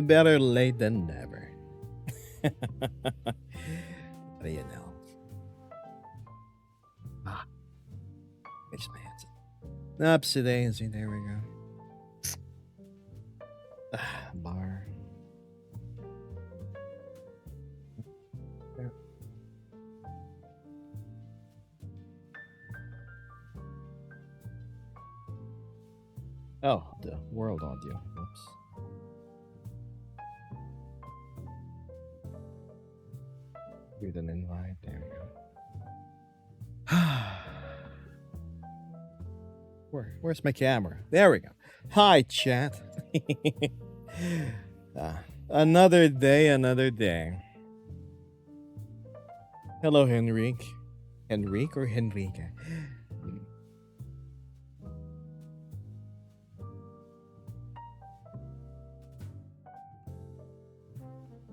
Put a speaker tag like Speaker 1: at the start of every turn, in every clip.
Speaker 1: Better late than never. What do you know? Ah, fix my hands. Upsy daisy, there we go. Bar. There. Oh, the world audio. Oops. With an invite. There we go. Where's my camera? There we go. Hi, chat. Another day, another day. Hello, Henrique. Henrique or Henrique?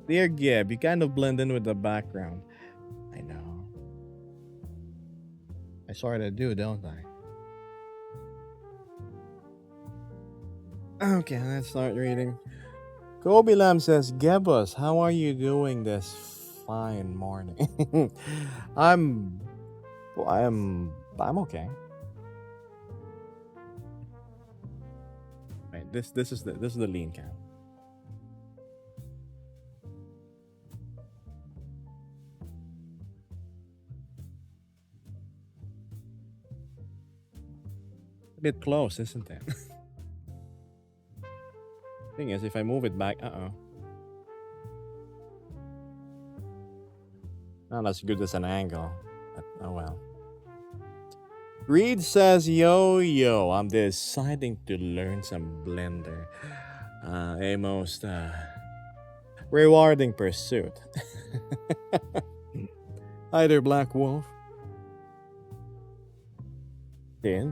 Speaker 1: Dear Gib, you kind of blend in with the background. I know. I sort of do, don't I? Okay, let's start reading. Kobe Lam says, Gebus, how are you doing this fine morning? I'm I'm okay. Right, this is the lean count. A bit close, isn't it? Thing is, if I move it back, not as good as an angle. But, oh well. Reed says, yo, I'm deciding to learn some Blender. A most rewarding pursuit. Either Black Wolf. Did.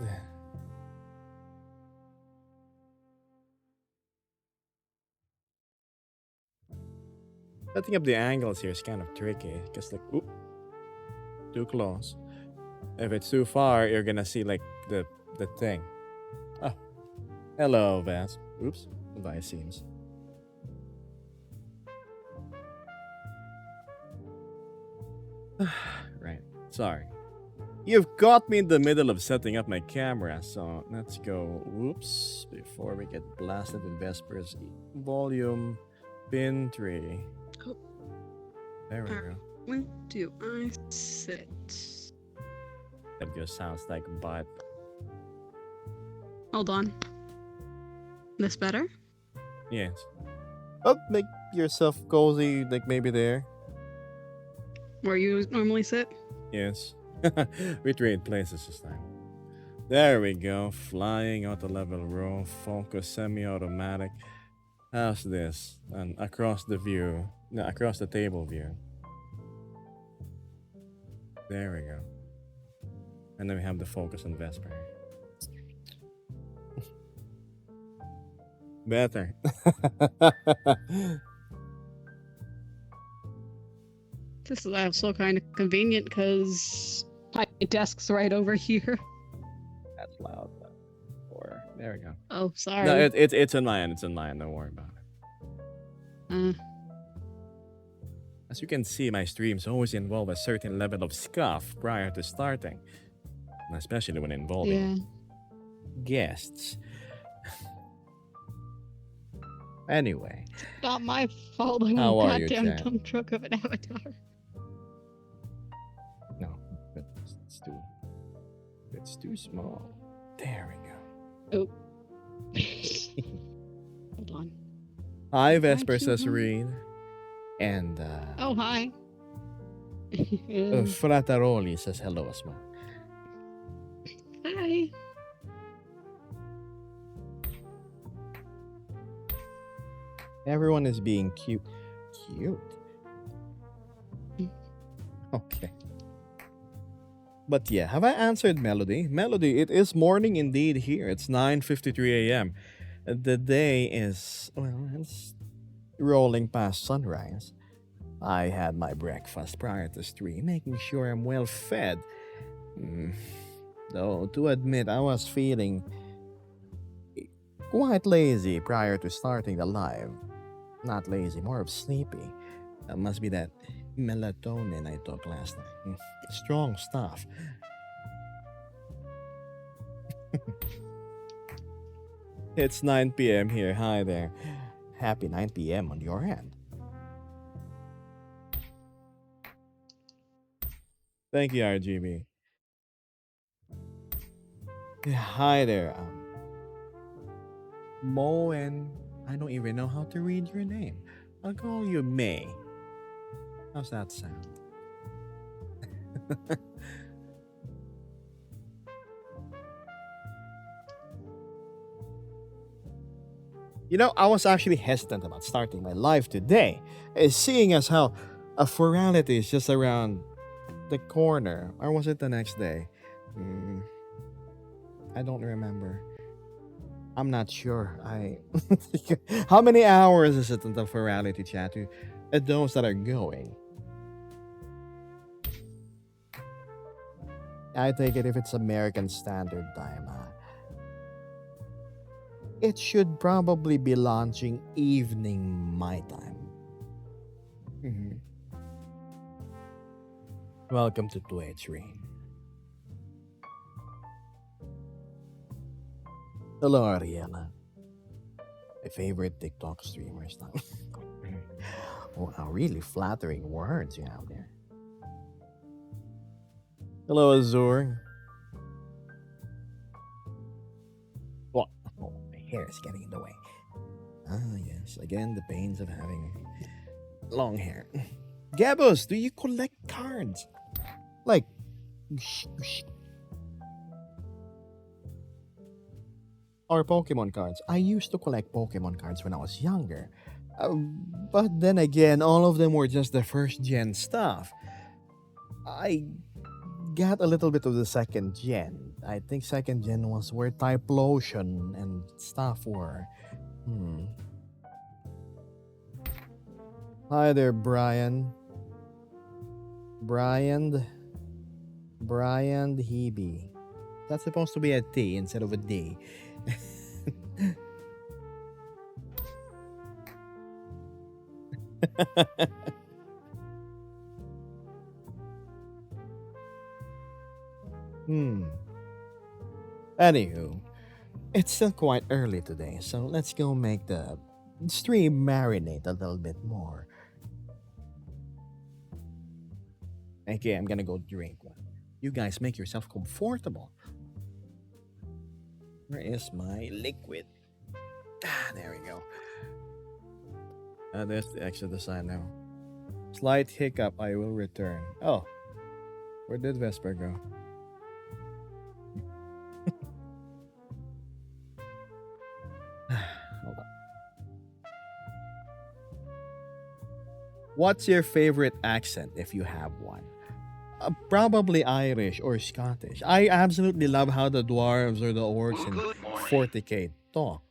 Speaker 1: Setting up the angles here is kind of tricky. Because like, oop, too close. If it's too far, you're gonna see like the thing. Oh, hello, Vance. Oops, goodbye, seems. Right, sorry. You've got me in the middle of setting up my camera, so let's go. Oops, before we get blasted in Vespers. Volume, pin 3.
Speaker 2: Oh.
Speaker 1: There we go.
Speaker 2: When do I sit?
Speaker 1: That just sounds like butt.
Speaker 2: Hold on. This better?
Speaker 1: Yes. Oh, make yourself cozy, like maybe there.
Speaker 2: Where you normally sit?
Speaker 1: Yes. We trade places this time. There we go. Flying auto level row, focus semi-automatic. How's this? And across the view. No, across the table view. There we go. And then we have the focus on Vesper. Better.
Speaker 2: This is also kind of convenient because my desk's right over here.
Speaker 1: That's loud. Or there we go.
Speaker 2: Oh, sorry.
Speaker 1: No, it's in line. It's in line. Don't worry about it. As you can see, my streams always involve a certain level of scuff prior to starting, especially when involving guests. Anyway,
Speaker 2: Not my fault. I'm
Speaker 1: How
Speaker 2: a
Speaker 1: are you,
Speaker 2: goddamn
Speaker 1: Chad?
Speaker 2: dump truck of an avatar.
Speaker 1: no, it's too small. There we go.
Speaker 2: Oh. Hold on.
Speaker 1: Hi, Vesper,
Speaker 2: too
Speaker 1: says
Speaker 2: high?
Speaker 1: Reed. And
Speaker 2: Oh, hi.
Speaker 1: Frataroli says hello as well.
Speaker 2: Hi.
Speaker 1: Everyone is being cute. Cute? Okay. But yeah, have I answered Melody? Melody, it is morning indeed here. It's 9:53 a.m. The day is, well, it's rolling past sunrise. I had my breakfast prior to stream, making sure I'm well fed. Though, to admit, I was feeling quite lazy prior to starting the live. Not lazy, more of sleepy. Must be that melatonin I took last night. Strong stuff. It's 9 p.m. here. Hi there. Happy 9 p.m. on your end. Thank you, RGB. Yeah, hi there. Mo, and I don't even know how to read your name. I'll call you May. How's that sound? You know, I was actually hesitant about starting my live today, seeing as how a formality is just around the corner. Or was it the next day? Hmm, I don't remember. I'm not sure. How many hours is it until formality chat to those that are going? I take it if it's American Standard Time. It should probably be launching evening my time. Mhm. Welcome to Twitch, Rain. Hello, Ariela. My favorite TikTok streamers now. Wow, really flattering words you have there. Hello, Azur. What? Oh, my hair is getting in the way. Ah, yes. Again, the pains of having long hair. Gabos, do you collect cards? Like, or Pokemon cards? I used to collect Pokemon cards when I was younger. But then again, all of them were just the first gen stuff. I got a little bit of the second gen. I think second gen was where Typhlosion and stuff were. Hmm. Hi there, Brian. Brian. Brian Hebe. That's supposed to be a T instead of a D. Hmm. Anywho, it's still quite early today, so let's go make the stream marinate a little bit more. Okay, I'm gonna go drink one. You guys make yourself comfortable. Where is my liquid? Ah, there we go. There's the exit the sign now. Slight hiccup, I will return. Oh, where did Vesper go? Hold on. What's your favorite accent if you have one? Probably Irish or Scottish. I absolutely love how the dwarves or the orcs in
Speaker 3: Good morning.
Speaker 1: 40k talk.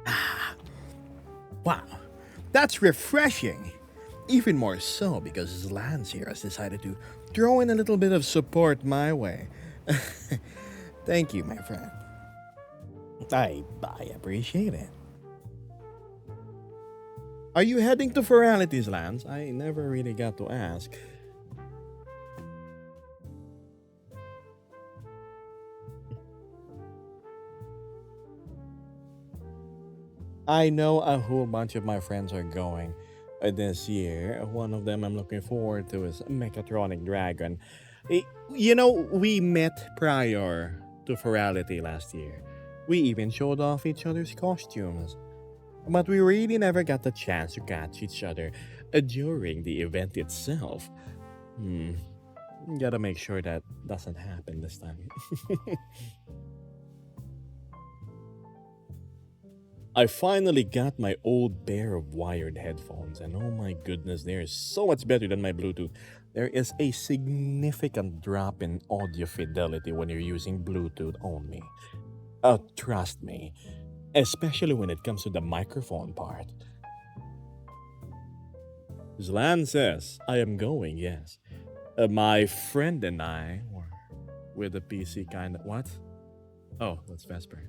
Speaker 1: Ah, wow, that's refreshing. Even more so because Lance here has decided to throw in a little bit of support my way. Thank you, my friend. I appreciate it. Are you heading to Feralities, Lance? I never really got to ask. I know a whole bunch of my friends are going this year. One of them I'm looking forward to is Mechatronic Dragon. You know, we met prior to Ferality last year. We even showed off each other's costumes. But we really never got the chance to catch each other during the event itself. Hmm. Gotta make sure that doesn't happen this time. I finally got my old pair of wired headphones, and oh my goodness, they are so much better than my Bluetooth. There is a significant drop in audio fidelity when you're using Bluetooth only. Trust me, especially when it comes to the microphone part. Zlan says, I am going, yes. My friend and I were with a PC kind of what? Oh, that's Vesper.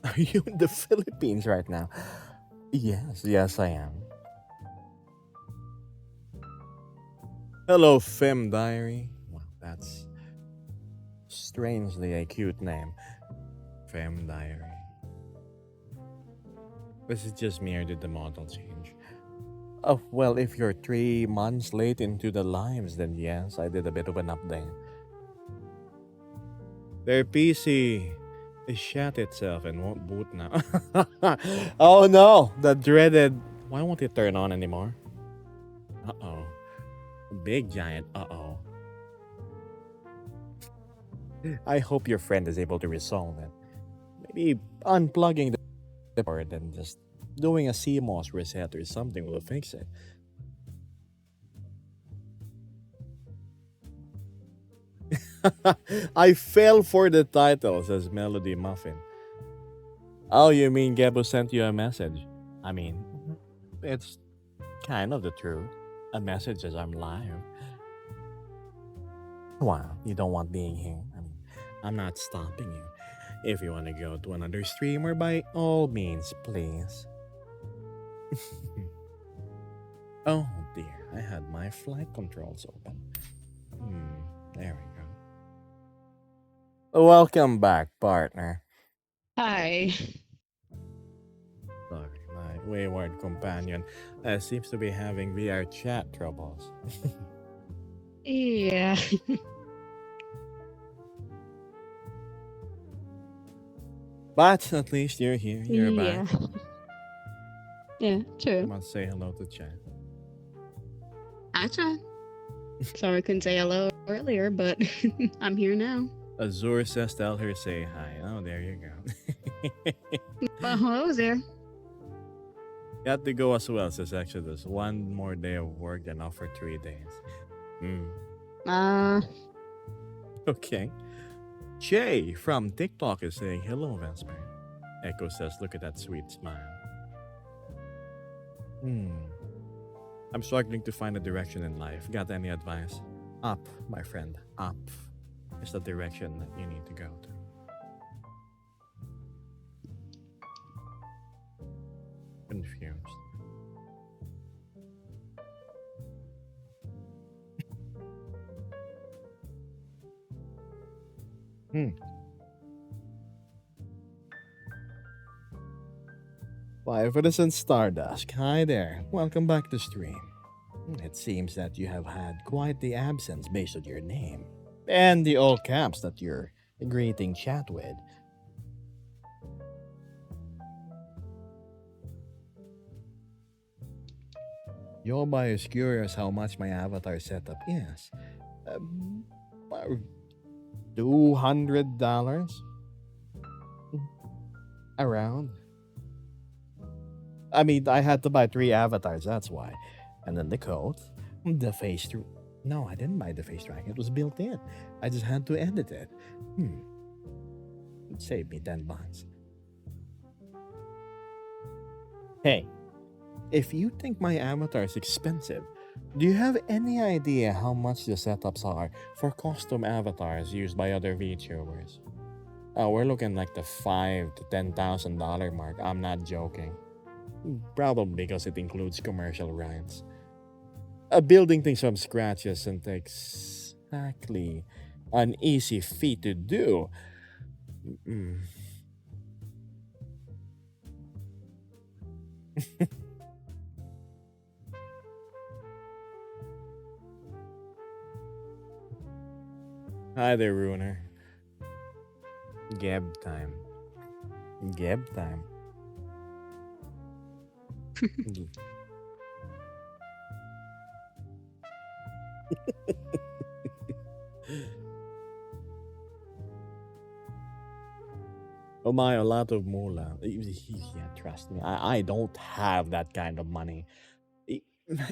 Speaker 1: Are you in the Philippines right now? Yes, I am. Hello, Fem Diary. Well, that's strangely a cute name. Fem Diary. Was it just me or did the model change? Oh, well, if you're 3 months late into the lives, then yes, I did a bit of an update. Their PC is shut itself and won't boot now. Oh no, the dreaded. Why won't it turn on anymore? Uh oh. Big giant uh oh. I hope your friend is able to resolve it. Maybe unplugging the board and just doing a CMOS reset or something will fix it. I fell for the title, says Melody Muffin. Oh, you mean Gabo sent you a message? I mean, it's kind of the truth. A message says I'm live. Wow, you don't want being here. I mean, I'm not stopping you. If you want to go to another streamer, by all means, please. Oh dear, I had my flight controls open. There we go. Welcome back, partner.
Speaker 2: Hi.
Speaker 1: Sorry, my wayward companion seems to be having VR chat troubles.
Speaker 2: Yeah.
Speaker 1: But at least you're here. You're
Speaker 2: Yeah.
Speaker 1: back.
Speaker 2: Yeah,
Speaker 1: I
Speaker 2: true.
Speaker 1: must say hello to chat.
Speaker 2: I tried. Sorry I couldn't say hello earlier, but I'm here now.
Speaker 1: Azure says tell her say hi. Oh, there you go.
Speaker 2: Well, hello there.
Speaker 1: Got to go as well, says Exodus. One more day of work than off for 3 days. Okay. Jay from TikTok is saying hello, Vesper. Echo says, look at that sweet smile. I'm struggling to find a direction in life. Got any advice? Up, my friend. Up is the direction that you need to go to. Confused. Five Innocent Stardust. Hi there. Welcome back to stream. It seems that you have had quite the absence based on your name and the all caps that you're greeting chat with. Yobai is curious how much my avatar setup is. About $200 around. I mean, I had to buy 3 avatars, that's why. And then the coat, the face. No, I didn't buy the face track. It was built in. I just had to edit it. It saved me $10. Hey, if you think my avatar is expensive, do you have any idea how much the setups are for custom avatars used by other VTubers? We're looking like the $5,000 to $10,000 mark. I'm not joking. Probably because it includes commercial rights. Building things from scratch isn't exactly an easy feat to do. Hi there, Ruiner. Gab time. Gab time. Oh my, a lot of moolah. Yeah, trust me, I don't have that kind of money.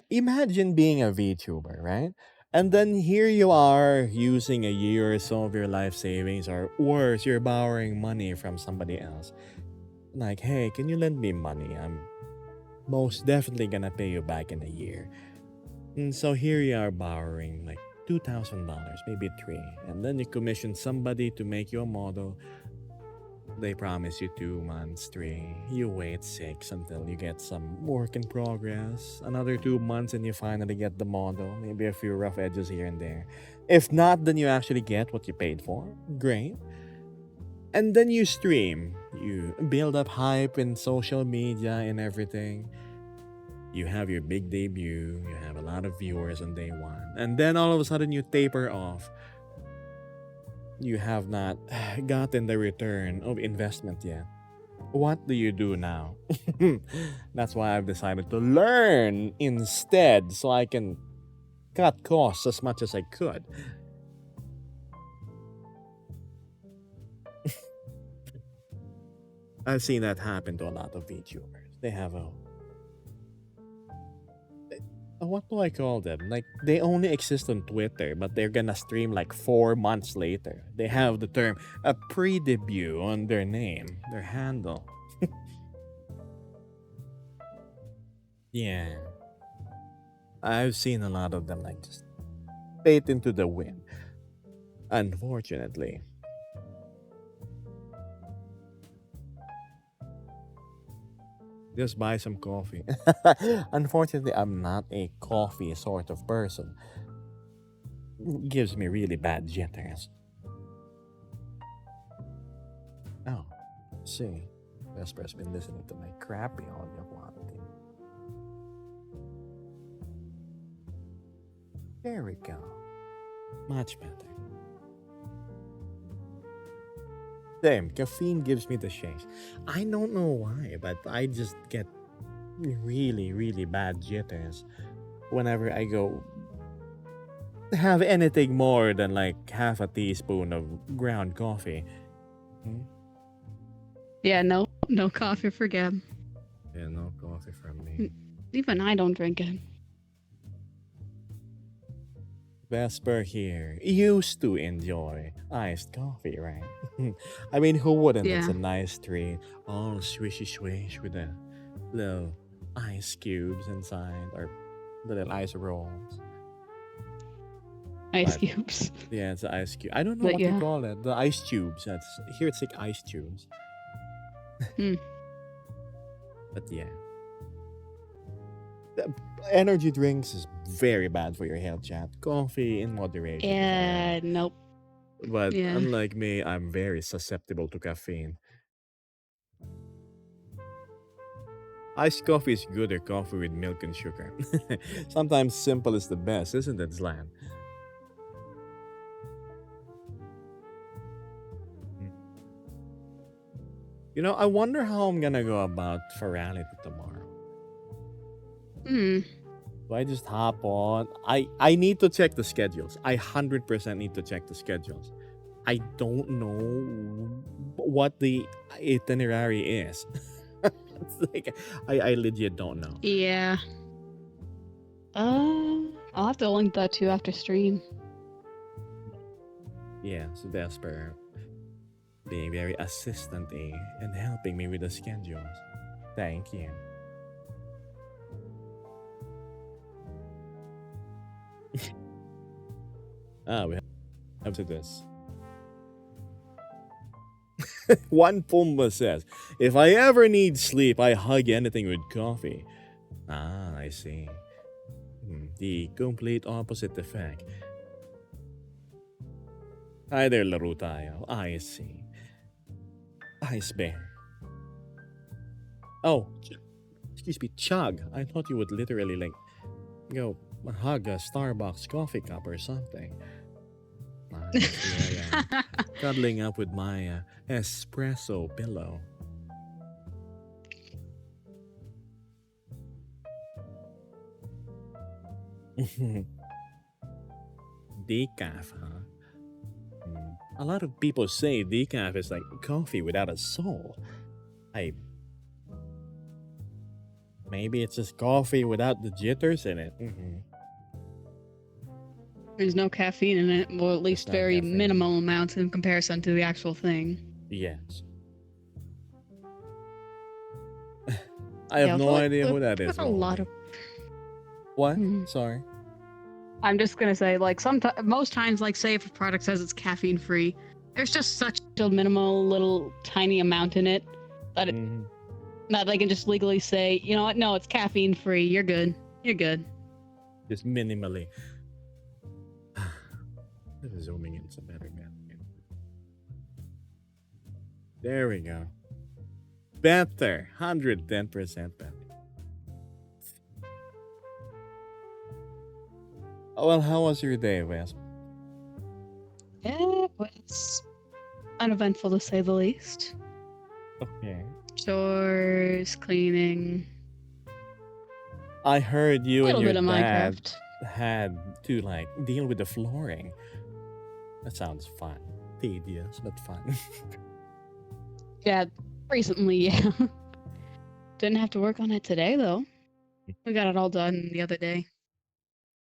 Speaker 1: Imagine being a VTuber, right? And then here you are using a year or so of your life savings, or worse, you're borrowing money from somebody else. Like, hey, can you lend me money? I'm most definitely gonna pay you back in a year. And so here you are borrowing like $2,000, maybe three, and then you commission somebody to make you a model. They promise you 2 months, three. You wait 6 until you get some work in progress. Another 2 months, and you finally get the model. Maybe a few rough edges here and there. If not, then you actually get what you paid for. Great. And then you stream. You build up hype in social media and everything. You have your big debut. You have a lot of viewers on day one. And then all of a sudden, you taper off. You have not gotten the return of investment yet. What do you do now? That's why I've decided to learn instead so I can cut costs as much as I could. I've seen that happen to a lot of VTubers. They have what do I call them? Like, they only exist on Twitter, but they're gonna stream like 4 months later. They have the term a pre-debut on their name, their handle. Yeah. I've seen a lot of them like just fade into the wind. Unfortunately. Just buy some coffee. Unfortunately, I'm not a coffee sort of person. It gives me really bad jitters. Oh, see. Vesper's been listening to my crappy audio quality. There we go. Much better. Same, caffeine gives me the shakes. I don't know why, but I just get really, really bad jitters whenever I go have anything more than like half a teaspoon of ground coffee.
Speaker 2: Yeah, no coffee for Gab.
Speaker 1: Yeah, no coffee from me.
Speaker 2: Even I don't drink it.
Speaker 1: Vesper here used to enjoy iced coffee, right? I mean, who wouldn't?
Speaker 2: Yeah.
Speaker 1: It's a nice treat, all swishy swish with the little ice cubes inside, or the little ice rolls.
Speaker 2: Ice
Speaker 1: But-
Speaker 2: cubes.
Speaker 1: Yeah, it's the ice cube. I don't know
Speaker 2: But
Speaker 1: what
Speaker 2: yeah.
Speaker 1: you call it. The ice tubes. That's here. It's like ice tubes.
Speaker 2: Hmm.
Speaker 1: But yeah, the energy drinks is very bad for your health, chat. Coffee in moderation.
Speaker 2: Yeah, nope.
Speaker 1: But
Speaker 2: Yeah.
Speaker 1: unlike me, I'm very susceptible to caffeine. Iced coffee is good, or coffee with milk and sugar. Sometimes simple is the best, isn't it, Zlan? You know, I wonder how I'm gonna go about Ferality tomorrow.
Speaker 2: Hmm.
Speaker 1: Do I just hop on? I need to check the schedules. I 100% need to check the schedules. I don't know what the itinerary is. It's like, I legit don't know.
Speaker 2: Yeah. I'll have to link that too after stream.
Speaker 1: Yeah, so Vesper being very assistant-y and helping me with the schedules. Thank you. We have to this. One Pumba says, if I ever need sleep, I hug anything with coffee. Ah, I see. The complete opposite effect. Hi there, Laro tayo. I see. Ice Bear. Oh, excuse me, chug. I thought you would literally like go hug a Starbucks coffee cup or something. Here I am, cuddling up with my espresso pillow. Decaf, huh? A lot of people say decaf is like coffee without a soul. Maybe it's just coffee without the jitters in it.
Speaker 2: There's no caffeine in it, well, at least
Speaker 1: no
Speaker 2: very
Speaker 1: caffeine.
Speaker 2: minimal amounts in comparison to the actual thing.
Speaker 1: Yes. I have no idea who that is.
Speaker 2: A lot of
Speaker 1: What?
Speaker 2: Mhm.
Speaker 1: Sorry.
Speaker 2: I'm just gonna say, like, most times, like, say if a product says it's caffeine free, there's just such a minimal little tiny amount in it that
Speaker 1: Mhm.
Speaker 2: that they can just legally say, you know what, no, it's caffeine free. You're good. You're good.
Speaker 1: Just minimally. Zooming in some better, man. There we go. Better. 110% better. Oh, well, how was your day, Wes?
Speaker 2: It was uneventful to say the least.
Speaker 1: Okay.
Speaker 2: Chores, cleaning,
Speaker 1: I heard
Speaker 2: a
Speaker 1: you and
Speaker 2: little
Speaker 1: your
Speaker 2: bit of
Speaker 1: dad
Speaker 2: Minecraft.
Speaker 1: had to like deal with the flooring. That sounds fun. Tedious, but fun.
Speaker 2: Yeah, recently, yeah. Didn't have to work on it today, though. We got it all done the other day.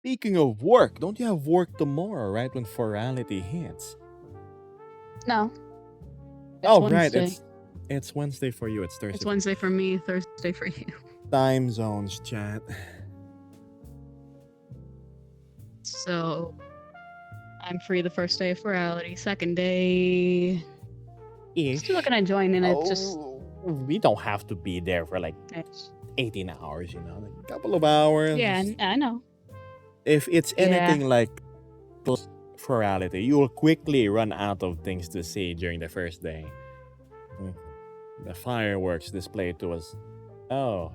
Speaker 1: Speaking of work, don't you have work tomorrow, right? When formality hits.
Speaker 2: No, it's
Speaker 1: Oh, right.
Speaker 2: Wednesday.
Speaker 1: It's Wednesday for you. It's
Speaker 2: It's
Speaker 1: Thursday.
Speaker 2: Wednesday for me, Thursday for you.
Speaker 1: Time zones, chat.
Speaker 2: So I'm free the first day of virality. Second day, still
Speaker 1: Ish.
Speaker 2: looking at joining. It's just
Speaker 1: Oh, we don't have to be there for like
Speaker 2: it's,
Speaker 1: 18 hours, you know, like a couple of hours.
Speaker 2: yeah, I know.
Speaker 1: If it's
Speaker 2: Yeah,
Speaker 1: anything like formality, you will quickly run out of things to see during the first day. Mm. The fireworks displayed to us. Oh,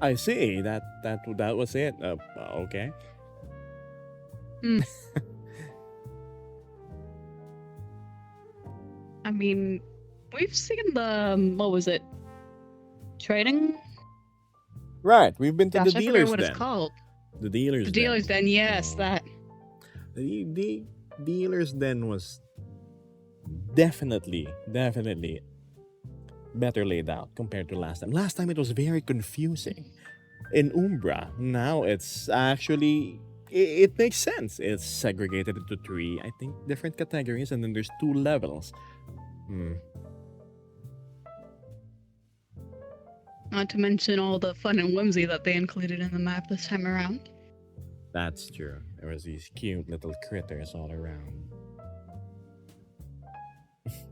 Speaker 1: I see. That was it. Okay.
Speaker 2: I mean, we've seen the what was it? Trading?
Speaker 1: Right. We've been to the
Speaker 2: Gosh, I forget
Speaker 1: dealers
Speaker 2: what it's
Speaker 1: then.
Speaker 2: called.
Speaker 1: The dealers
Speaker 2: The
Speaker 1: den.
Speaker 2: dealers den. Yes,
Speaker 1: Oh.
Speaker 2: that.
Speaker 1: The dealers den was definitely better laid out compared to last time. Last time it was very confusing. In Umbra, now it's actually it makes sense. It's segregated into three, I think, different categories, and then there's two levels. Hmm.
Speaker 2: Not to mention all the fun and whimsy that they included in the map this time around.
Speaker 1: That's true. There was these cute little critters all around.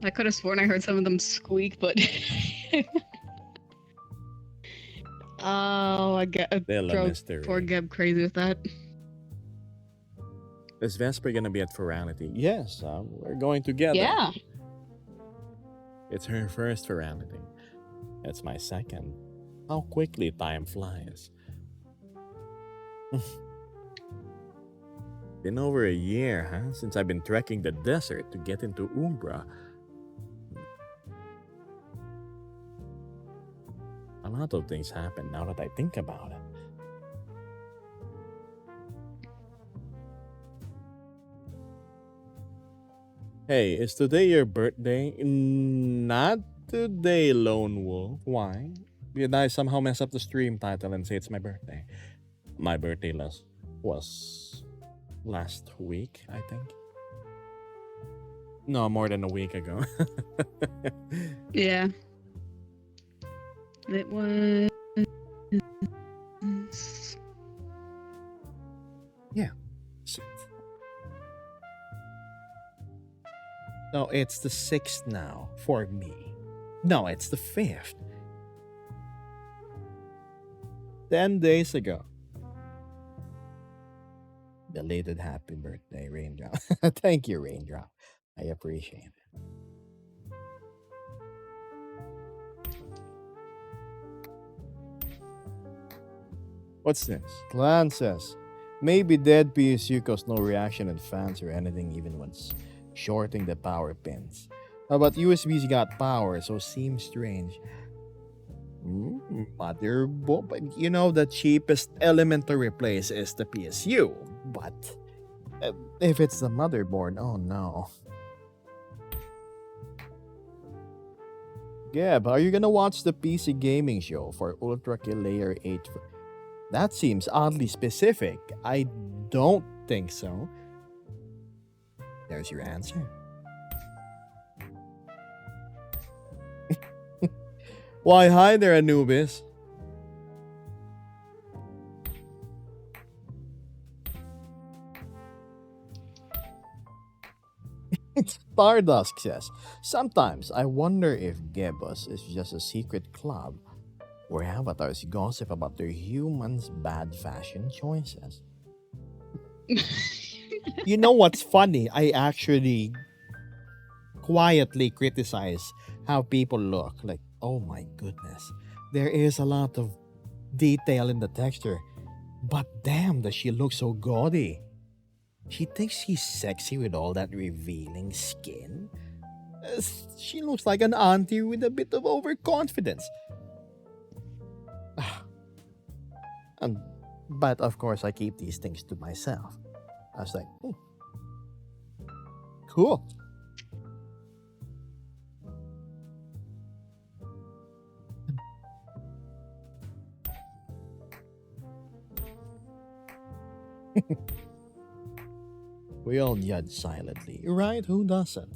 Speaker 2: I could have sworn I heard some of them squeak, but oh, I
Speaker 1: Still a
Speaker 2: drove
Speaker 1: mystery.
Speaker 2: poor Geb crazy with that.
Speaker 1: Is Vesper gonna be at Ferality? Yes, we're going together.
Speaker 2: Yeah.
Speaker 1: It's her first Ferality. It's my second. How quickly time flies. Been over a year, huh? Since I've been trekking the desert to get into Umbra. A lot of things happen now that I think about it. Hey, is today your birthday? Not today, Lone Wolf. Why? Did I somehow mess up the stream title and say it's my birthday? My birthday was last week, I think. No, more than a week ago.
Speaker 2: Yeah. It was.
Speaker 1: Yeah. No, it's the 6th now for me. No, it's the 5th. 10 days ago. Belated happy birthday, Raindrop. Thank you, Raindrop. I appreciate it. What's this? Clan says, maybe dead PSU caused no reaction in fans or anything even when shorting the power pins. But USBs got power, so seems strange. Motherboard, but you know the cheapest element to replace is the PSU. But if it's the motherboard, oh no. Gab, are you gonna watch the PC gaming show for Ultra Kill Layer 8? That seems oddly specific. I don't think so. There's your answer. Why, hi there, Anubis. Stardusk says, sometimes I wonder if Gebos is just a secret club where avatars gossip about their humans' bad fashion choices. You know what's funny? I actually quietly criticize how people look. Like, oh my goodness, there is a lot of detail in the texture, but damn, does she look so gaudy? She thinks she's sexy with all that revealing skin. She looks like an auntie with a bit of overconfidence. And, but of course, I keep these things to myself. I was like, cool. We all judge silently, right? Who doesn't?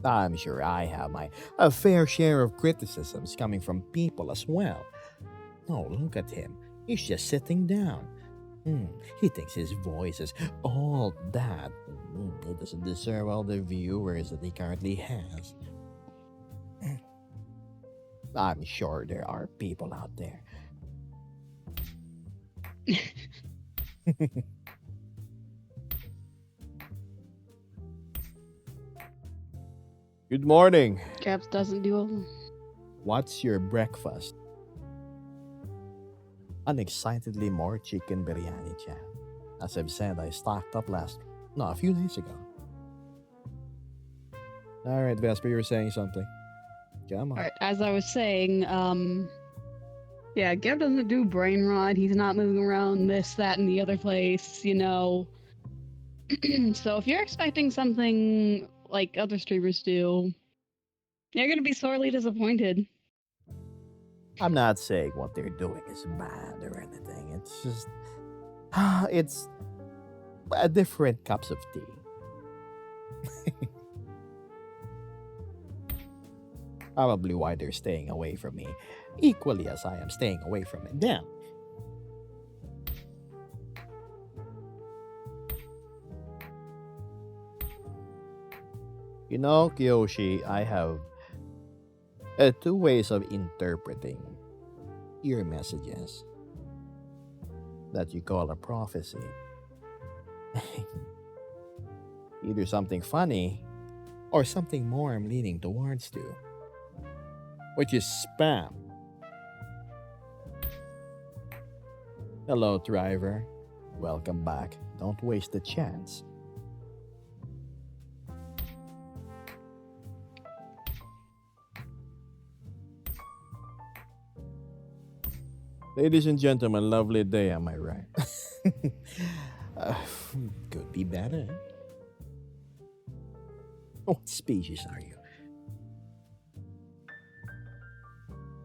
Speaker 1: I'm sure I have my a fair share of criticisms coming from people as well. Oh, look at him. He's just sitting down. He thinks his voice is all that. He doesn't deserve all the viewers that he currently has. I'm sure there are people out there. Good morning.
Speaker 2: Caps doesn't do.
Speaker 1: What's your breakfast? Unexcitedly more chicken biryani chat. As I've said, I stocked up a few days ago. All right, Vesper, you were saying something. Come on.
Speaker 2: All right, as I was saying, yeah, Geb doesn't do brain rot. He's not moving around this, that, and the other place, you know. So if you're expecting something like other streamers do, you're gonna be sorely disappointed.
Speaker 1: I'm not saying what they're doing is bad or anything. It's just, it's a different cups of tea. Probably why they're staying away from me, equally as I am staying away from them. You know, Kiyoshi, I have two ways of interpreting your messages that you call a prophecy. Either something funny or something more I'm leaning towards to, which is spam. Hello, driver. Welcome back. Don't waste the chance. Ladies and gentlemen, lovely day, am I right? uh, could be better. What species are you?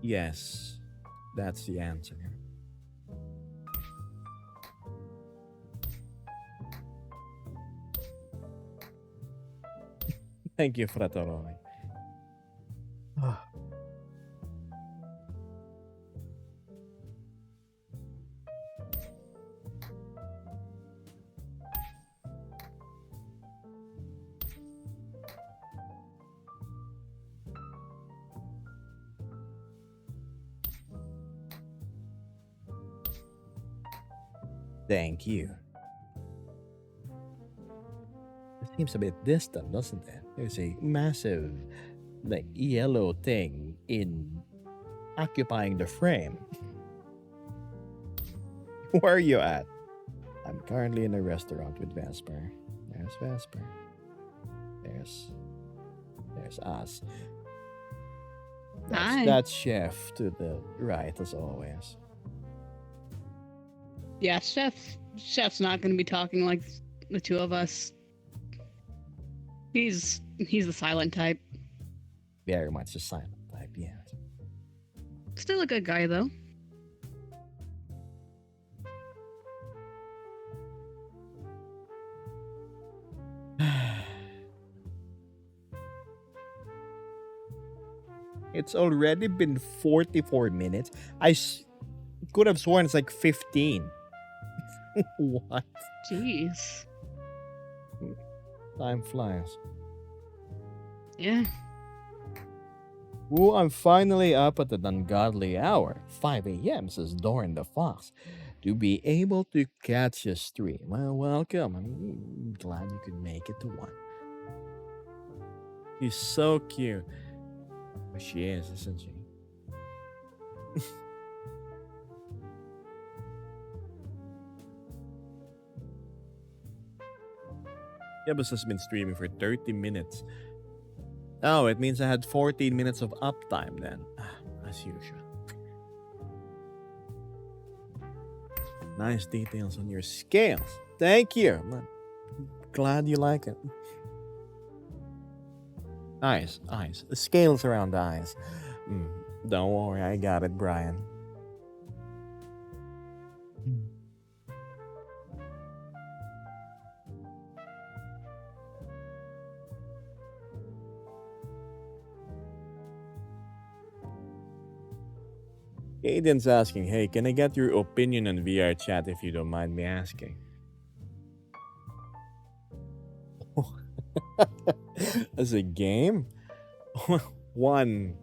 Speaker 1: Yes, that's the answer. Thank you, Fraterone. Thank you. It seems a bit distant, doesn't it? There's a massive, like, yellow thing in occupying the frame. Where are you at? I'm currently in a restaurant with Vesper. There's Vesper. There's us.
Speaker 2: Hi.
Speaker 1: That's Chef to the right, as always.
Speaker 2: Yeah, Chef's not gonna be talking like the two of us. He's the silent type.
Speaker 1: Very much the silent type, yeah.
Speaker 2: Still a good guy though.
Speaker 1: It's already been 44 minutes. Could have sworn it's like 15. What?
Speaker 2: Jeez.
Speaker 1: Time flies.
Speaker 2: Yeah.
Speaker 1: Ooh, I'm finally up at an ungodly hour, 5 a.m., says Doran the Fox. To be able to catch a stream. Well, welcome. I'm glad you could make it to one. She's so cute. Well, she is, isn't she? Yebus has been streaming for 30 minutes. Oh, it means I had 14 minutes of uptime then. As usual. Nice details on your scales. Thank you. I'm glad you like it. Eyes. The scales around the eyes. Don't worry, I got it, Brian. Aiden's asking, hey, can I get your opinion on VR chat if you don't mind me asking? As a game? One.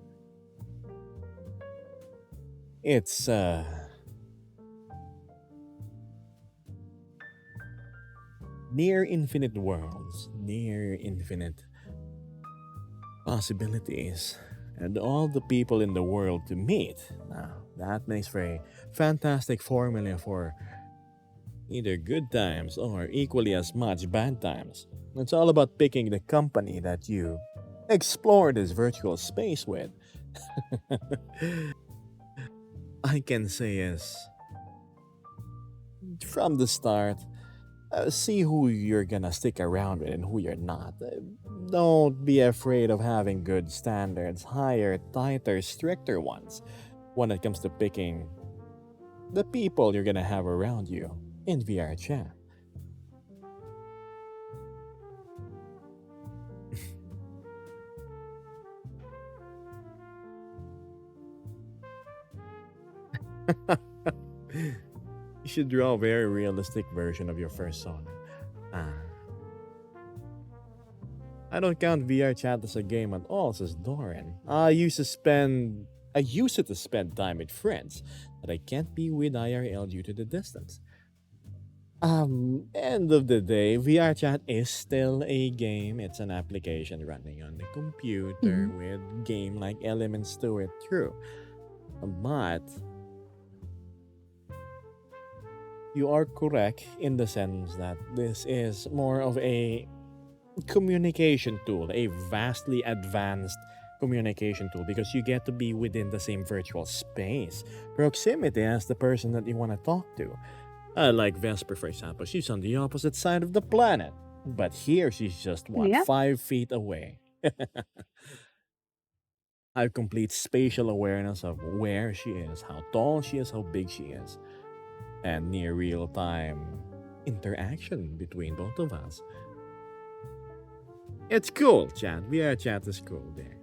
Speaker 1: It's near infinite worlds, near infinite possibilities, and all the people in the world to meet. Now, that makes for a fantastic formula for either good times or equally as much bad times. It's all about picking the company that you explore this virtual space with. I can say is from the start, see who you're gonna stick around with and who you're not. Don't be afraid of having good standards, higher, tighter, stricter ones when it comes to picking the people you're gonna have around you in VR chat. You should draw a very realistic version of your first song. I don't count VR chat as a game at all, says Doran. I used it to spend time with friends, but I can't be with IRL due to the distance. End of the day, VR chat is still a game. It's an application running on the computer with game-like elements to it, true. But you are correct in the sense that this is more of a communication tool, a vastly advanced communication tool because you get to be within the same virtual space. Proximity as the person that you want to talk to. Like Vesper, for example, she's on the opposite side of the planet. But here she's just,
Speaker 2: Yep.
Speaker 1: 5 feet away. I have complete spatial awareness of where she is, how tall she is, how big she is, and near real time interaction between both of us. It's cool, chat. VR chat is cool there.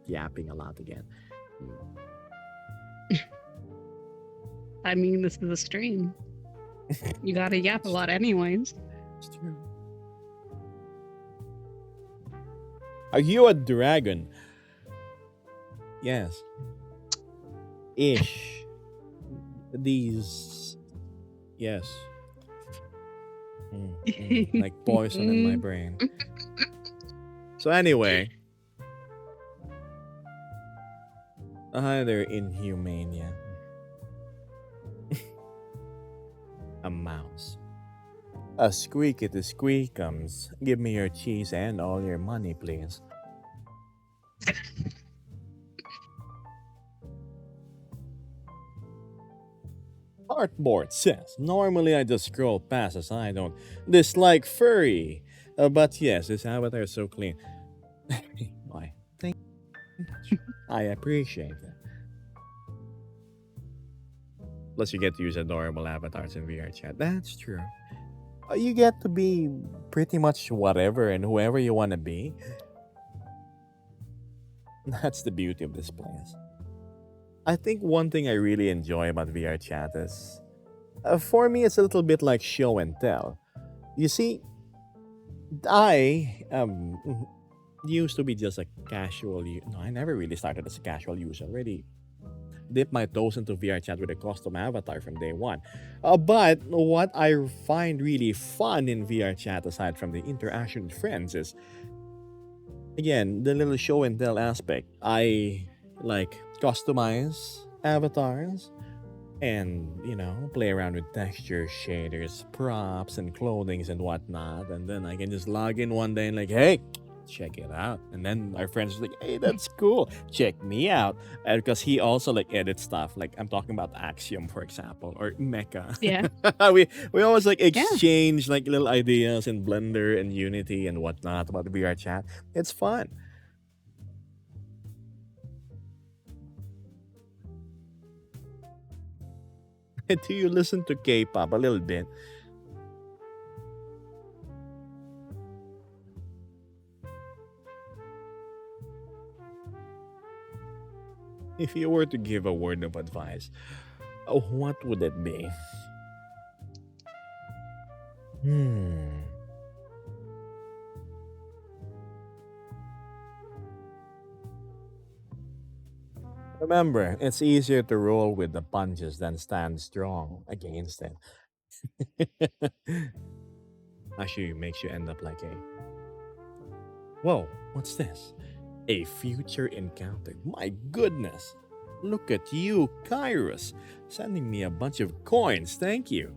Speaker 1: Yapping a lot again.
Speaker 2: I mean, this is a stream. You gotta yap a lot, anyways.
Speaker 1: It's true. Are you a dragon? Yes. Ish. These. Yes. Like poison in my brain. So anyway. They're Inhumania. A mouse. A squeaky to squeakums. Give me your cheese and all your money, please. Artboard says, normally I just scroll past as I don't dislike furry. But yes, this avatar is so clean. Why? Thank you. I appreciate it. Plus, you get to use adorable avatars in VR chat. That's true. You get to be pretty much whatever and whoever you want to be. That's the beauty of this place. I think one thing I really enjoy about VR chat is, for me, it's a little bit like show and tell. You see, I used to be just a casual. No, I never really started as a casual user. Already dip my toes into VR chat with a custom avatar from day one. But what I find really fun in VR chat, aside from the interaction with friends, is again the little show and tell aspect. I like customize avatars and play around with texture shaders, props, and clothings and whatnot, and then I can just log in one day and like, hey, check it out. And then our friends are like, hey, that's cool, check me out. Because he also like edits stuff, like I'm talking about Axiom, for example, or Mecha.
Speaker 2: Yeah.
Speaker 1: We always like
Speaker 2: Yeah.
Speaker 1: exchange like little ideas in Blender and Unity and whatnot about the VR chat. It's fun. Do you listen to K-pop a little bit? If you were to give a word of advice, what would it be? Hmm. Remember, it's easier to roll with the punches than stand strong against it. Actually, makes you end up like a. Whoa, what's this? A future encounter. My goodness! Look at you, Kairos, sending me a bunch of coins. Thank you.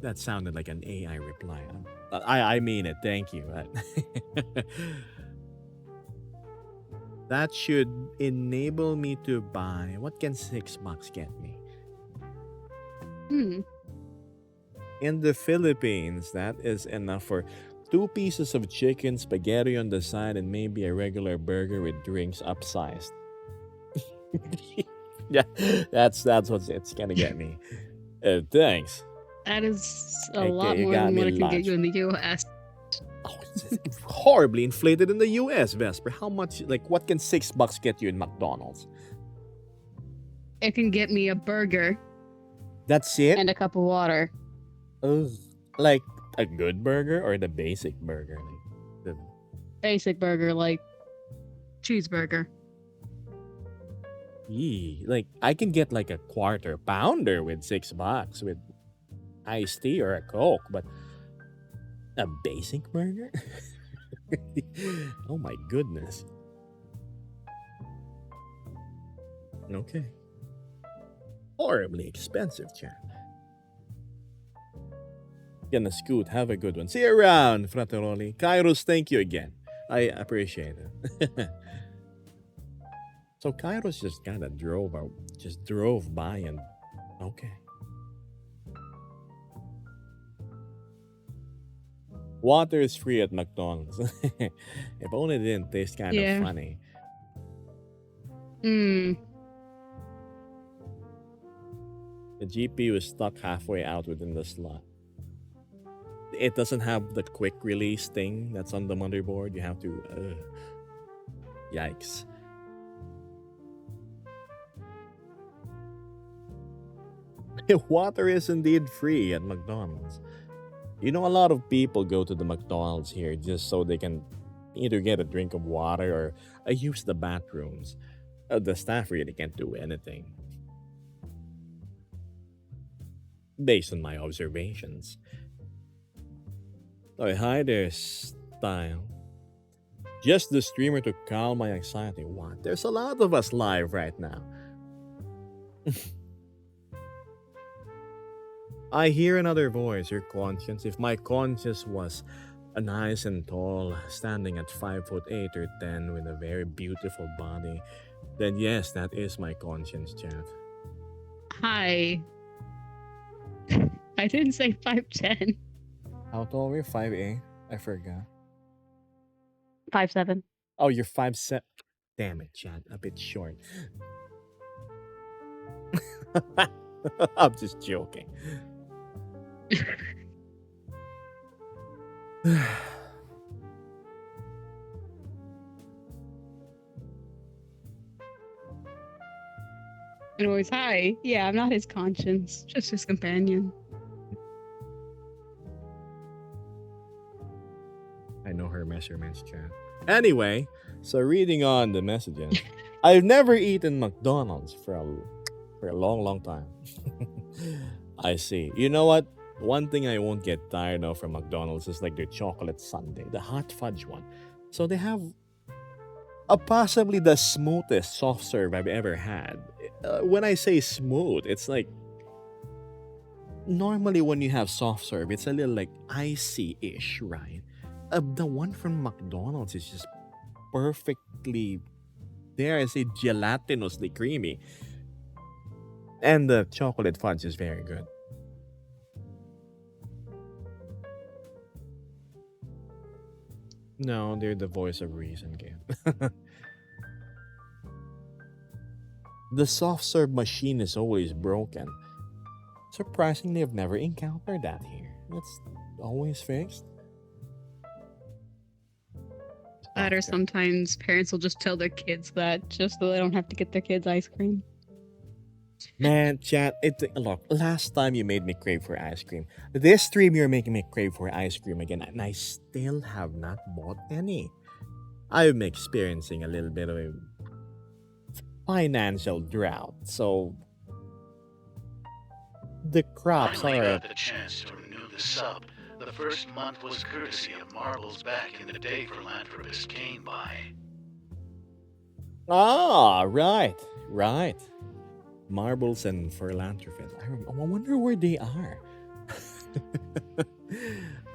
Speaker 1: That sounded like an AI reply. I mean it. Thank you. That should enable me to buy. What can $6 get me?
Speaker 2: Hmm.
Speaker 1: In the Philippines, that is enough for 2 pieces of chicken, spaghetti on the side, and maybe a regular burger with drinks upsized. Yeah, that's what it's gonna get me. Thanks.
Speaker 2: That is a
Speaker 1: Okay,
Speaker 2: lot
Speaker 1: you
Speaker 2: more
Speaker 1: got
Speaker 2: than
Speaker 1: me
Speaker 2: what it can get you
Speaker 1: lunch.
Speaker 2: in the US.
Speaker 1: Oh, it's horribly inflated in the US, Vesper. How much, like, what can $6 get you in McDonald's?
Speaker 2: It can get me a burger
Speaker 1: That's it?
Speaker 2: and a cup of water.
Speaker 1: Ugh. Like, a good burger or the basic burger? Like, the
Speaker 2: Basic burger, like cheeseburger.
Speaker 1: like, I can get like a quarter pounder with $6 with iced tea or a Coke, but a basic burger? Oh my goodness. Okay. Horribly expensive, chat. Gonna scoot. Have a good one. See you around, Frateroli. Kairos, thank you again. I appreciate it. So Kairos just kind of drove by and okay. Water is free at McDonald's. If only it didn't taste kind of
Speaker 2: Yeah.
Speaker 1: funny.
Speaker 2: Hmm.
Speaker 1: The GPU is stuck halfway out within the slot. It doesn't have the quick release thing that's on the motherboard. You have to. Yikes. Water is indeed free at McDonald's. You know, a lot of people go to the McDonald's here just so they can either get a drink of water or use the bathrooms. The staff really can't do anything, based on my observations. Oh, hi there, Style. Just the streamer to calm my anxiety. What? There's a lot of us live right now. I hear another voice, your conscience. If my conscience was nice and tall, standing at 5'8" or 10 with a very beautiful body, then yes, that is my conscience, chat.
Speaker 2: Hi. I didn't say 5'10".
Speaker 1: How tall are you? 5'8"? I forgot.
Speaker 2: 5'7".
Speaker 1: Oh, you're 5'7". Damn it, chat. A bit short. I'm just joking.
Speaker 2: Anyways, hi. Yeah, I'm not his conscience, just his companion.
Speaker 1: measurements, chat. Anyway, so reading on the messages, I've never eaten McDonald's for a long, long time. I see. You know what? One thing I won't get tired of from McDonald's is like their chocolate sundae, the hot fudge one. So they have possibly the smoothest soft serve I've ever had. When I say smooth, it's like normally when you have soft serve, it's a little like icy-ish, right? The one from McDonald's is just perfectly, dare I say, gelatinously creamy, and the chocolate fudge is very good. No, they're the voice of reason game. The soft serve machine is always broken. Surprisingly, I've never encountered that here. It's always fixed.
Speaker 2: That or
Speaker 1: Okay.
Speaker 2: sometimes parents will just tell their kids that just so they don't have to get their kids ice cream.
Speaker 1: Man, chat, look, last time you made me crave for ice cream. This stream you're making me crave for ice cream again, and I still have not bought any. I'm experiencing a little bit of a financial drought, so the crops
Speaker 3: Finally
Speaker 1: are
Speaker 3: got the chance to renew the sub. The first month was courtesy of marbles back in the day philanthropist came by.
Speaker 1: right, right. Marbles and philanthropists. I wonder where they are.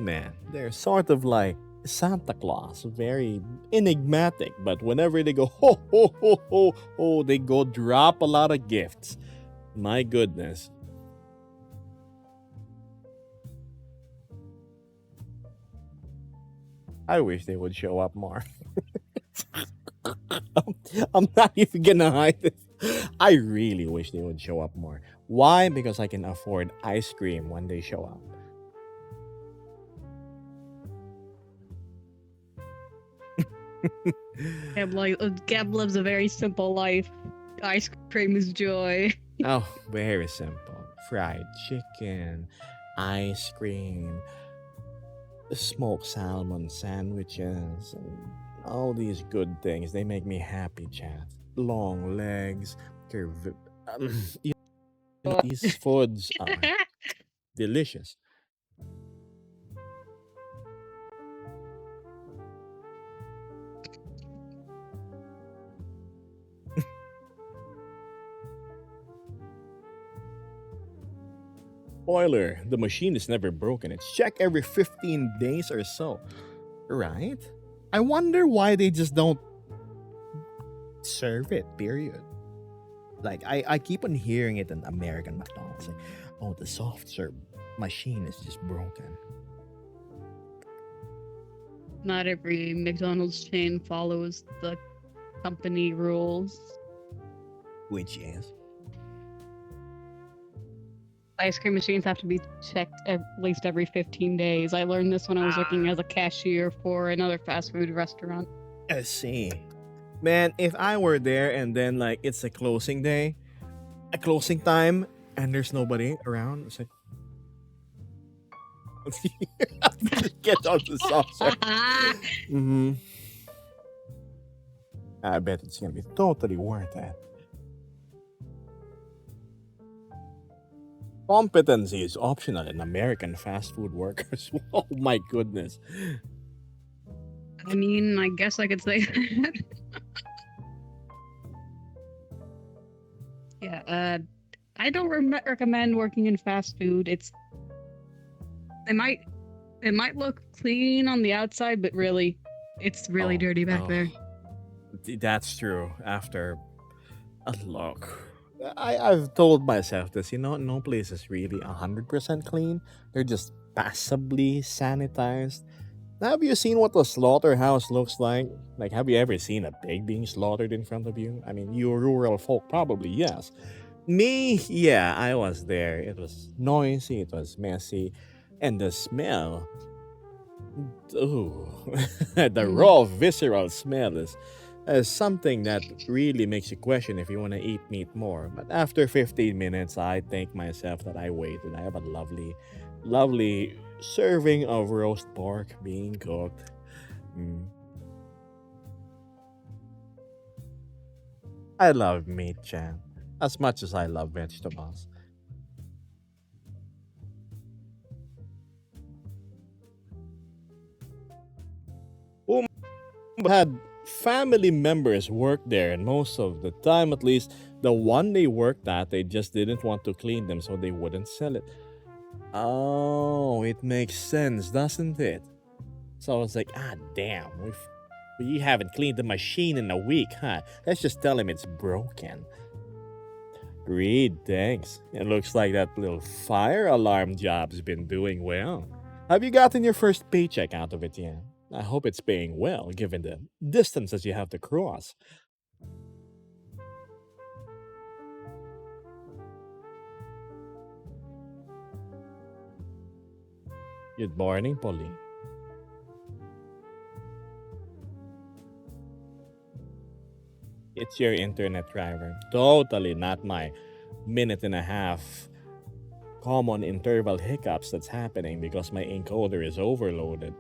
Speaker 1: Man, they're sort of like Santa Claus, very enigmatic, but whenever they go ho ho ho ho ho, they go drop a lot of gifts. My goodness. I wish they would show up more. I'm not even gonna hide it. I really wish they would show up more. Why? Because I can afford ice cream when they show up.
Speaker 2: Gab lives a very simple life. Ice cream is joy.
Speaker 1: Oh, very simple. Fried chicken, ice cream, smoked salmon sandwiches, and all these good things. They make me happy, chat. Long legs, curve. You know, these foods are delicious. Spoiler, the machine is never broken. It's checked every 15 days or so. Right? I wonder why they just don't serve it, period. Like, I keep on hearing it in American McDonald's. Like, oh, the soft serve machine is just broken.
Speaker 2: Not every McDonald's chain follows the company rules.
Speaker 1: Which is?
Speaker 2: Ice cream machines have to be checked at least every 15 days. I learned this when I was working as a cashier for another fast food restaurant.
Speaker 1: I see. Man, if I were there and then, like, it's a closing day, a closing time, and there's nobody around, it's like, get on the soft serve. Mm-hmm. I bet it's gonna be totally worth it. Competency is optional in American fast food workers. Oh my goodness.
Speaker 2: I mean, I guess I could say that. Yeah, I don't recommend working in fast food. It might look clean on the outside, but really, it's really dirty back there.
Speaker 1: That's true. After a look, I've told myself this. You know, no place is really 100% clean. They're just passably sanitized. Have you seen what the slaughterhouse looks like? Like, have you ever seen a pig being slaughtered in front of you? I mean, you rural folk probably, yes. Me, yeah, I was there. It was noisy, it was messy, and the smell. Ooh, the raw, visceral smell is something that really makes you question if you want to eat meat more. But after 15 minutes, I thank myself that I waited. I have a lovely, lovely serving of roast pork being cooked. Mm. I love meat, Chan, as much as I love vegetables. Who had family members work there, and most of the time, at least the one they worked at, they just didn't want to clean them, so they wouldn't sell it. Oh, it makes sense, doesn't it? So I was like, ah, damn, we haven't cleaned the machine in a week, huh? Let's just tell him it's broken. Reed, thanks. It looks like that little fire alarm job's been doing well. Have you gotten your first paycheck out of it yet? I hope it's paying well, given the distances you have to cross. Good morning, Polly. It's your internet driver. Totally not my minute and a half common interval hiccups that's happening because my encoder is overloaded.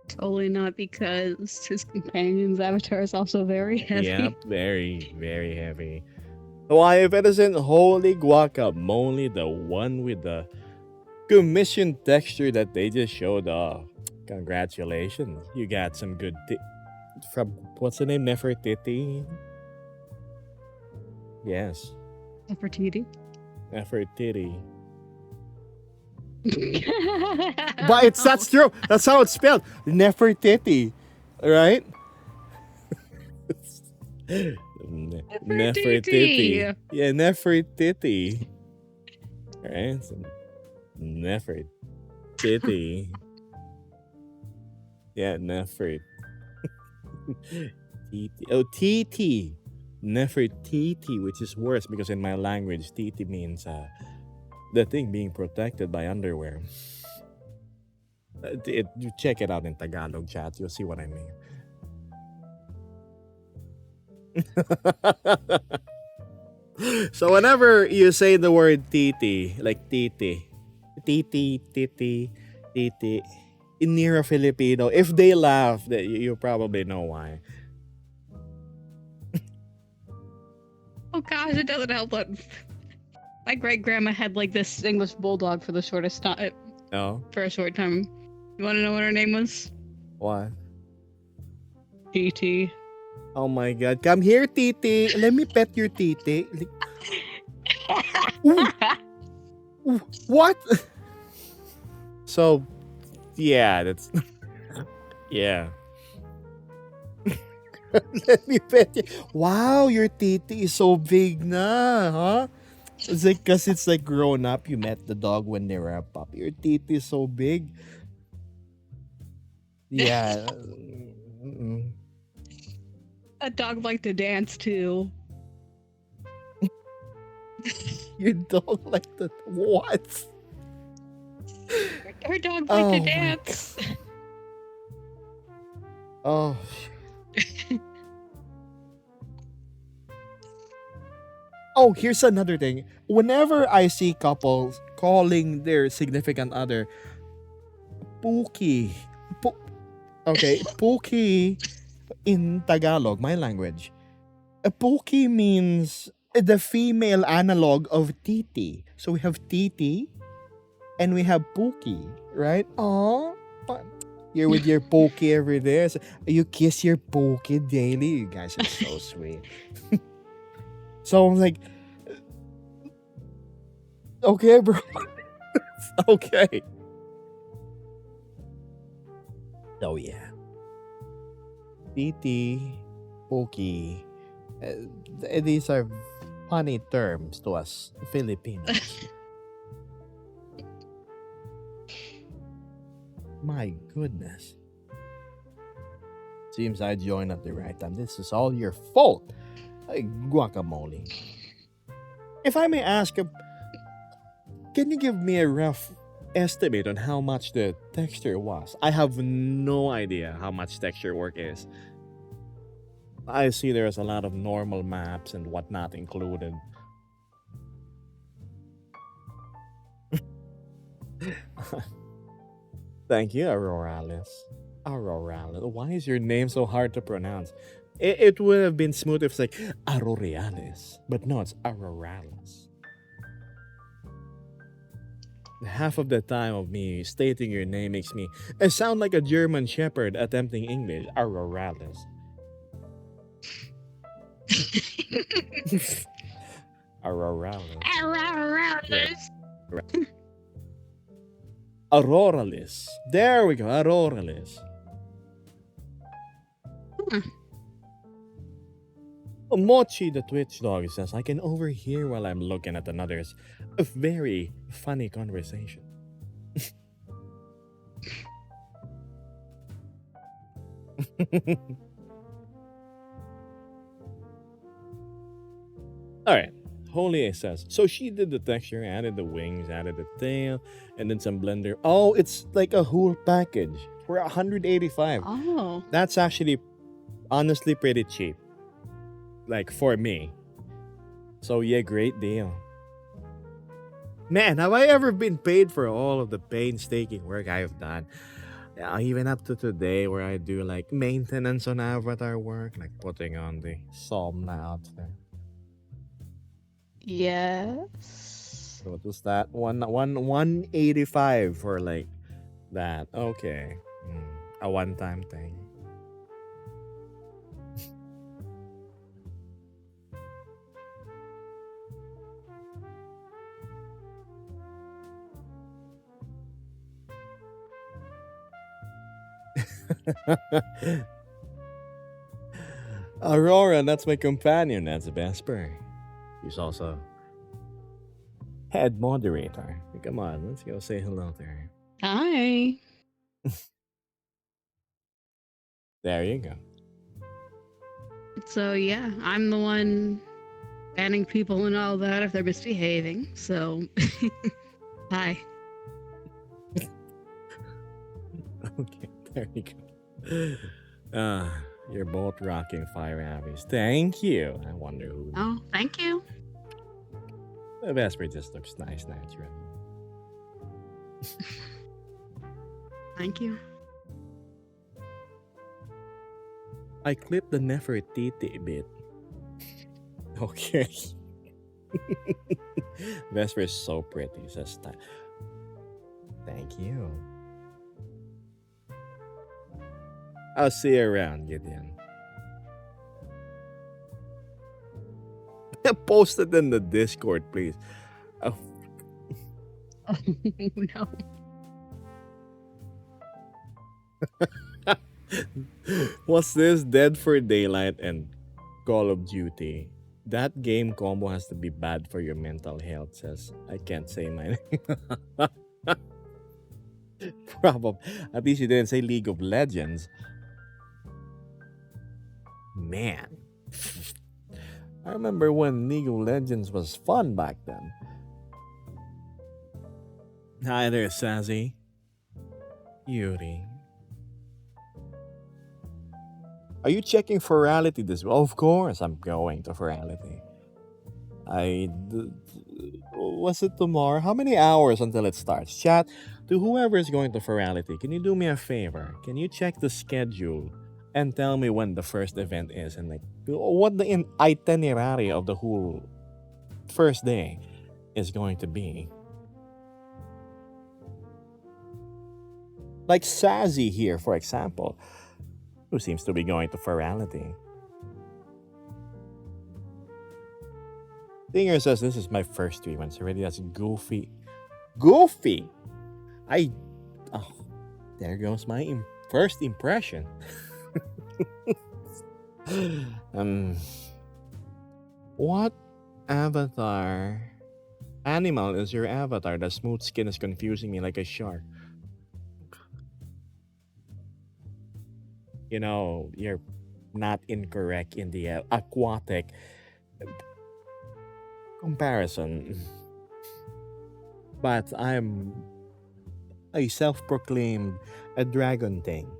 Speaker 2: Totally not, because his companion's avatar is also very heavy.
Speaker 1: Yep, very, very heavy. Why, if it isn't holy guacamole, the one with the commission texture that they just showed off. Congratulations, you got some good from what's the name, Nefertiti? Yes,
Speaker 2: Nefertiti.
Speaker 1: Nefertiti. But that's true. That's how it's spelled. Nefertiti, right? Nefertiti. Yeah, Nefertiti. Right? So, Nefertiti. Yeah, Nefert. Oh, TT. Nefertiti, which is worse because in my language, TT means the thing being protected by underwear. You check it out in Tagalog chat, you'll see what I mean. So whenever you say the word titi, like titi, titi, titi, titi, near a Filipino, if they laugh, you probably know why.
Speaker 2: Oh gosh, it doesn't help that my great grandma had like this English bulldog for the shortest time.
Speaker 1: No?
Speaker 2: For a short time. You want to know what her name was?
Speaker 1: What?
Speaker 2: TT.
Speaker 1: Oh my god. Come here, titi. Let me pet your titi. Ooh, what? So, yeah, that's... yeah. Let me pet you. Wow, your titi is so big na, huh? It's like, cause it's like grown up. You met the dog when they were a puppy. Your titi is so big. Yeah.
Speaker 2: A dog liked to dance too.
Speaker 1: Your dog like that? What?
Speaker 2: Her dog liked
Speaker 1: Oh
Speaker 2: to
Speaker 1: my
Speaker 2: dance.
Speaker 1: Oh. Oh, here's another thing. Whenever I see couples calling their significant other Pookie. Okay, Pookie in Tagalog, my language. A Pookie means the female analog of Titi. So we have Titi and we have Pookie, right? Aww. You're with your Pookie every day. So you kiss your Pookie daily. You guys are so sweet. So I'm like, okay, bro. Okay. Oh, yeah. Titi, Pookie. These are funny terms to us Filipinos. My goodness. Seems I joined at the right time. This is all your fault. Guacamole. If I may ask, can you give me a rough estimate on how much the texture was? I have no idea how much texture work is. I see there's a lot of normal maps and whatnot included. Thank you, Auroralis. Auroralis. Why is your name so hard to pronounce? It would have been smooth if it's like Aurorealis. But no, it's Auroralis. Half of the time of me stating your name makes me sound like a German shepherd attempting English. Auroralis. Auroralis. Yeah. Auroralis. There we go. Auroralis. Mochi the Twitch dog says, I can overhear while I'm looking at another's a very funny conversation. Alright. Holy says, so she did the texture, added the wings, added the tail, and then some blender. Oh, it's like a whole package for 185.
Speaker 2: Oh.
Speaker 1: That's actually honestly pretty cheap. Like for me. So yeah, great deal. Man, have I ever been paid for all of the painstaking work I've done? Yeah, even up to today where I do like maintenance on avatar work, like putting on the Somna outfit.
Speaker 2: Yes.
Speaker 1: So what was that? 185 for like that. Okay. A one-time thing. Aurora, that's my companion. That's Vesper. She's also head moderator. Come on, let's go say hello to her.
Speaker 2: Hi.
Speaker 1: There you go.
Speaker 2: So yeah, I'm the one banning people and all that if they're misbehaving. So hi.
Speaker 1: Okay, there you go. You're both rocking fire abbeys. Thank you. I wonder who.
Speaker 2: Oh, thank you.
Speaker 1: The Vesper just looks nice naturally.
Speaker 2: Thank you.
Speaker 1: I clipped the Nefertiti a bit. Okay. Vesper is so pretty, says that. Thank you. I'll see you around, Gideon. Post it in the Discord, please. Oh.
Speaker 2: Oh no.
Speaker 1: What's this? Dead for Daylight and Call of Duty. That game combo has to be bad for your mental health, says. I can't say my name. Probably. At least you didn't say League of Legends. Man. I remember when League of Legends was fun back then. Hi there, Sassy. Yuri. Are you checking Ferality this week? Of course, I'm going to Ferality. Was it tomorrow? How many hours until it starts? Chat, to whoever is going to Ferality, can you do me a favor? Can you check the schedule and tell me when the first event is and like what the itinerary of the whole first day is going to be? Like Sassy here, for example, who seems to be going to Ferality. Dinger says this is my first stream and it's already that's goofy. Goofy! Oh, there goes my first impression. What avatar animal is your avatar? The smooth skin is confusing me like a shark. You know, you're not incorrect in the aquatic comparison. But I'm a self-proclaimed a dragon thing.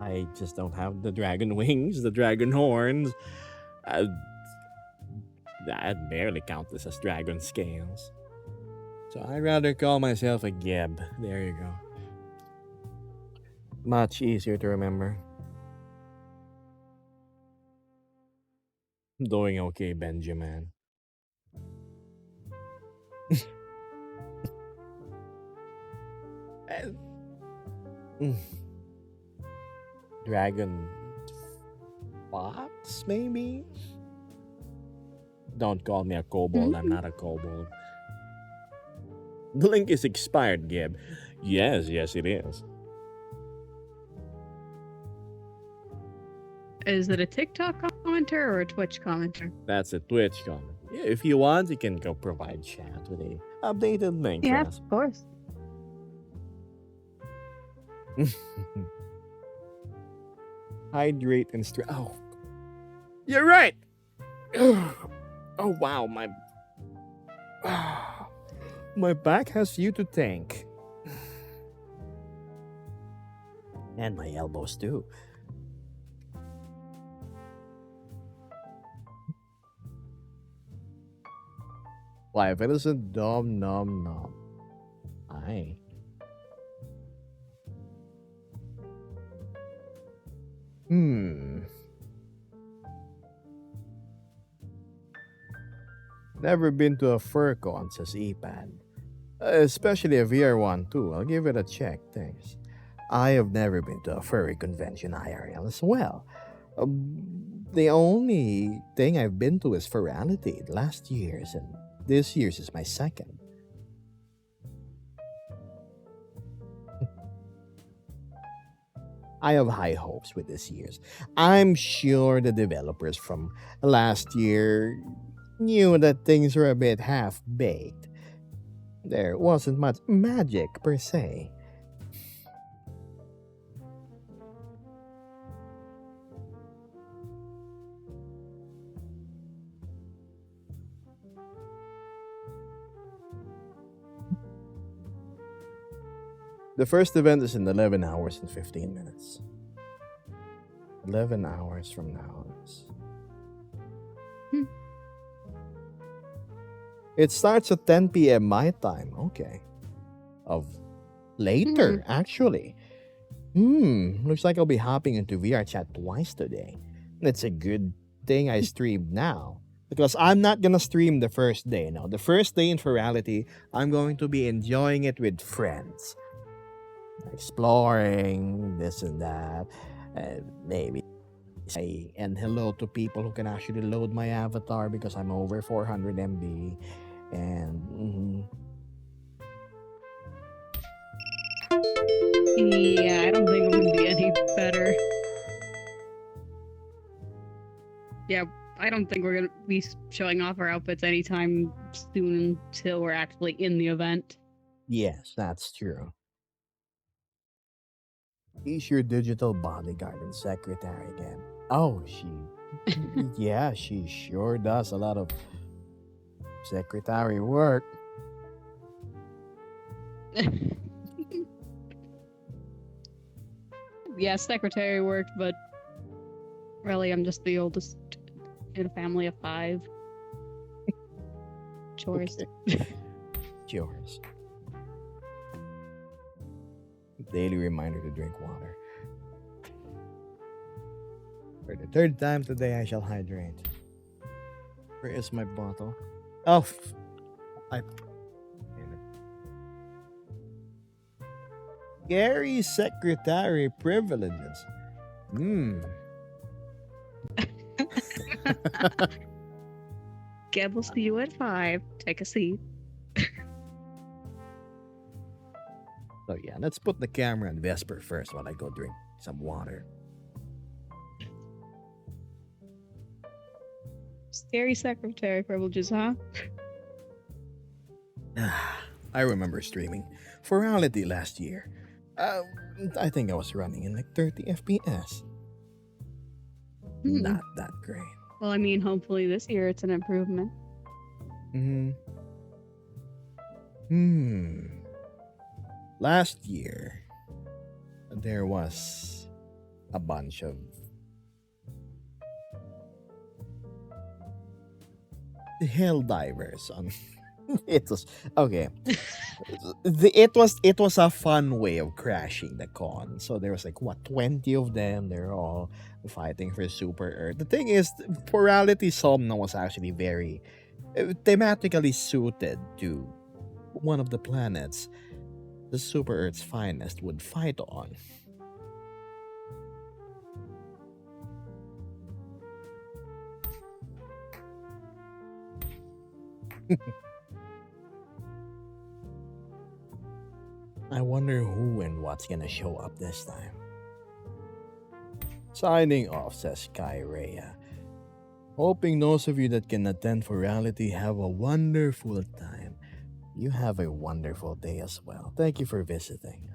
Speaker 1: I just don't have the dragon wings, the dragon horns. I'd barely count this as dragon scales. So I'd rather call myself a Geb. There you go. Much easier to remember. Doing okay, Benjamin. Eh, mm, Dragon Fox, maybe? Don't call me a kobold. I'm not a kobold. The link is expired, Gib. Yes, it is.
Speaker 2: Is it a TikTok commenter or a Twitch commenter?
Speaker 1: That's a Twitch comment. Yeah, if you want, you can go provide chat with a updated link.
Speaker 2: Yeah,
Speaker 1: Raz.
Speaker 2: of course.
Speaker 1: Hydrate and Oh, you're right. Oh wow, my back has you to thank, and my elbows too. Life it is a dom nom nom. Aye. Never been to a fur con, says EPAD. Especially a VR one too. I'll give it a check, thanks. I have never been to a furry convention IRL as well. The only thing I've been to is Furality last year's, and this year's is my second. I have high hopes with this year's. I'm sure the developers from last year knew that things were a bit half baked. There wasn't much magic per se. The first event is in 11 hours and 15 minutes. 11 hours from now.
Speaker 2: Hmm.
Speaker 1: It starts at 10 p.m. my time. Okay. Of later, actually. Looks like I'll be hopping into VR chat twice today. It's a good thing I streamed now. Because I'm not gonna stream the first day. No, the first day in Virality, I'm going to be enjoying it with friends. Exploring this and that. Maybe say and hello to people who can actually load my avatar because I'm over 400 MB. And
Speaker 2: Yeah, I don't think it would be any better. Yeah, I don't think we're gonna be showing off our outfits anytime soon until we're actually in the event.
Speaker 1: yes, that's true. He's your digital bodyguard and secretary again. Oh, yeah, she sure does a lot of secretary work.
Speaker 2: Yeah, secretary work, but really, I'm just the oldest in a family of 5. Chores.
Speaker 1: Okay. Chores. Daily reminder to drink water. For the 3rd time today, I shall hydrate. Where is my bottle? Oh, damn it. Gary's secretary privileges.
Speaker 2: Geb will see you at 5. Take a seat.
Speaker 1: So yeah, let's put the camera on Vesper first while I go drink some water.
Speaker 2: Scary secretary privileges, huh?
Speaker 1: I remember streaming Virality last year. I think I was running in like 30 FPS. Not that great.
Speaker 2: Well, I mean, hopefully this year it's an improvement.
Speaker 1: Last year, there was a bunch of hell divers on It was okay. It was a fun way of crashing the con. So there was like what 20 of them. They're all fighting for Super Earth. The thing is, Plurality Somna was actually very thematically suited to one of the planets the Super Earth's finest would fight on. I wonder who and what's gonna show up this time. Signing off, says Kyrea. Hoping those of you that can attend Forality have a wonderful time. You have a wonderful day as well. Thank you for visiting.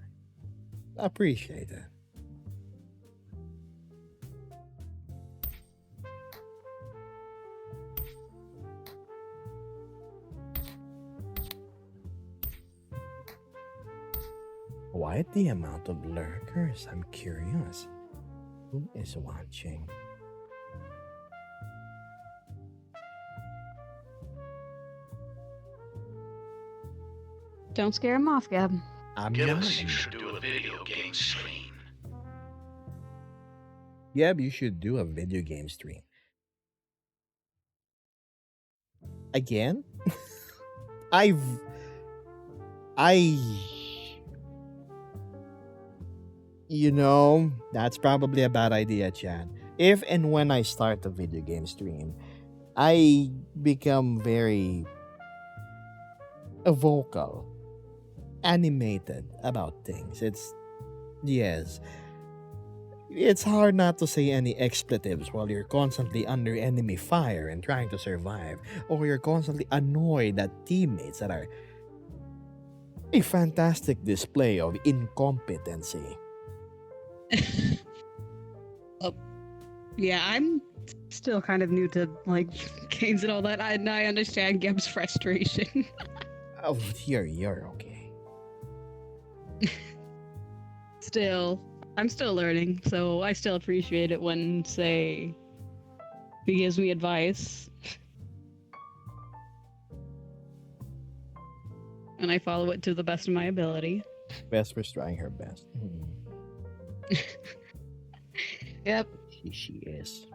Speaker 1: Appreciate it. Why the amount of lurkers? I'm curious. Who is watching?
Speaker 2: Don't scare him off, Gab.
Speaker 1: I'm
Speaker 3: Gibbs,
Speaker 1: not.
Speaker 3: you should do a video game stream.
Speaker 1: Yep, you should do a video game stream. Again? I've. I. You know, that's probably a bad idea, Chan. If and when I start a video game stream, I become very vocal, animated about things. Yes, it's hard not to say any expletives while you're constantly under enemy fire and trying to survive, or you're constantly annoyed at teammates that are a fantastic display of incompetency.
Speaker 2: Yeah, I'm still kind of new to like games and all that. I understand Gab's frustration.
Speaker 1: Oh, you're okay.
Speaker 2: I'm still learning, so I still appreciate it when, say, he gives me advice. And I follow it to the best of my ability.
Speaker 1: Vesper's trying her best.
Speaker 2: Yep.
Speaker 1: She is.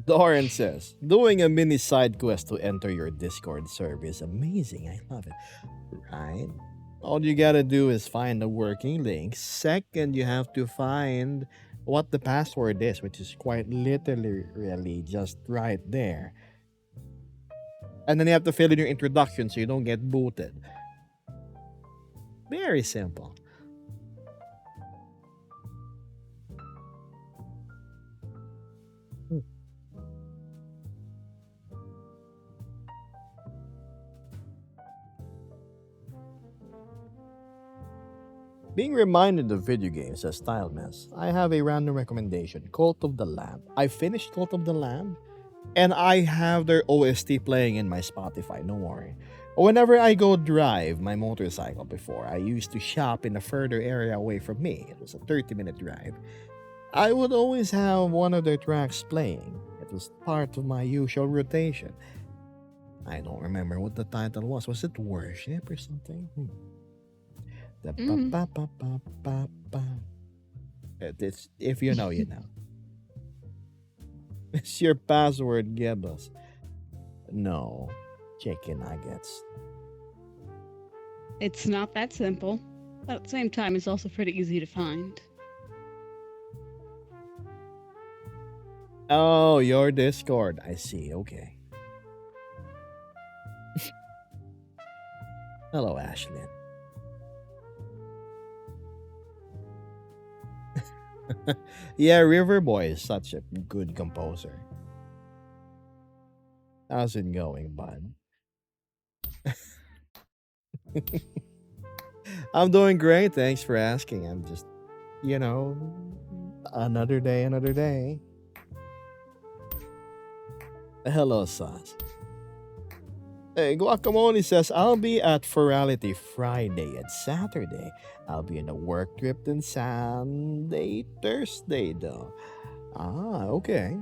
Speaker 1: Doran says, doing a mini side quest to enter your Discord server is amazing. I love it. Right? All you gotta do is find a working link. Second, you have to find what the password is, which is quite literally just right there. And then you have to fill in your introduction so you don't get booted. Very simple. Being reminded of video games as Style Mess, I have a random recommendation. Cult of the Lamb. I finished Cult of the Lamb, and I have their OST playing in my Spotify, don't worry. Whenever I go drive my motorcycle before, I used to shop in a further area away from me. It was a 30-minute drive. I would always have one of their tracks playing. It was part of my usual rotation. I don't remember what the title was. Was it Worship or something? The ba ba ba ba ba. It's, if you know, you know. It's your password, Gibbs. No, chicken nuggets.
Speaker 2: It's not that simple. But at the same time, it's also pretty easy to find.
Speaker 1: Oh, your Discord. I see. Okay. Hello, Ashlyn. Yeah, Riverboy is such a good composer. How's it going, bud? I'm doing great. Thanks for asking. I'm just, another day, another day. Hello, Sas. Hey, Guacamole says, I'll be at Forality Friday and Saturday. I'll be on a work trip on Sunday, Thursday, though. Ah, okay.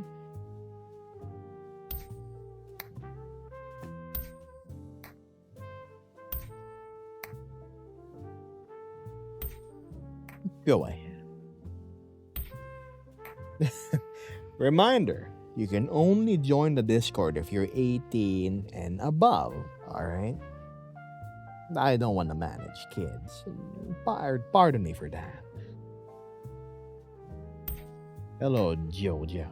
Speaker 1: Go away. Reminder, you can only join the Discord if you're 18 and above, alright? I don't want to manage kids. Pardon me for that. Hello, Jojo.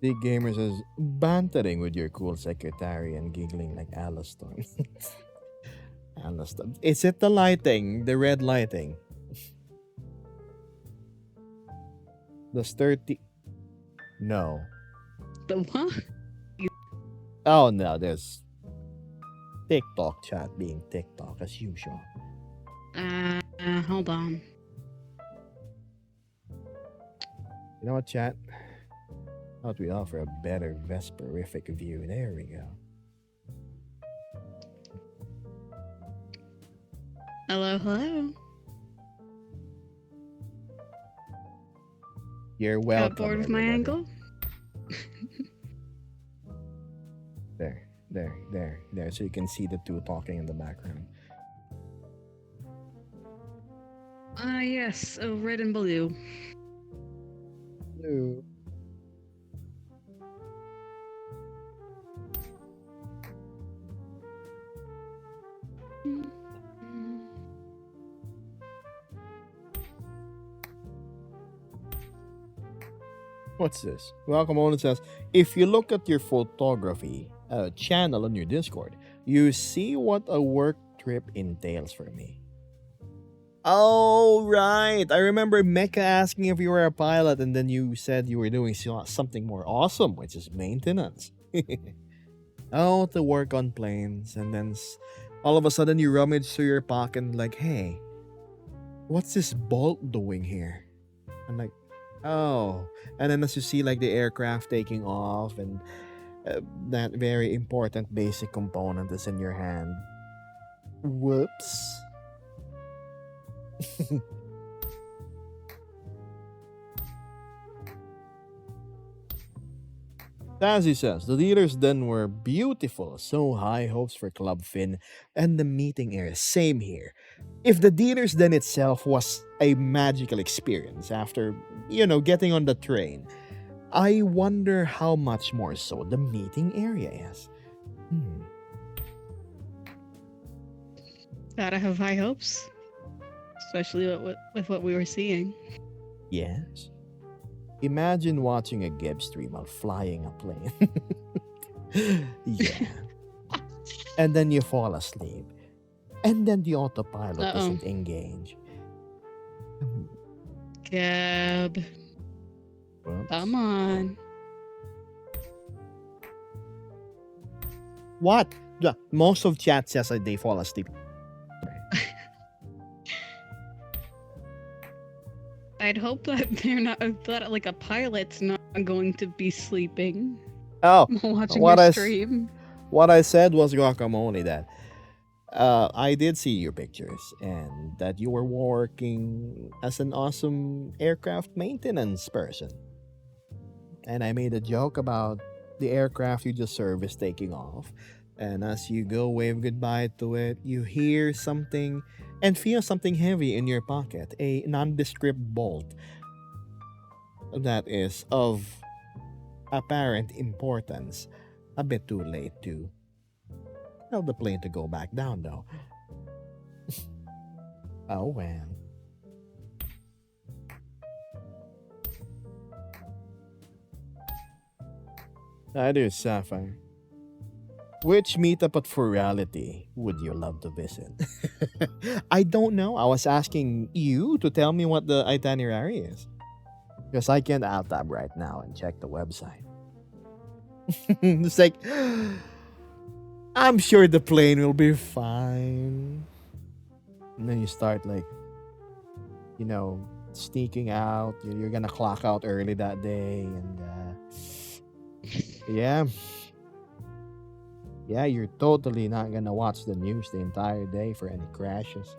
Speaker 1: Big Gamer says, bantering with your cool secretary and giggling like Alastor. Alastor. Is it the lighting? The red lighting? The sturdy... No.
Speaker 2: The what?
Speaker 1: Oh no, there's TikTok chat being TikTok as usual.
Speaker 2: Hold on.
Speaker 1: You know what, chat? Thought we offer a better Vesperific view. There we go.
Speaker 2: Hello, hello.
Speaker 1: You're welcome.
Speaker 2: Got bored with my
Speaker 1: everybody.
Speaker 2: angle?
Speaker 1: There. So you can see the two talking in the background.
Speaker 2: Yes, red and blue.
Speaker 1: Blue. What's this? Welcome on. It says, if you look at your photography channel on your Discord, you see what a work trip entails for me. Oh, right. I remember Mecha asking if you were a pilot, and then you said you were doing something more awesome, which is maintenance. Oh, to work on planes, and then all of a sudden you rummage through your pocket and like, hey, what's this bolt doing here? I'm like, oh. And then as you see like the aircraft taking off and that very important basic component is in your hand. Whoops. Tazzy says, the leaders then were beautiful, so high hopes for Club Finn and the meeting area. Same here. If the dealers den itself was a magical experience after, getting on the train, I wonder how much more so the meeting area is.
Speaker 2: Gotta have high hopes. Especially with what we were seeing.
Speaker 1: Yes. Imagine watching a Geb stream while flying a plane. Yeah. And then you fall asleep. And then the autopilot doesn't engage.
Speaker 2: Gab.
Speaker 1: Whoops.
Speaker 2: Come on.
Speaker 1: What? Yeah, most of chat says that they fall asleep.
Speaker 2: I'd hope that they're not that like a pilot's not going to be sleeping
Speaker 1: Oh,
Speaker 2: while watching
Speaker 1: what
Speaker 2: your
Speaker 1: I
Speaker 2: stream.
Speaker 1: what I said was guacamole that I did see your pictures and that you were working as an awesome aircraft maintenance person. And I made a joke about the aircraft you just serviced taking off. And as you go wave goodbye to it, you hear something and feel something heavy in your pocket, a nondescript bolt that is of apparent importance. A bit too late to tell the plane to go back down, though. Oh well. That is Sapphire. Which meetup at Forality would you love to visit? I don't know. I was asking you to tell me what the itinerary is. Because I can't alt tab right now and check the website. It's like, I'm sure the plane will be fine. And then you start like, sneaking out. You're gonna clock out early that day. And yeah. Yeah, you're totally not gonna watch the news the entire day for any crashes.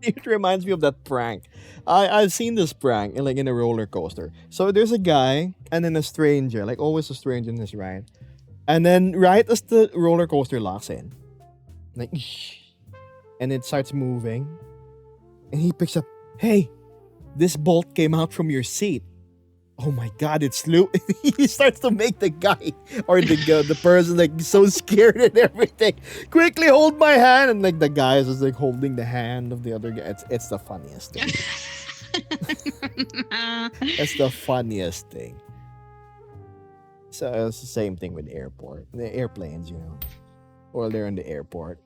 Speaker 1: It reminds me of that prank. I've seen this prank like in a roller coaster. So there's a guy and then a stranger, like always a stranger in this ride. And then right as the roller coaster locks in, like and it starts moving, and he picks up, hey, this bolt came out from your seat. Oh my god, it's Luke. He starts to make the guy or the person like so scared and everything. Quickly hold my hand, and like the guy is just like holding the hand of the other guy. It's the funniest thing. It's the funniest thing. So it's the same thing with the airplanes, you know. While they're in the airport.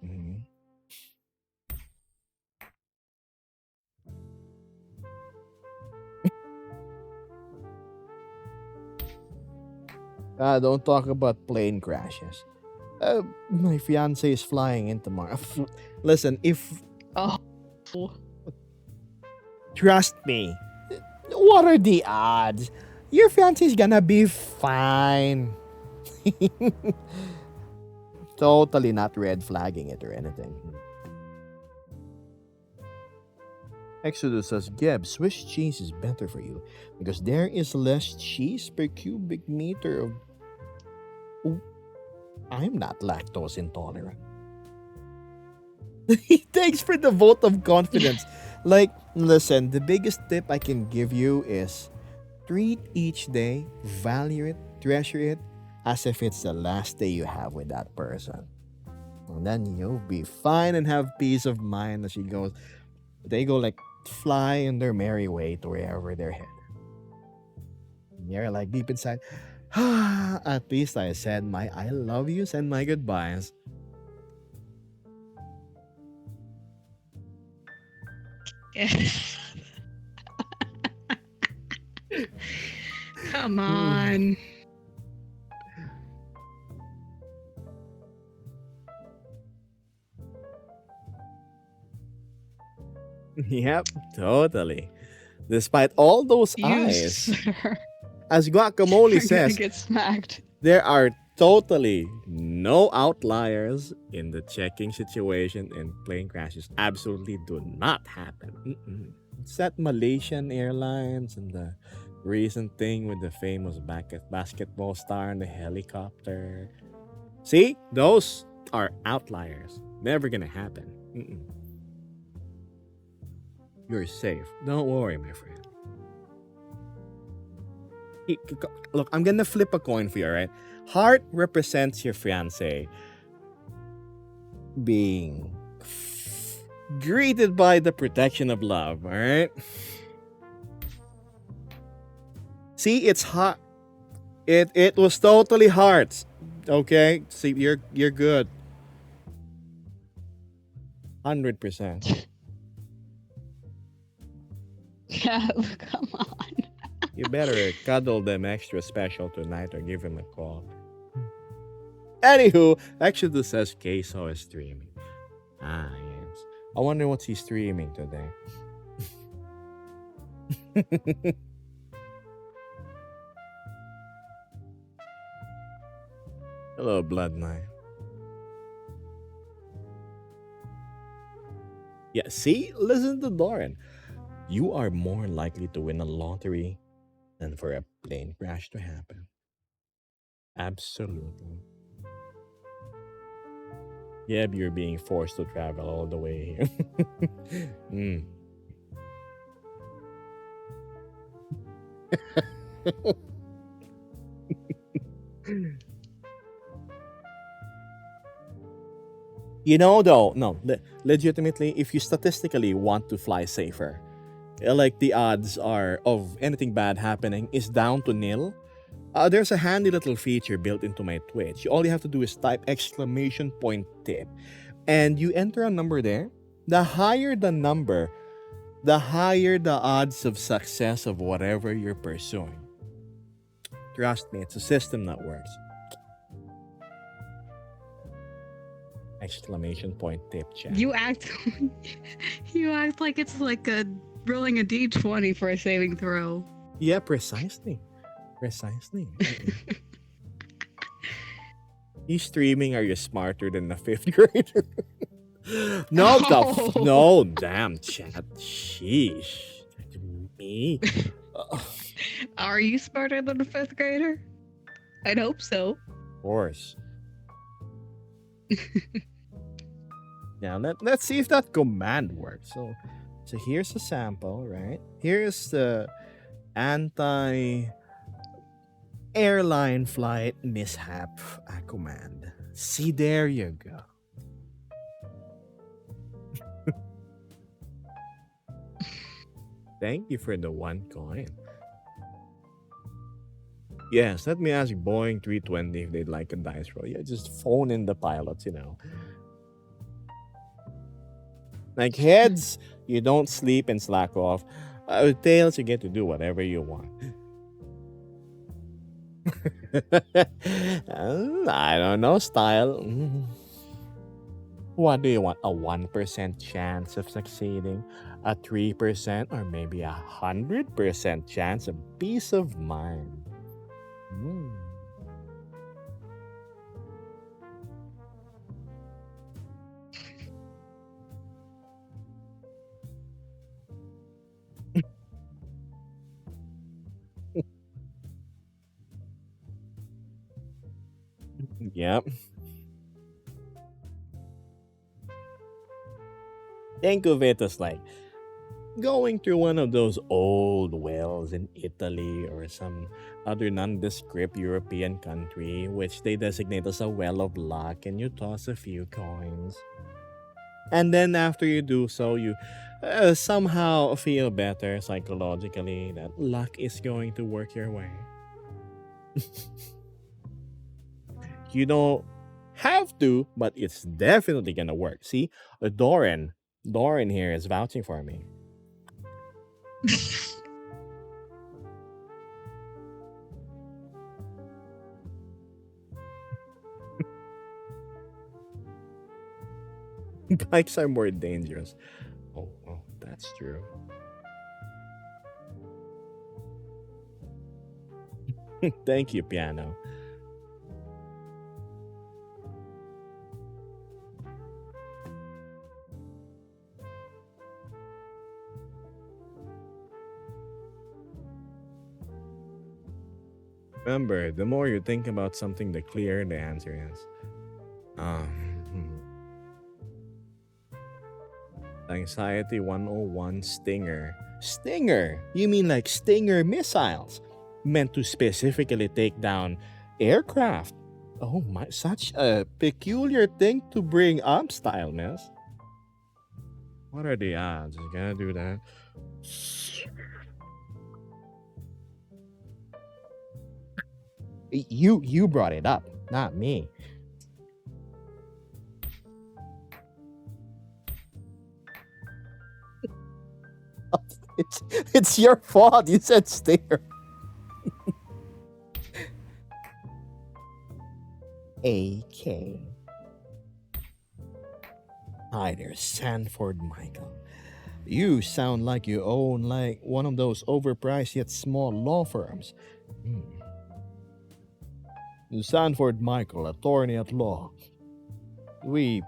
Speaker 1: Don't talk about plane crashes. My fiance is flying in tomorrow. Listen, if
Speaker 2: Oh.
Speaker 1: trust me, what are the odds? Your fiance is gonna be fine. Totally not red flagging it or anything. Exodus says, Geb, Swiss cheese is better for you because there is less cheese per cubic meter of. Oh, I'm not lactose intolerant. Thanks for the vote of confidence. Like, listen, the biggest tip I can give you is treat each day, value it, treasure it, as if it's the last day you have with that person. And then you'll be fine and have peace of mind as they go like fly in their merry way to wherever they're headed. And you're like deep inside, at least I said my I love yous and my goodbyes.
Speaker 2: Come on.
Speaker 1: Yep, totally. Despite all those
Speaker 2: You,
Speaker 1: eyes,
Speaker 2: sir,
Speaker 1: as
Speaker 2: are
Speaker 1: Guacamole
Speaker 2: gonna
Speaker 1: says,
Speaker 2: get smacked.
Speaker 1: there are totally no outliers in the checking situation, and plane crashes absolutely do not happen. It's that Malaysian Airlines and the recent thing with the famous basketball star and the helicopter. See, those are outliers. Never gonna happen. You're safe. Don't worry, my friend. Look, I'm gonna flip a coin for you, alright? Heart represents your fiance being greeted by the protection of love, alright? See, it's hot. It was totally hearts. Okay? See, you're good. 100%.
Speaker 2: Yeah, come on.
Speaker 1: You better cuddle them extra special tonight or give him a call. Anywho, Exodus says Queso is streaming. Ah, yes. I wonder what he's streaming today. Hello, Blood Knight. Yeah, see? Listen to Doran. You are more likely to win a lottery than for a plane crash to happen. Absolutely. Yeah, but you're being forced to travel all the way here. You know, though, no, legitimately, if you statistically want to fly safer, like the odds are of anything bad happening is down to nil. There's a handy little feature built into my Twitch. All you have to do is type exclamation point tip, and you enter a number there. The higher the number, the higher the odds of success of whatever you're pursuing. Trust me, it's a system that works. Exclamation point tip chat.
Speaker 2: You act like it's like rolling a d20 for a saving throw.
Speaker 1: Yeah, precisely. You streaming, are you smarter than the 5th grader? No,
Speaker 2: Oh.
Speaker 1: no, damn chat. Sheesh. Me? Of
Speaker 2: Are you smarter than a fifth grader? I'd hope so.
Speaker 1: course. Now let's see if that command works. So here's a sample, right? Here's the anti airline flight mishap command. See, there you go. Thank you for the 1 coin. Yes, let me ask Boeing 320 if they'd like a dice roll. Yeah, just phone in the pilots, Like heads, you don't sleep and slack off. Tails, you get to do whatever you want. I don't know, style. What do you want? A 1% chance of succeeding? A 3%? Or maybe 100% chance of peace of mind? Hmm. Yep. Think of it as like going through one of those old wells in Italy or some other nondescript European country, which they designate as a well of luck, and you toss a few coins. And then after you do so, you somehow feel better psychologically that luck is going to work your way. You don't have to, but it's definitely gonna work. See, Doran here is vouching for me. Bikes are more dangerous. Oh, that's true. Thank you, piano. Remember, the more you think about something, the clearer the answer is. Anxiety 101 Stinger. Stinger? You mean like Stinger missiles? Meant to specifically take down aircraft? Oh my, such a peculiar thing to bring up, style, miss. What are the odds? You gonna do that? You brought it up, not me. It's your fault. You said Stinger. AK. Hi there, Sanford Michael. You sound like you own like one of those overpriced yet small law firms. Sanford Michael, attorney at law. We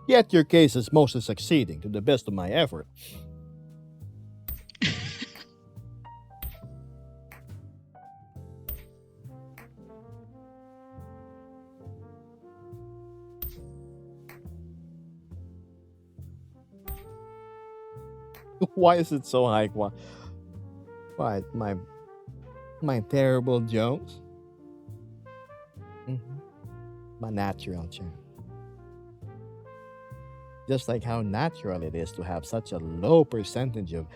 Speaker 1: yet your case is mostly succeeding to the best of my effort. Why is it so high? What? My terrible jokes? My natural charm. Just like how natural it is to have such a low percentage of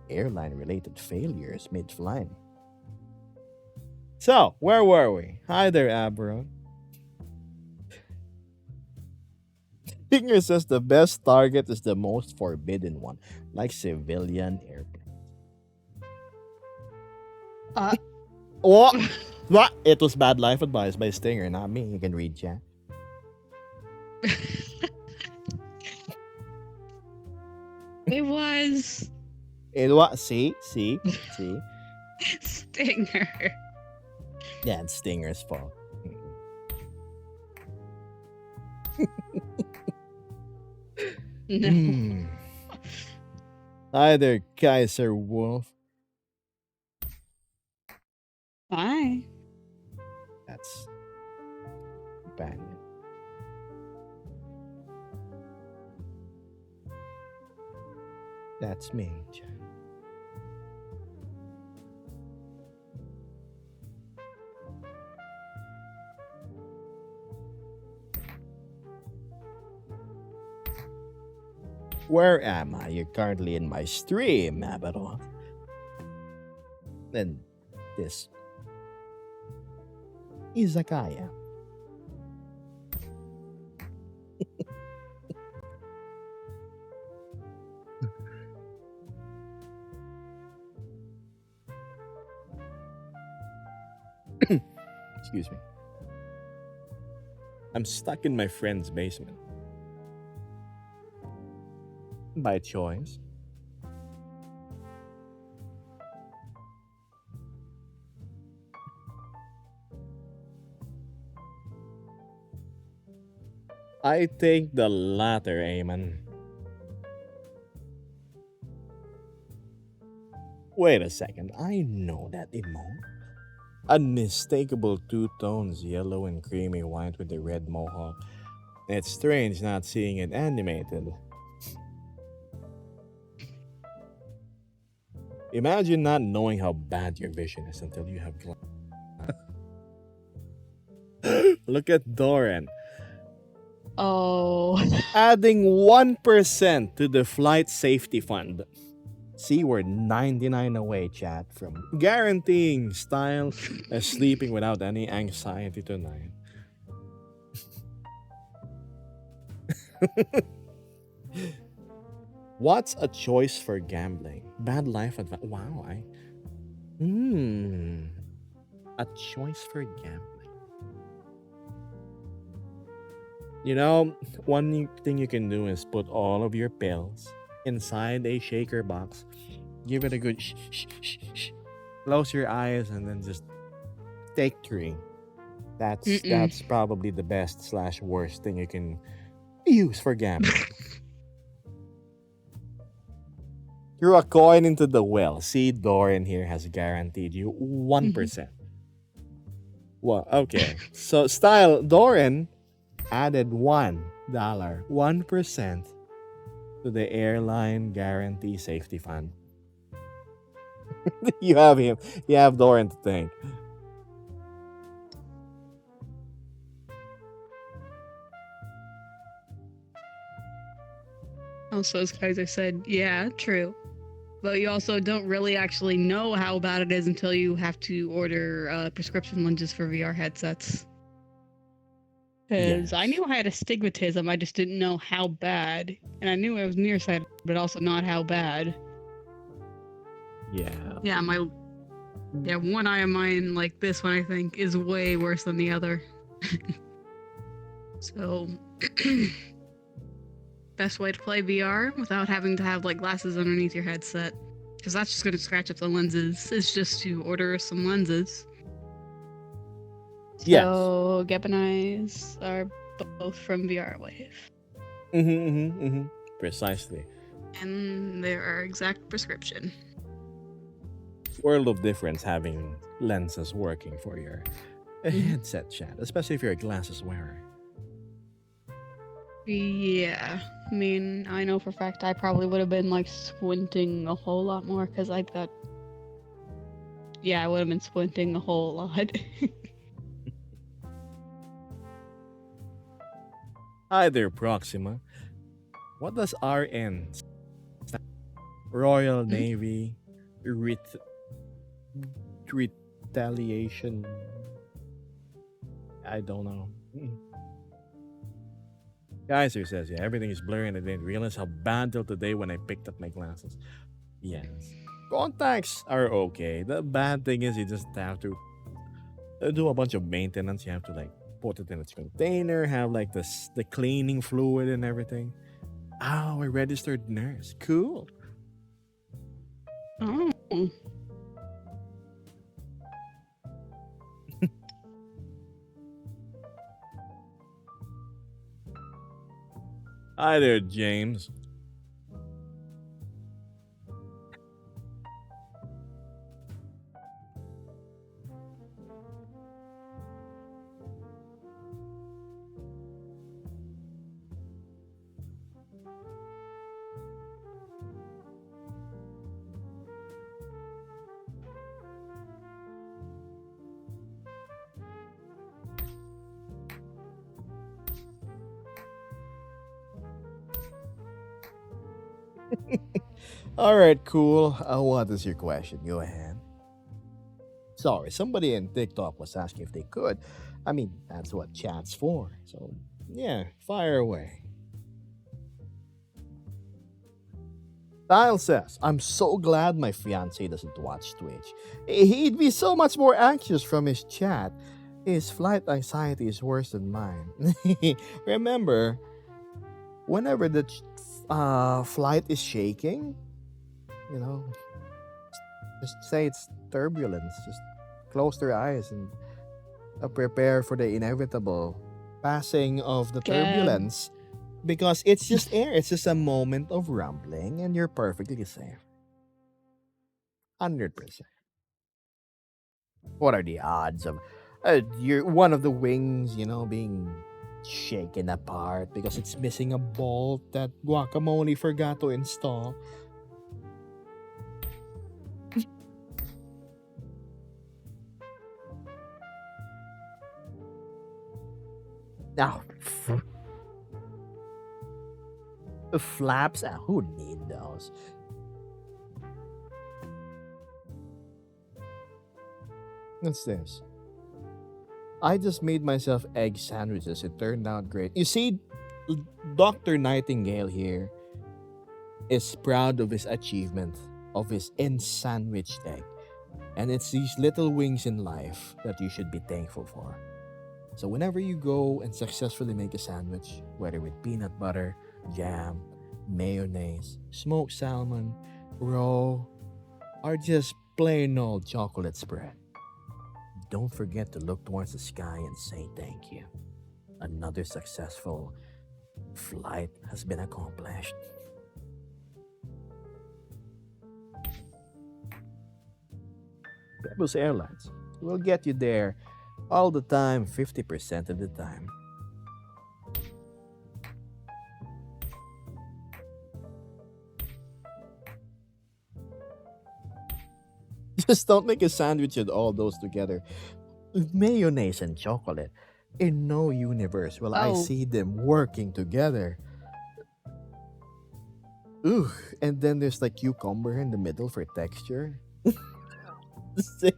Speaker 1: airline related failures mid flight. So, where were we? Hi there, Abra. Stinger says the best target is the most forbidden one, like civilian airplanes. What? What? It was bad life advice by Stinger, not me. You can read chat.
Speaker 2: It was
Speaker 1: It was. See?
Speaker 2: Stinger.
Speaker 1: Yeah, it's Stinger's fault.
Speaker 2: No.
Speaker 1: Hmm. Hi there, Kaiser Wolf.
Speaker 2: Hi.
Speaker 1: That's bad. That's me. Chat. Where am I? You're currently in my stream, Abaddon. And this izakaya. Excuse me. I'm stuck in my friend's basement. By choice. I think the latter, Eamon. Wait a second, I know that emote. Unmistakable two tones, yellow and creamy white with the red mohawk. It's strange not seeing it animated. Imagine not knowing how bad your vision is until you have Look at Doran.
Speaker 2: Oh.
Speaker 1: Adding 1% to the flight safety fund. See, we're 99 away, chat, from guaranteeing style as sleeping without any anxiety tonight. What's a choice for gambling? Bad life advice. Wow, a choice for gambling. You know, one thing you can do is put all of your pills inside a shaker box. Give it a good close your eyes and then just take 3. That's probably the best / worst thing you can use for gambling. Throw a coin into the well. See, Doran here has guaranteed you 1%. Well, okay. So, style, Doran added $1, 1% to the airline guarantee safety fund. You have him. You have Doran to thank.
Speaker 2: Also, as Kaiser said, yeah, true. But you also don't really actually know how bad it is until you have to order prescription lenses for VR headsets. Because I
Speaker 1: Yes.
Speaker 2: knew I had astigmatism, I just didn't know how bad. And I knew I was nearsighted, but also not how bad.
Speaker 1: Yeah.
Speaker 2: Yeah, one eye of mine, like this one, I think, is way worse than the other. So, best way to play VR without having to have like glasses underneath your headset, because that's just going to scratch up the lenses, is just to order some lenses.
Speaker 1: Yes.
Speaker 2: So, Gep and I's are both from VR Wave.
Speaker 1: Precisely.
Speaker 2: And they're our exact prescription.
Speaker 1: World of difference having lenses working for your headset, chat, especially if you're a glasses wearer.
Speaker 2: Yeah, I mean, I know for a fact I probably would have been like squinting a whole lot more because I would have been squinting a whole lot.
Speaker 1: Hi there, Proxima. What does RN stand? Royal Navy retaliation. I don't know. Kaiser says, yeah, everything is blurry and I didn't realize how bad till today when I picked up my glasses. Yes. Contacts are okay. The bad thing is you just have to do a bunch of maintenance. You have to like put it in its container, have like the cleaning fluid and everything. Oh, a registered nurse. Cool.
Speaker 2: Oh.
Speaker 1: Hi there, James. All right, cool. What is your question? Go ahead. Sorry, somebody in TikTok was asking if they could. I mean, that's what chat's for. So, yeah, fire away. Dial says, I'm so glad my fiance doesn't watch Twitch. He'd be so much more anxious from his chat. His flight anxiety is worse than mine. Remember, whenever the flight is shaking, you know, just say it's turbulence. Just close your eyes and prepare for the inevitable passing of the
Speaker 2: Gab.
Speaker 1: turbulence because it's just air. It's just a moment of rumbling and you're perfectly safe. 100%. What are the odds of you're one of the wings, being shaken apart because it's missing a bolt that Guacamole forgot to install? Now, the flaps, who need those? What's this? I just made myself egg sandwiches. It turned out great. You see, Dr. Nightingale here is proud of his achievement of his in-sandwiched egg. And it's these little wings in life that you should be thankful for. So whenever you go and successfully make a sandwich, whether with peanut butter, jam, mayonnaise, smoked salmon, raw, or just plain old chocolate spread, don't forget to look towards the sky and say thank you. Another successful flight has been accomplished. Pebbles Airlines will get you there all the time, 50% of the time. Just don't make a sandwich with all those together. Mayonnaise and chocolate. In no universe will I
Speaker 2: Oh,
Speaker 1: see them working together. Ooh, and then there's like cucumber in the middle for texture. Sick.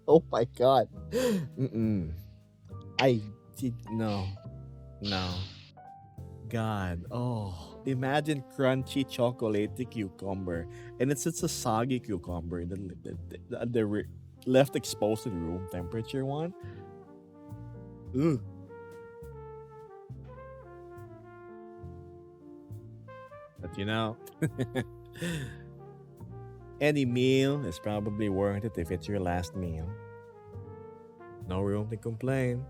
Speaker 1: Oh my god. Mm-mm. I did no. No. God. Oh. Imagine crunchy chocolatey cucumber. And it's a soggy cucumber. The left exposed in room temperature one. Ooh. But any meal is probably worth it if it's your last meal. No room to complain.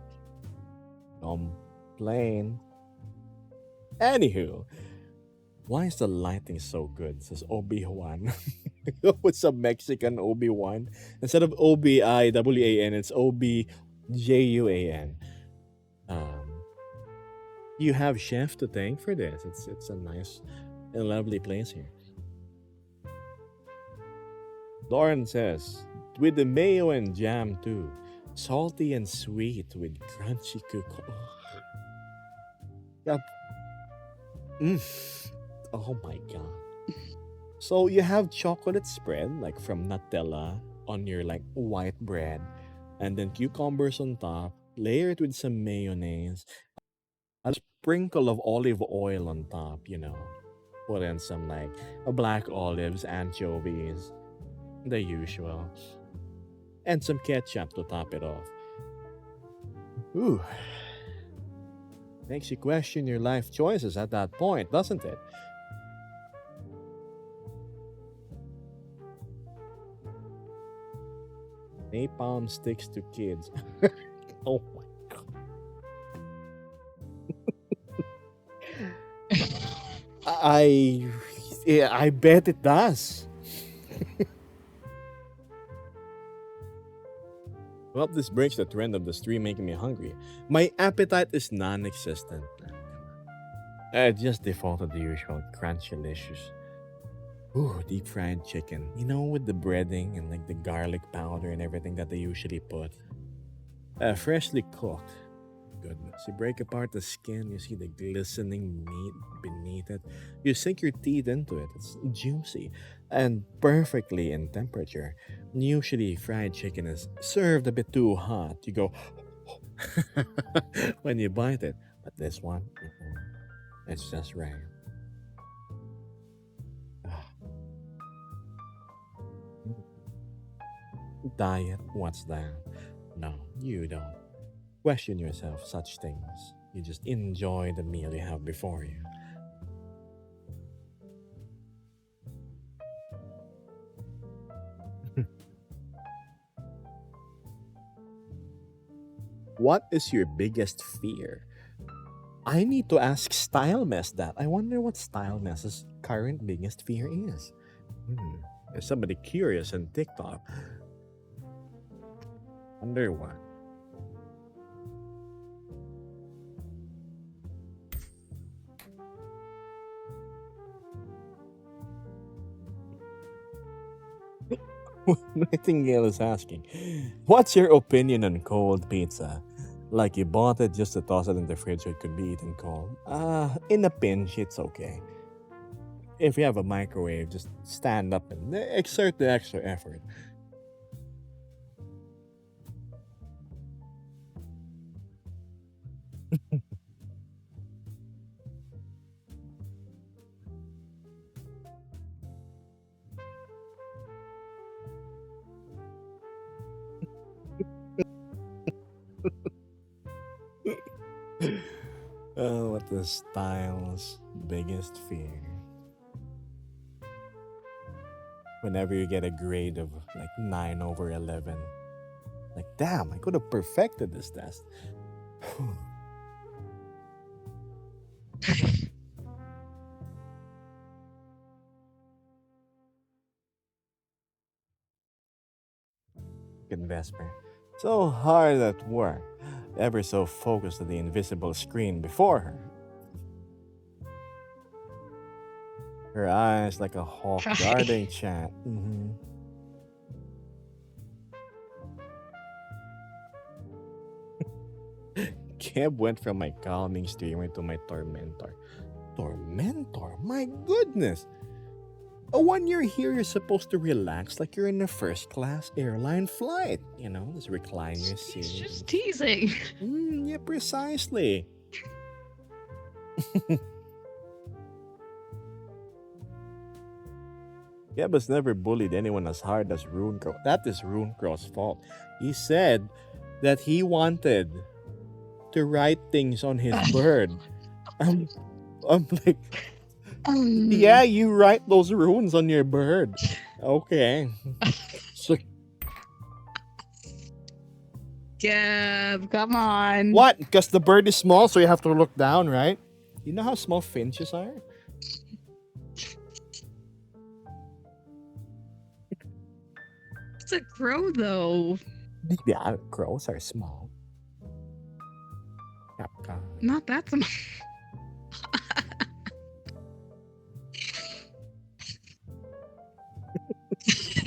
Speaker 1: Complain. Anywho, why is the lighting so good? It says Obi-Wan. What's a Mexican Obi-Wan? Instead of Obiwan, it's Objuan. Um, you have chef to thank for this. It's a nice and lovely place here. Lauren says, with the mayo and jam too. Salty and sweet with crunchy cucumber. Yeah. Mm. Oh my god. So you have chocolate spread like from Nutella on your like white bread, and then cucumbers on top, layer it with some mayonnaise, a sprinkle of olive oil on top, Put in some like black olives, anchovies, the usual, and some ketchup to top it off. Ooh, makes you question your life choices at that point, doesn't it? Napalm sticks to kids. Oh my god. I yeah, I bet it does. Well, this breaks the trend of the stream making me hungry. My appetite is non-existent. I just defaulted the usual crunchy-licious. Ooh, deep fried chicken. You know, with the breading and like the garlic powder and everything that they usually put. Freshly cooked. Goodness. You break apart the skin, you see the glistening meat beneath it. You sink your teeth into it. It's juicy and perfectly in temperature. Usually, fried chicken is served a bit too hot. You go when you bite it. But this one, it's just right. Ah, diet, what's that? No, you don't question yourself such things. You just enjoy the meal you have before you. What is your biggest fear? I need to ask Style Mess that. I wonder what Style Mess's current biggest fear is. Hmm. There's somebody curious on TikTok. Wonder what. Nightingale is asking, what's your opinion on cold pizza? Like you bought it just to toss it in the fridge so it could be eaten cold. In a pinch, it's okay. If you have a microwave, just stand up and exert the extra effort. Oh, what the style's biggest fear? Whenever you get a grade of like 9 over 11, like, damn, I could have perfected this test. Fucking Vesper. So hard at work, ever so focused on the invisible screen before her. Her eyes like a hawk
Speaker 2: Right.
Speaker 1: guarding chat. Keb went from my calming streamer to my tormentor. Tormentor? My goodness! Oh, when you're here, you're supposed to relax like you're in a first class airline flight. You know, just recline your
Speaker 2: He's
Speaker 1: seat.
Speaker 2: just teasing.
Speaker 1: Yeah, precisely. Gebba's never bullied anyone as hard as Runecrow. That is Runecrow's fault. He said that he wanted to write things on his bird. I'm, I'm like, yeah, you write those runes on your bird. Okay. So
Speaker 2: Gab, come on.
Speaker 1: what? Because the bird is small, so you have to look down, right? You know how small finches are?
Speaker 2: It's a crow, though.
Speaker 1: Yeah, crows are small. Kapka.
Speaker 2: Not that small.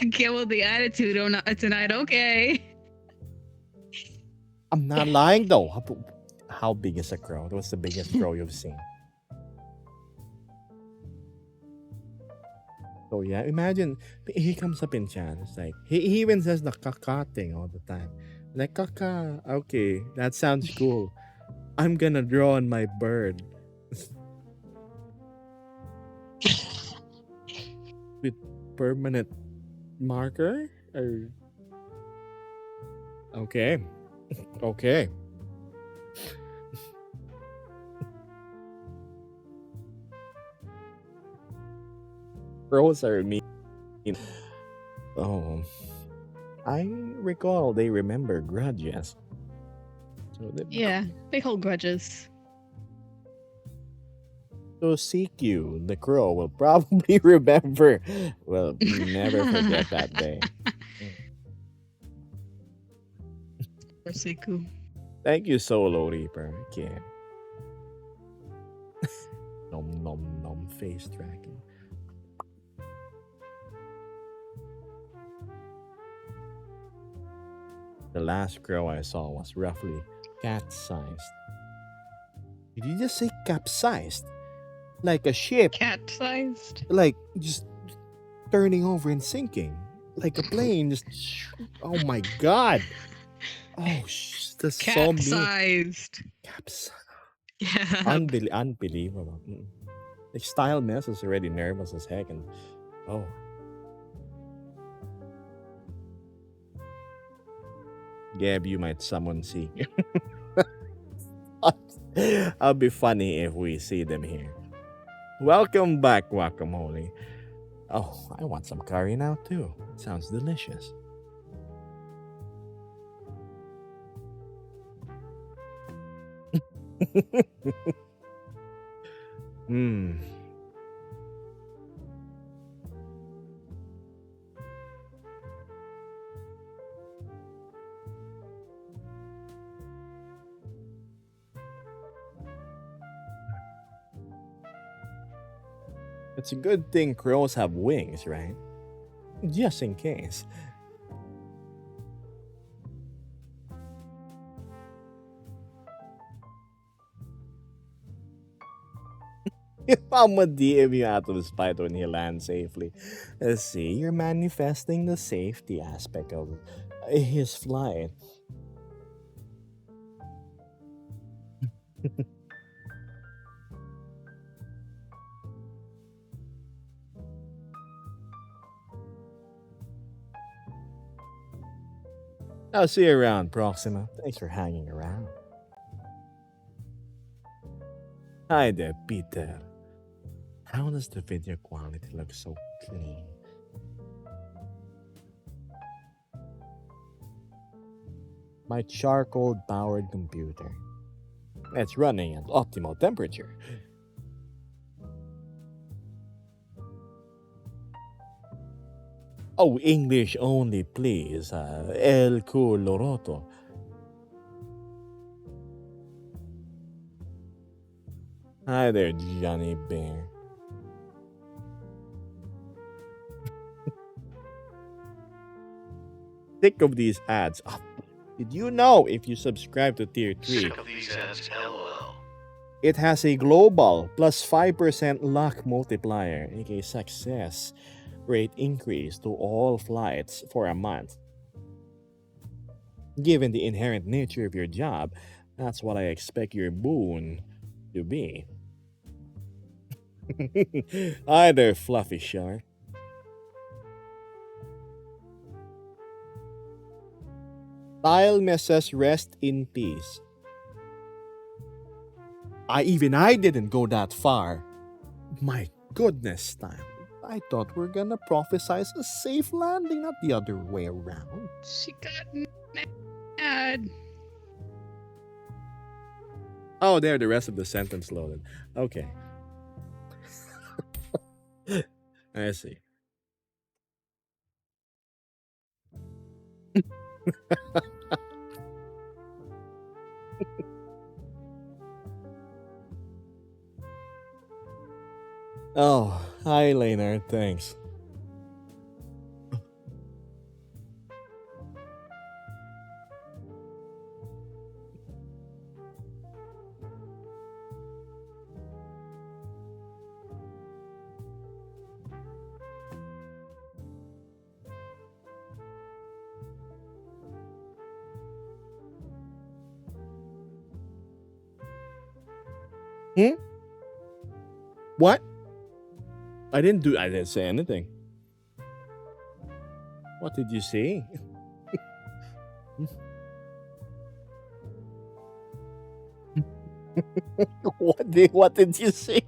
Speaker 2: Get with the attitude on tonight, okay?
Speaker 1: I'm not lying though. How big is a crow? What's the biggest crow you've seen? So yeah, imagine he comes up in chat. It's like he even says the kaka thing all the time. Like kaka, okay, that sounds cool. I'm gonna draw on my bird with permanent marker. Or okay, okay. Crows are mean. Oh, I recall they remember grudges. So they
Speaker 2: Yeah, they hold grudges.
Speaker 1: So CQ, the crow, will probably remember. Well, never forget that day.
Speaker 2: Siku.
Speaker 1: Thank you, Solo Reaper. Again. Nom nom nom face tracking. The last crow I saw was roughly cat-sized. Did you just say capsized? Like a ship,
Speaker 2: Cat-sized.
Speaker 1: like just turning over and sinking. Like a plane, just. Oh my god! Oh, that's so mean.
Speaker 2: Cat-sized.
Speaker 1: Caps.
Speaker 2: Yeah.
Speaker 1: Unbelievable. Like Style Mess is already nervous as heck, and oh. Gab, you might summon C. I'll be funny if we see them here. Welcome back, Guacamole. Oh, I want some curry now too. It sounds delicious. Hmm. It's a good thing crows have wings, right? Just in case. If I'm a DM you out of spite when you land safely. Let's see, you're manifesting the safety aspect of his flight. I'll see you around, Proxima. Thanks for hanging around. Hi there, Peter. How does the video quality look so clean? My charcoal-powered computer. It's running at optimal temperature. Oh, English only, please. El Coloroto. Hi there, Johnny Bear. Sick of these ads. Oh, did you know if you subscribe to Tier 3,
Speaker 3: Sick of these ads, LOL.
Speaker 1: it has a global plus 5% luck multiplier, aka success rate increase to all flights for a month? Given the inherent nature of your job, that's what I expect your boon to be. Hi there, Fluffy Shark. Style Messes, rest in peace. I didn't go that far. My goodness, Style. I thought we're gonna prophesize a safe landing, not the other way around.
Speaker 2: She got mad.
Speaker 1: Oh, there, the rest of the sentence loaded. Okay. I see. Oh, hi, Laner. Thanks. Hmm? What? I didn't say anything. What did you say? What did you say?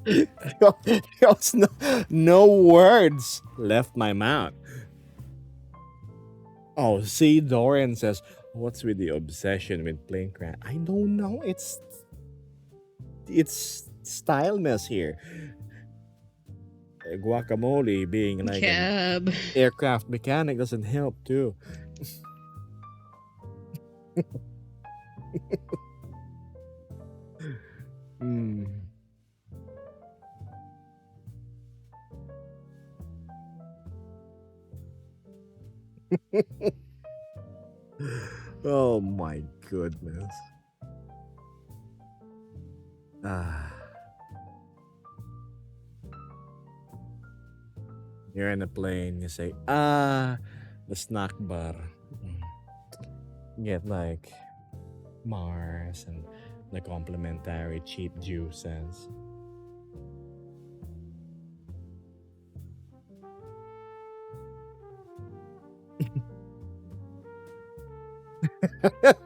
Speaker 1: There's no words left my mouth. Oh, see, Dorian says, what's with the obsession with plane crash? I don't know. It's it's styleness here. Guacamole being like an
Speaker 2: Cab.
Speaker 1: aircraft mechanic doesn't help too. Hmm. Oh my goodness. Ah, you're in a plane, you say, the snack bar. Mm. Get like Mars and the complimentary cheap juices.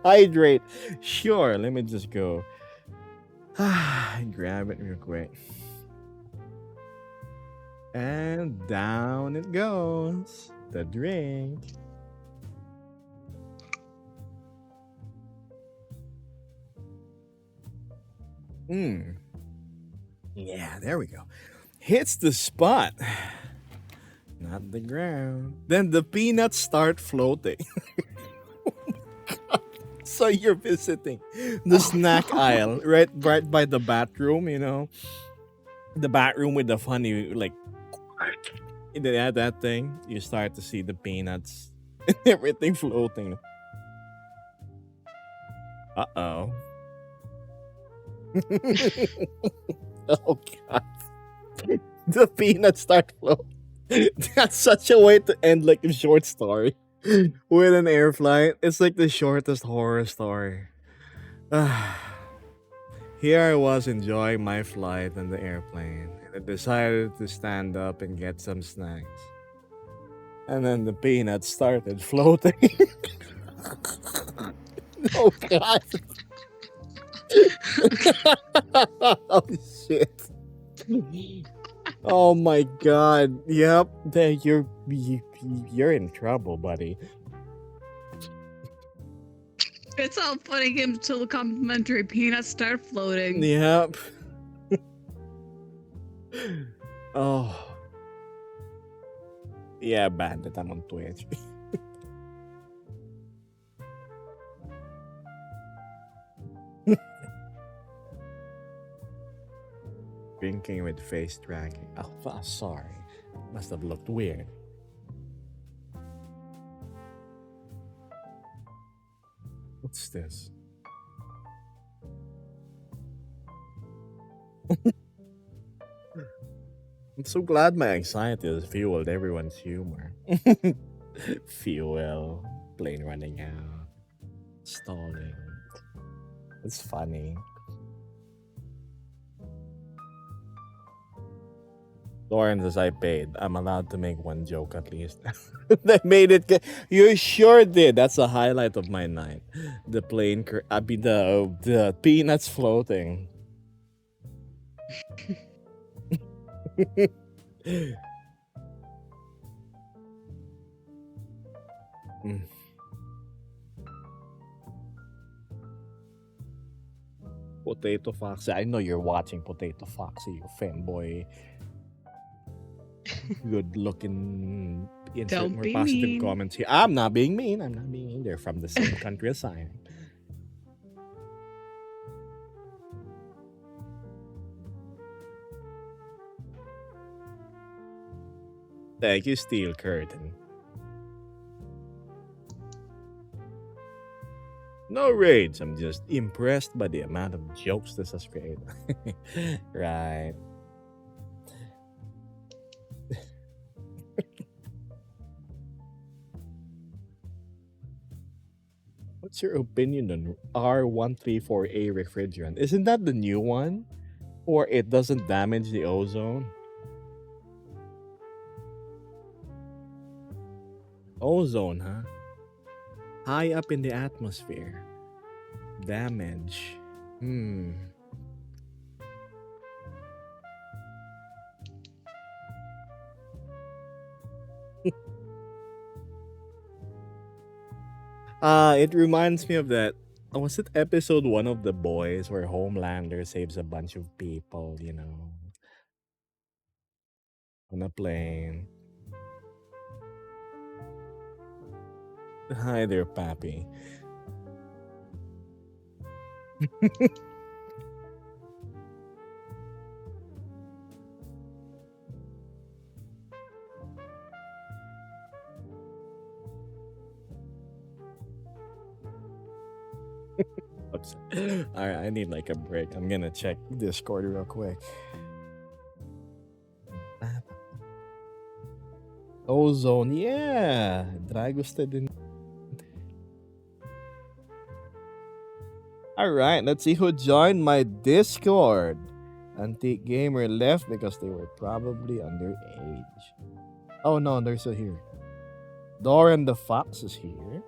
Speaker 1: Hydrate. Sure, let me just go. Grab it real quick. And down it goes. The drink. Hmm. Yeah, there we go. Hits the spot. Not the ground. Then the peanuts start floating. So you're visiting the snack aisle, right by the bathroom, you know? The bathroom with the funny like that thing. You start to see the peanuts and everything floating. Uh-oh. Oh god. The peanuts start floating. That's such a way to end like a short story with an air flight. It's like the shortest horror story. Here I was enjoying my flight on the airplane, and I decided to stand up and get some snacks. And then the peanuts started floating. Oh god. Oh shit. Oh my god. Yep. You're in trouble, buddy.
Speaker 2: It's all funny games till the complimentary peanuts start floating.
Speaker 1: Yep. Oh. Yeah, bandit. I'm on Twitch. Drinking with face tracking. Oh, sorry. Must have looked weird. What's this? I'm so glad my anxiety has fueled everyone's humor. Fuel, plane running out, stalling. It's funny. Lauren says I paid. I'm allowed to make one joke at least. They made it. You sure did. That's the highlight of my night. The plane. I mean the peanuts floating. Mm. Potato Foxy. I know you're watching Potato Foxy, you fanboy. Good looking. Insert
Speaker 2: Don't
Speaker 1: more
Speaker 2: be
Speaker 1: positive
Speaker 2: mean.
Speaker 1: comments here. I'm not being mean. I'm not being mean. They're from the same country as I am. Thank you, Steel Curtain. No rage. I'm just impressed by the amount of jokes this has created. Right. What's your opinion on R134A refrigerant? Isn't that the new one? Or it doesn't damage the ozone? Ozone, huh? High up in the atmosphere. Damage. Hmm. It reminds me of that Was it episode one of The Boys where Homelander saves a bunch of people, on a plane? Hi there, Pappy. Oops. Alright, I need like a break. I'm gonna check Discord real quick. Ozone, yeah. Dragoste din. Alright, let's see who joined my Discord. Antique Gamer left because they were probably underage. Oh no, they're still here. Doran the Fox is here.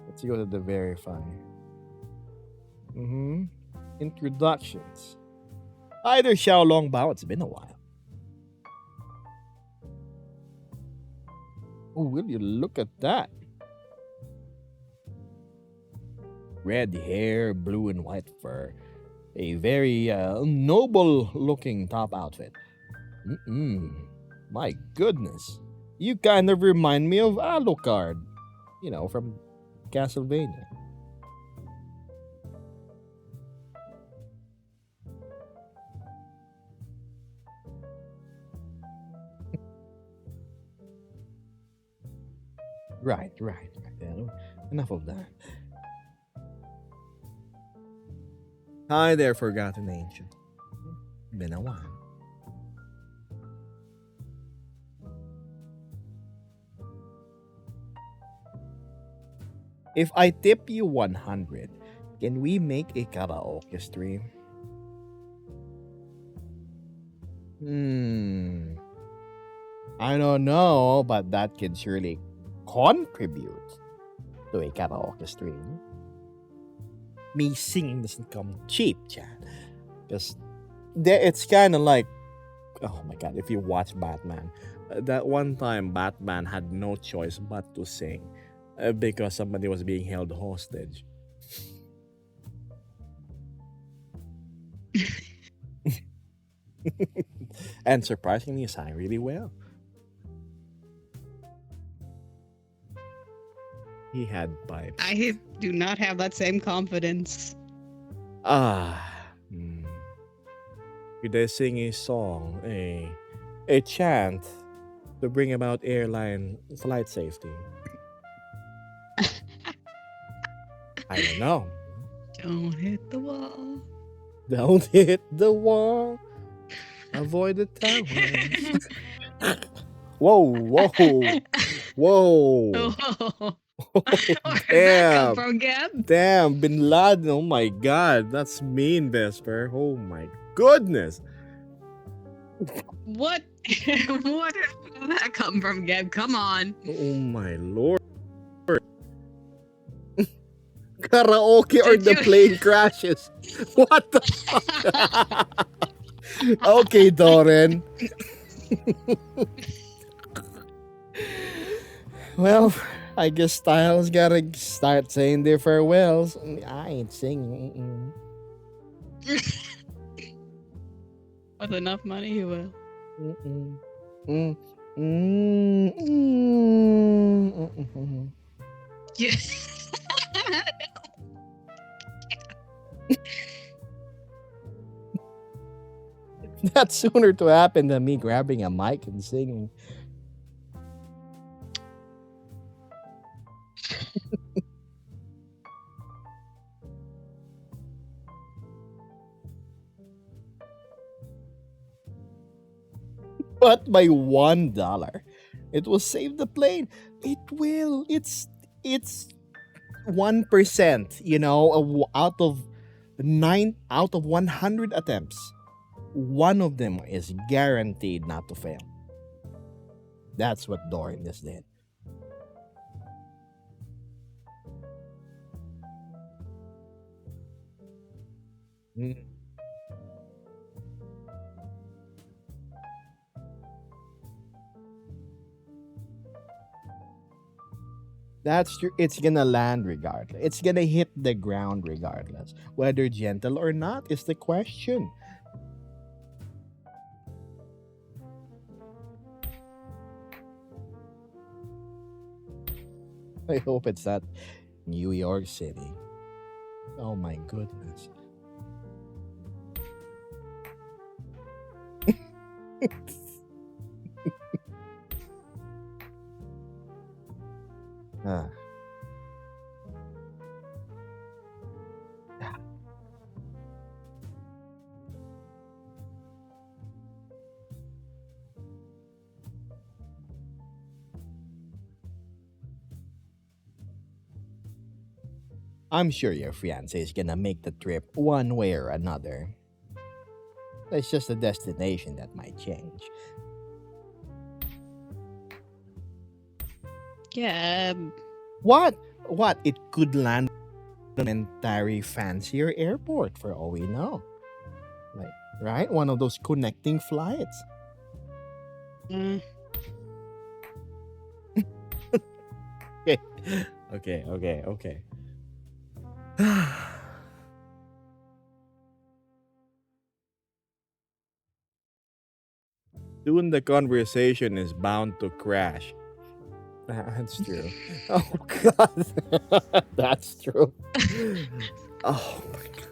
Speaker 1: Let's go to the verify. Introductions. Hi there, Xiaolong Bao. It's been a while. Oh, will you look at that? Red hair, blue and white fur. A very noble looking top outfit. My goodness. You kind of remind me of Alucard. From Castlevania. Right. Yeah, enough of that. Hi there, Forgotten Angel. Been a while. If I tip you 100, can we make a karaoke stream? I don't know, but that can surely contribute to a karaoke stream. Me singing doesn't come cheap, Chad. Because it's kind of like, oh my god, if you watch Batman, that one time Batman had no choice but to sing because somebody was being held hostage. And surprisingly, he sang really well. He had pipes.
Speaker 2: I do not have that same confidence.
Speaker 1: Could they sing a song, a chant to bring about airline flight safety? I don't know.
Speaker 2: Don't hit the wall.
Speaker 1: Don't hit the wall. Avoid the tower. Whoa.
Speaker 2: Oh. Where did that come from, Gab?
Speaker 1: Damn, Bin Laden. Oh my god. That's mean, Vesper. Oh my goodness.
Speaker 2: What? Where did that come from, Gab? Come on.
Speaker 1: Oh my lord. Karaoke or the plane crashes. What the fuck? Okay, Doran. Well, I guess Styles gotta start saying their farewells. I ain't singing.
Speaker 2: With enough money, he will. Yeah.
Speaker 1: That's sooner to happen than me grabbing a mic and singing. But by $1, it will save the plane. It will. It's 1%. Out of 100 attempts, one of them is guaranteed not to fail. That's what Doran just did. That's true. It's gonna land regardless. It's gonna hit the ground regardless. Whether gentle or not is the question. I hope it's not New York City. Oh my goodness. Ah. I'm sure your fiance is gonna make the trip one way or another. It's just the destination that might change.
Speaker 2: Yeah.
Speaker 1: What? What? It could land an entirely fancier airport for all we know. Like, right? One of those connecting flights.
Speaker 2: Mm.
Speaker 1: Okay. Okay. Soon the conversation is bound to crash. That's true. Oh god. That's true. Oh my god.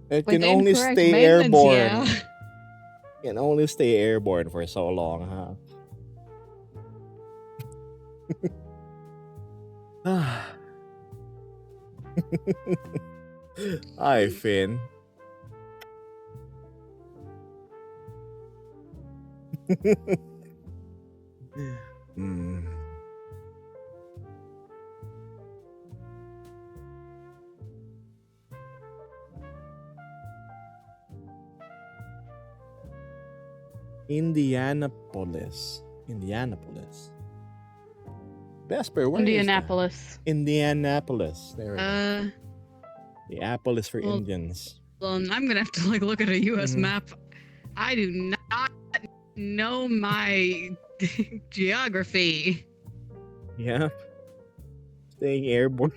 Speaker 1: It
Speaker 2: With
Speaker 1: can only
Speaker 2: incorrect
Speaker 1: stay
Speaker 2: maintenance,
Speaker 1: airborne.
Speaker 2: yeah.
Speaker 1: Can only stay airborne for so long, huh? Hi, Finn. Hmm. Indianapolis. Vesper, where is that?
Speaker 2: Indianapolis.
Speaker 1: Indianapolis. There we go.
Speaker 2: Uh,
Speaker 1: The apple is for
Speaker 2: well,
Speaker 1: Indians.
Speaker 2: I'm gonna have to look at a U.S.
Speaker 1: Mhm.
Speaker 2: map. I do not know my geography.
Speaker 1: Yeah. Staying airborne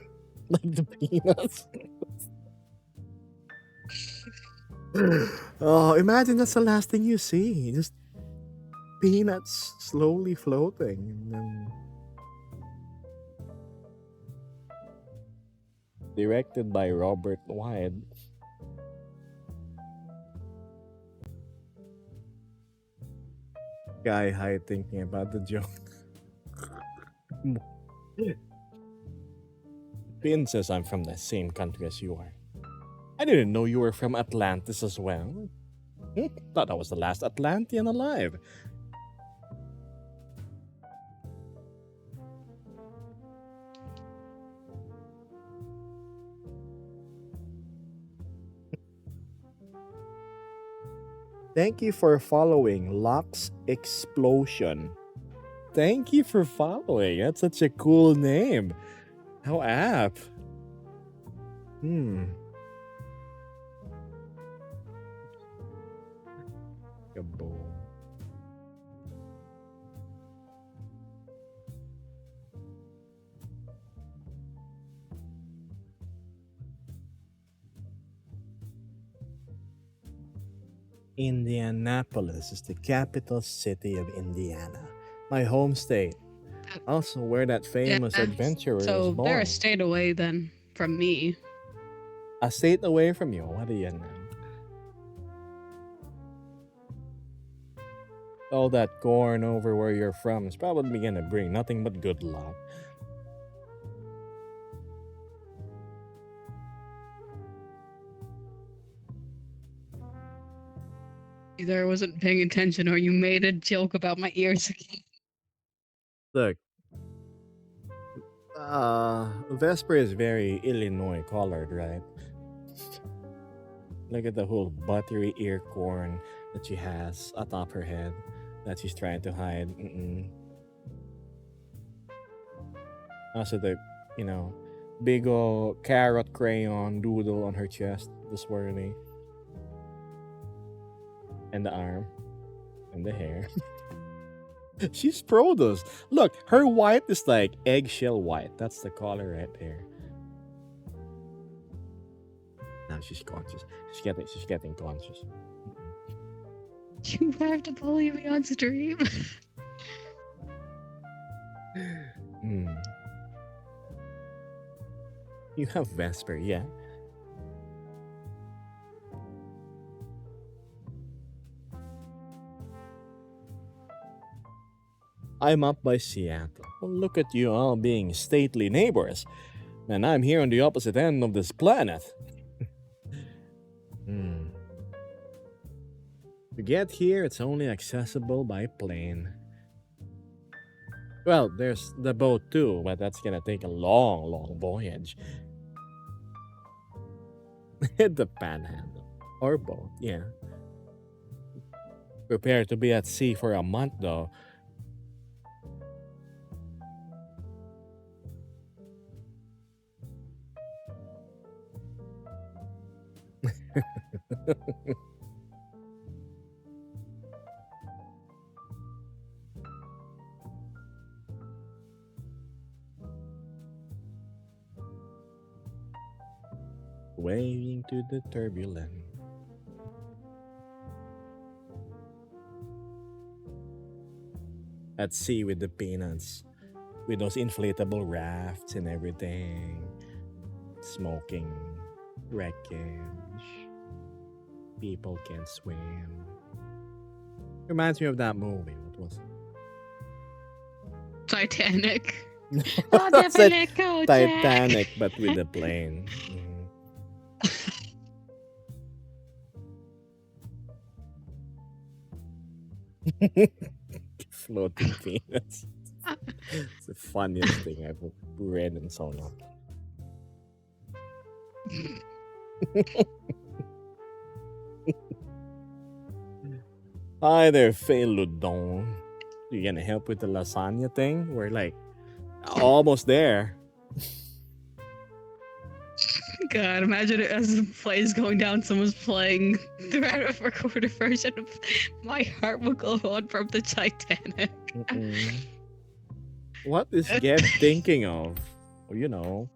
Speaker 1: like the peanuts. Oh, imagine that's the last thing you see. Just peanuts slowly floating. And then directed by Robert Wyatt. Guy high thinking about the joke. Finn says I'm from the same country as you are. I didn't know you were from Atlantis as well. Thought I was the last Atlantean alive. Thank you for following Lux Explosion. Thank you for following. That's such a cool name. How apt. Kaboom. Indianapolis is the capital city of Indiana, my home state. Also, where that famous adventurer was
Speaker 2: So
Speaker 1: born.
Speaker 2: they're a state away then from me.
Speaker 1: A state away from you. What do you know? All that corn over where you're from is probably gonna bring nothing but good luck.
Speaker 2: Either I wasn't paying attention or you made a joke about my ears again.
Speaker 1: Look, Vesper is very Illinois colored, right? Look at the whole buttery ear corn that she has atop her head that she's trying to hide. Also, the, big ol' carrot crayon doodle on her chest, the swirly. And the arm. And the hair. She's produce. Look, her white is like eggshell white. That's the color right there. Now she's conscious. She's getting conscious.
Speaker 2: You have to bully me on stream.
Speaker 1: Hmm. You have Vesper, yeah. I'm up by Seattle. Well, look at you all being stately neighbors. And I'm here on the opposite end of this planet. Hmm. To get here, it's only accessible by plane. Well, there's the boat too, but that's gonna take a long, long voyage. Hit the panhandle. Or boat, yeah. Prepare to be at sea for a month though. Waving to the turbulent. At sea with the peanuts. With those inflatable rafts and everything. Smoking. Wreckage. People can't swim. Reminds me of that movie. What was it?
Speaker 2: Titanic.
Speaker 1: Oh, that's it.
Speaker 2: Go,
Speaker 1: Titanic, but with the plane. Floating peanuts. It's the funniest thing I've read in so long. Hi there, Feludon. You gonna help with the lasagna thing? We're like almost there.
Speaker 2: God, imagine it as the play is going down, someone's playing the recorded version of My Heart Will Go On from the Titanic.
Speaker 1: What is Geb thinking of? Well, you know.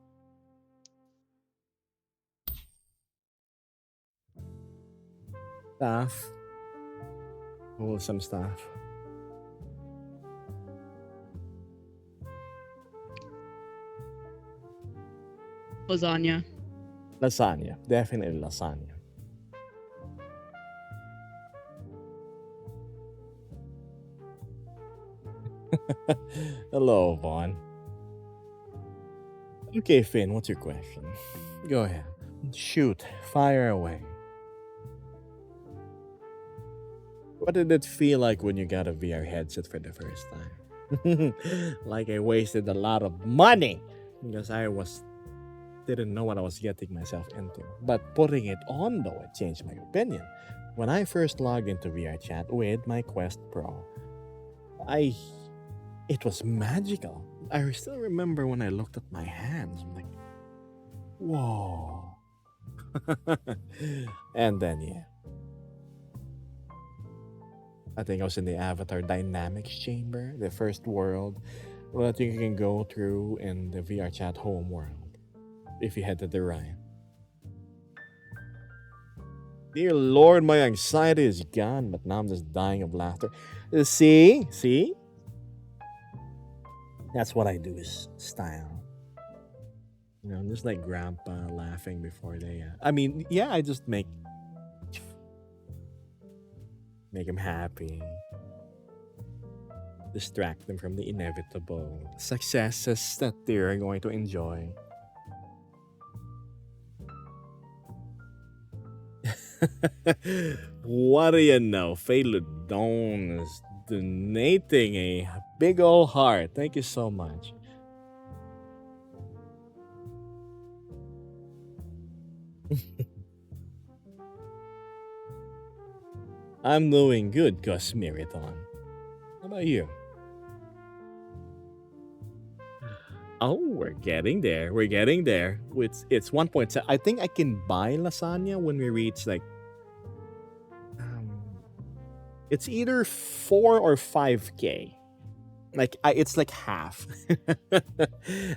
Speaker 1: Stuff. Wholesome stuff.
Speaker 2: Lasagna.
Speaker 1: Lasagna. Definitely lasagna. Hello, Vaughn. Okay, Finn, what's your question? Go ahead. Shoot. Fire away. What did it feel like when you got a VR headset for the first time? Like I wasted a lot of money because didn't know what I was getting myself into. But putting it on though, it changed my opinion. When I first logged into VR chat with my Quest Pro, it was magical. I still remember when I looked at my hands, I'm like, whoa. And then yeah. I think I was in the Avatar Dynamics Chamber, the first world that you can go through in the VR chat home world if you head to the right. Dear Lord, my anxiety is gone, but now I'm just dying of laughter. See? That's what I do is style. You know, just like grandpa laughing before they... I just make him happy. Distract them from the inevitable successes that they're going to enjoy. What do you know? Feludon is donating a big ol' heart. Thank you so much. I'm doing good, Cosmiriton. How about you? Oh, we're getting there. It's 1.7. I think I can buy lasagna when we reach like it's either 4 or 5K. Like it's like half.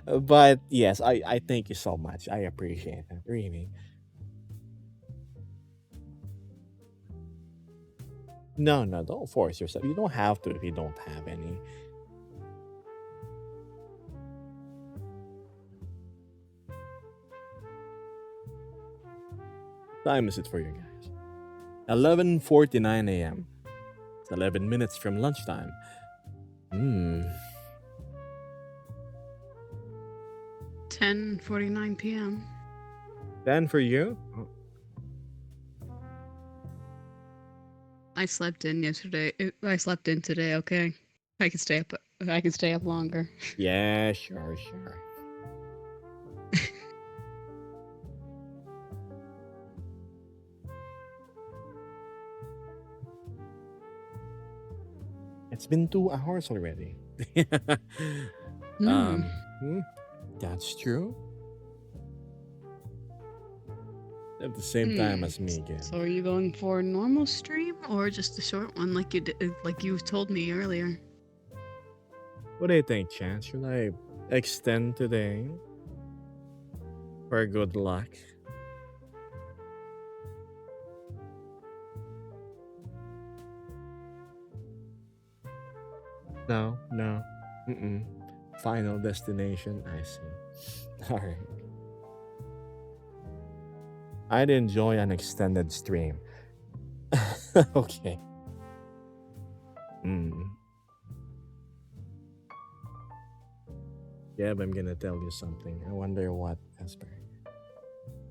Speaker 1: But yes, I thank you so much. I appreciate it. Really. No, no, don't force yourself. You don't have to if you don't have any. Time is it for you guys? 11:49 a.m. It's 11 minutes from lunchtime. Hmm.
Speaker 2: 10:49 p.m.
Speaker 1: 10 for you? Oh,
Speaker 2: I slept in yesterday. I slept in today. Okay, I can stay up. I can stay up longer.
Speaker 1: yeah, sure, sure. It's been 2 hours already.
Speaker 2: Hmm.
Speaker 1: Hmm, that's true. At the same time as me again.
Speaker 2: So are you going for a normal stream or just a short one like you did, like you told me earlier?
Speaker 1: What do you think, Chance? Should I extend today for good luck? No, no. Mm-mm. Final destination. I see. All right. I'd enjoy an extended stream. Okay. Mm. Yeah, but I'm gonna tell you something. I wonder what, Esper.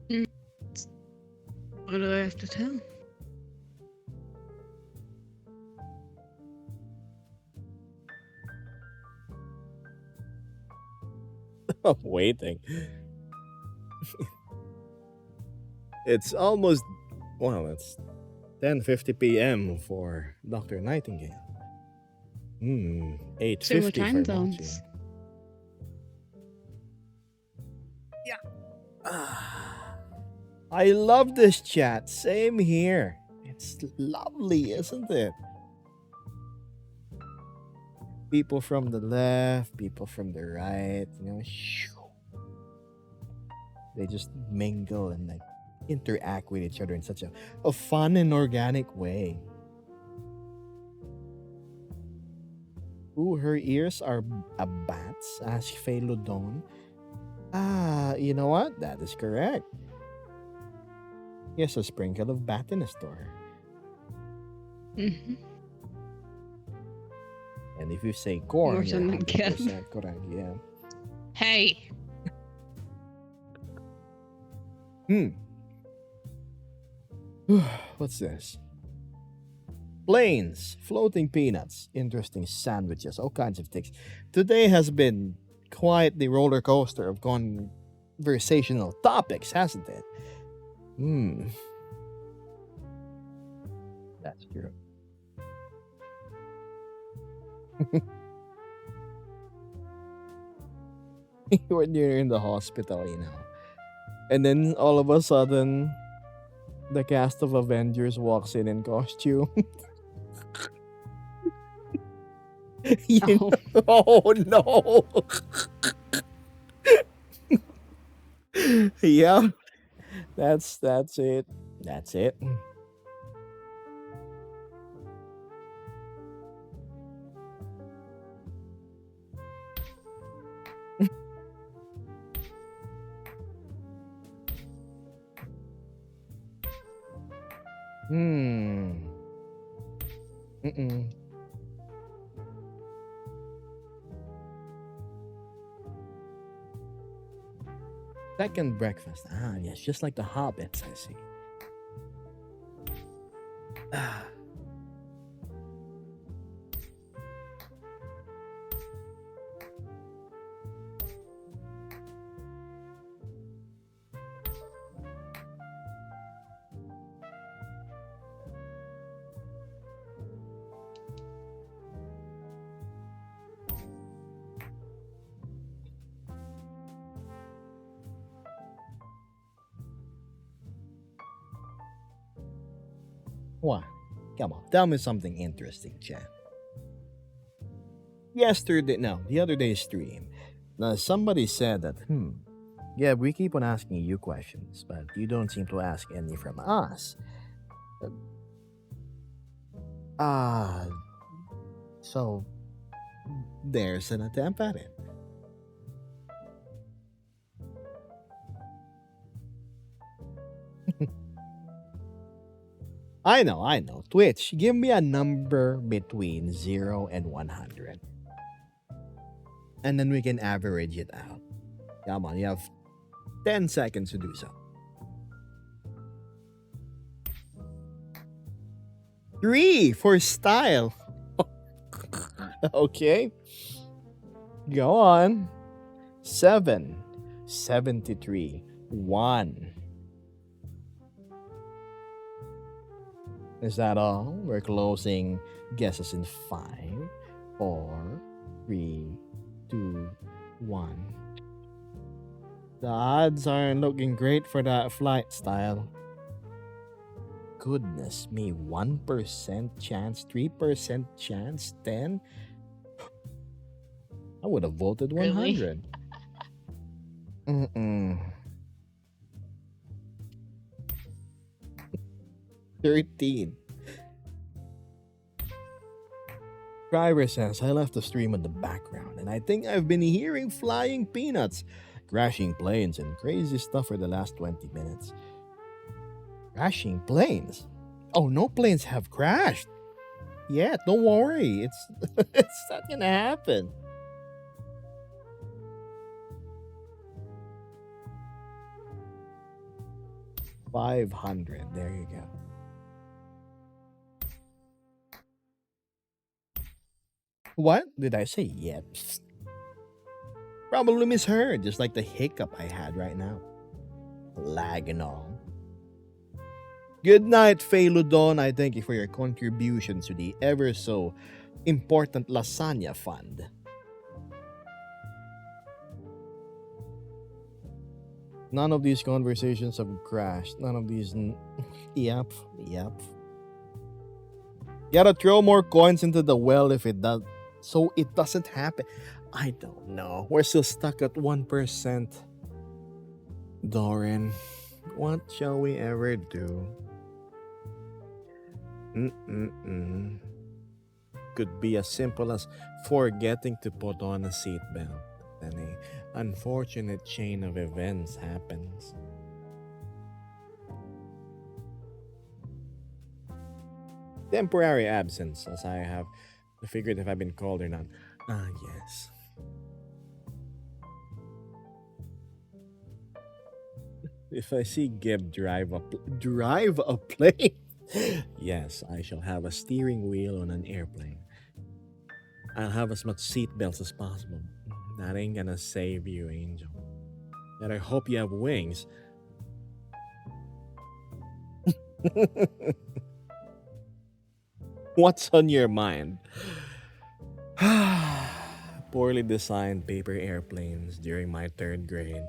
Speaker 2: What do I have to tell?
Speaker 1: I'm waiting. It's almost, well, it's 10:50 p.m. for Dr. Nightingale. Hmm,
Speaker 2: So what
Speaker 1: 8:50
Speaker 2: time
Speaker 1: for Mochi.
Speaker 2: zones?
Speaker 1: I love this chat. Same here. It's lovely, isn't it? People from the left, people from the right, they just mingle and like interact with each other in such a fun and organic way. Ooh, her ears are a bat's? Asked Faye Ludon. Ah, you know what? That is correct. Yes, a sprinkle of bat in a store.
Speaker 2: Mm-hmm.
Speaker 1: And if you say corn,
Speaker 2: More
Speaker 1: you're
Speaker 2: than that, Kev.
Speaker 1: 100% correct. Yeah.
Speaker 2: Hey.
Speaker 1: What's this? Planes, floating peanuts, interesting sandwiches, all kinds of things. Today has been quite the roller coaster of conversational topics, hasn't it? That's true. When you're in the hospital, and then all of a sudden, the cast of Avengers walks in costume.
Speaker 2: Oh.
Speaker 1: Oh no. Yeah, that's it. That's it. Hmm. Mm-mm. Second breakfast. Ah, yes, just like the hobbits, I see. Ah. What? Come on, tell me something interesting, Chan. the other day's stream. Now, somebody said that, yeah, we keep on asking you questions, but you don't seem to ask any from us. Ah, so there's an attempt at it. I know. Twitch, give me a number between 0 and 100. And then we can average it out. Come on, you have 10 seconds to do so. 3 for style. Okay. Go on. 7, 73, 1. Is that all? We're closing guesses in 5, 4, 3, 2, 1. The odds aren't looking great for that flight style. Goodness me, 1% chance, 3% chance, 10? I would have voted
Speaker 2: Really?
Speaker 1: 100. Mm-mm. 13. Driver says, I left the stream in the background, and I think I've been hearing flying peanuts, crashing planes, and crazy stuff for the last 20 minutes. Crashing planes? Oh, no planes have crashed. Yeah, don't worry. It's not gonna happen. 500. There you go. What did I say? Yep. Probably misheard, just like the hiccup I had right now. Lag and all. Good night, Feiludon. I thank you for your contributions to the ever so important lasagna fund. None of these conversations have crashed. None of these. Yep. Gotta throw more coins into the well if it does, so it doesn't happen. I don't know. We're still stuck at 1%. Doran, what shall we ever do? Could be as simple as forgetting to put on a seatbelt. Then an unfortunate chain of events happens. Temporary absence, as I have figured if I've been called or not. Ah, yes. If I see Gib drive a plane, yes, I shall have a steering wheel on an airplane. I'll have as much seatbelts as possible. That ain't gonna save you, Angel. And I hope you have wings. What's on your mind? Poorly designed paper airplanes during my 3rd grade.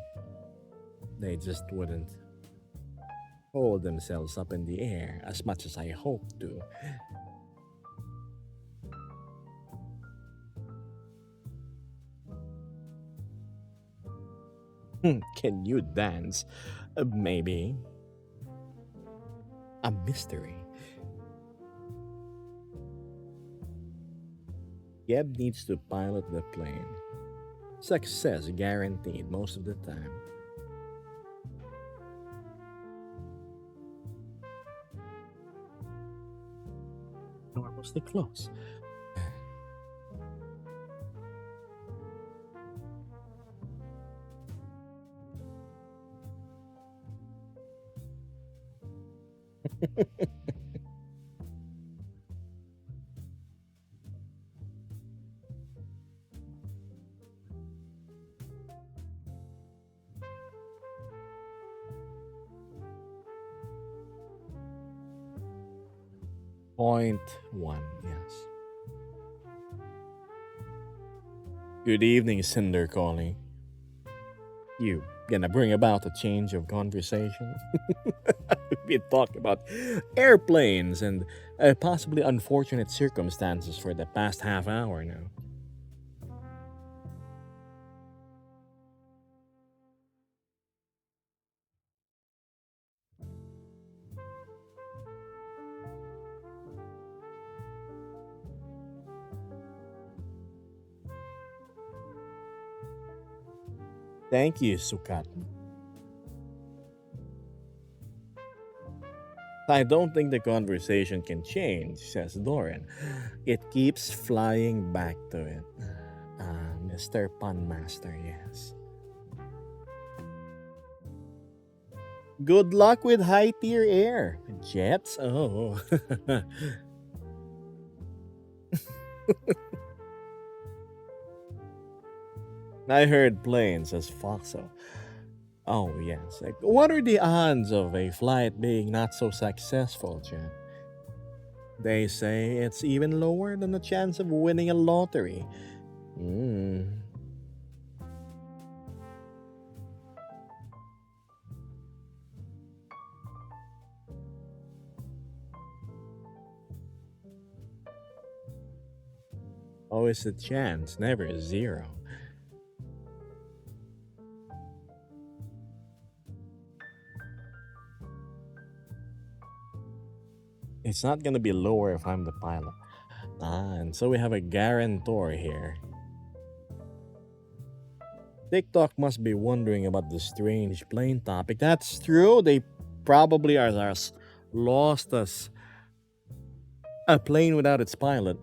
Speaker 1: They just wouldn't hold themselves up in the air as much as I hoped to. Can you dance? Maybe. A mystery. Geb needs to pilot the plane. Success guaranteed most of the time. Enormously close. Point 1, yes. Good evening, Cinder Collie. You gonna bring about a change of conversation? We've been talking about airplanes and possibly unfortunate circumstances for the past half hour now. Thank you, Sukat. I don't think the conversation can change, says Doran. It keeps flying back to it. Mr. Pun Master, yes. Good luck with high tier air. Jets? Oh. I heard planes, says Foxo. Oh, yes. Like, what are the odds of a flight being not so successful, Jen? They say it's even lower than the chance of winning a lottery. Hmm. Always a chance, never a zero. It's not gonna be lower if I'm the pilot. And so we have a guarantor here. TikTok must be wondering about the strange plane topic. That's true. They probably are as lost as a plane without its pilot.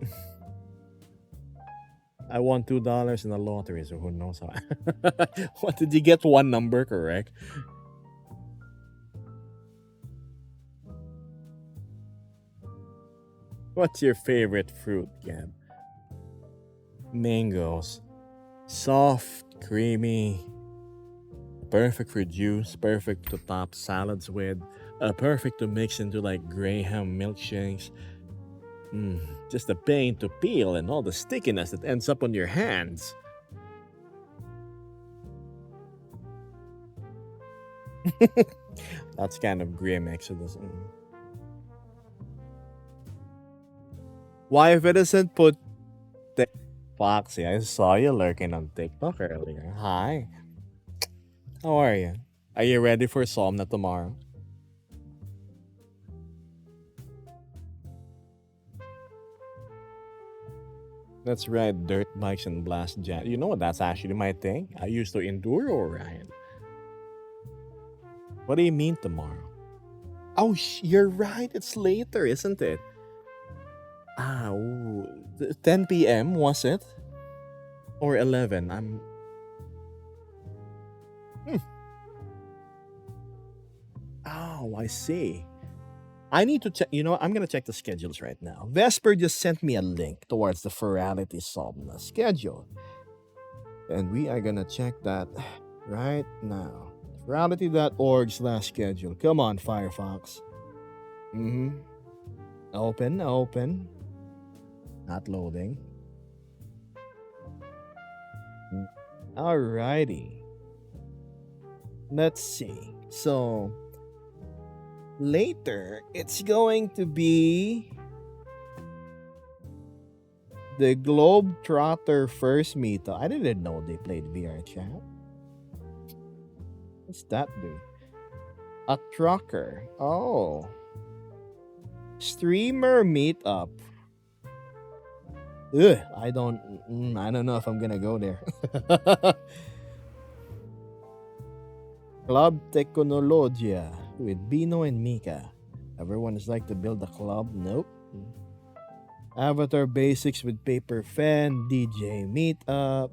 Speaker 1: I won $2 in the lottery, so who knows how. What did you get? One number correct? What's your favorite fruit, Gab? Mangoes. Soft, creamy, perfect for juice, perfect to top salads with, perfect to mix into like Graham milkshakes. Just a pain to peel and all the stickiness that ends up on your hands. That's kind of grim, Exodus. Why if it isn't put Foxy, I saw you lurking on TikTok earlier. Hi. How are you? Are you ready for Somna tomorrow? Let's ride dirt bikes and blast jet. You know what? That's actually my thing. I used to enduro ride. What do you mean tomorrow? Oh, you're right. It's later, isn't it? 10 p.m. was it? Or 11? Oh, I see. I need to check. You know, I'm gonna check the schedules right now. Vesper just sent me a link towards the Ferality Somna schedule, and we are gonna check that right now. Ferality.org/schedule. Come on, Firefox. Open. Not loading. Alrighty. Let's see. So later, it's going to be the Globetrotter first meetup. I didn't know they played VR chat. What's that do? A trucker. Oh. Streamer meetup. Ugh, I don't know if I'm gonna go there. Club Technologia with Bino and Mika. Everyone is like to build a club. Nope. Avatar Basics with Paper Fan, DJ Meetup,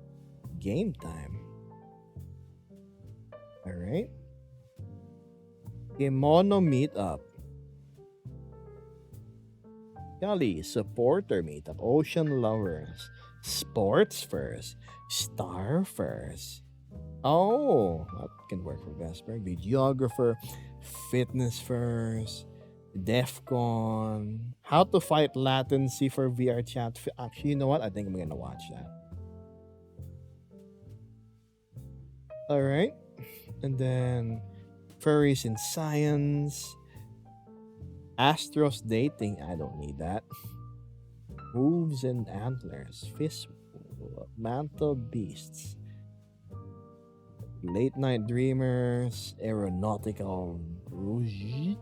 Speaker 1: Game Time. Alright. Kimono Meetup. Kali Supporter Meetup. Ocean Lovers. Sports First. Star First. Oh, that can work for Vesper. Videographer. Fitness First. DEFCON. How to fight latency for VR chat. Actually, you know what? I think I'm gonna watch that. Alright. And then Furries in Science. Astros Dating. I don't need that. Hooves and Antlers. Fist. Mantle Beasts. Late Night Dreamers. Aeronautical Rouge.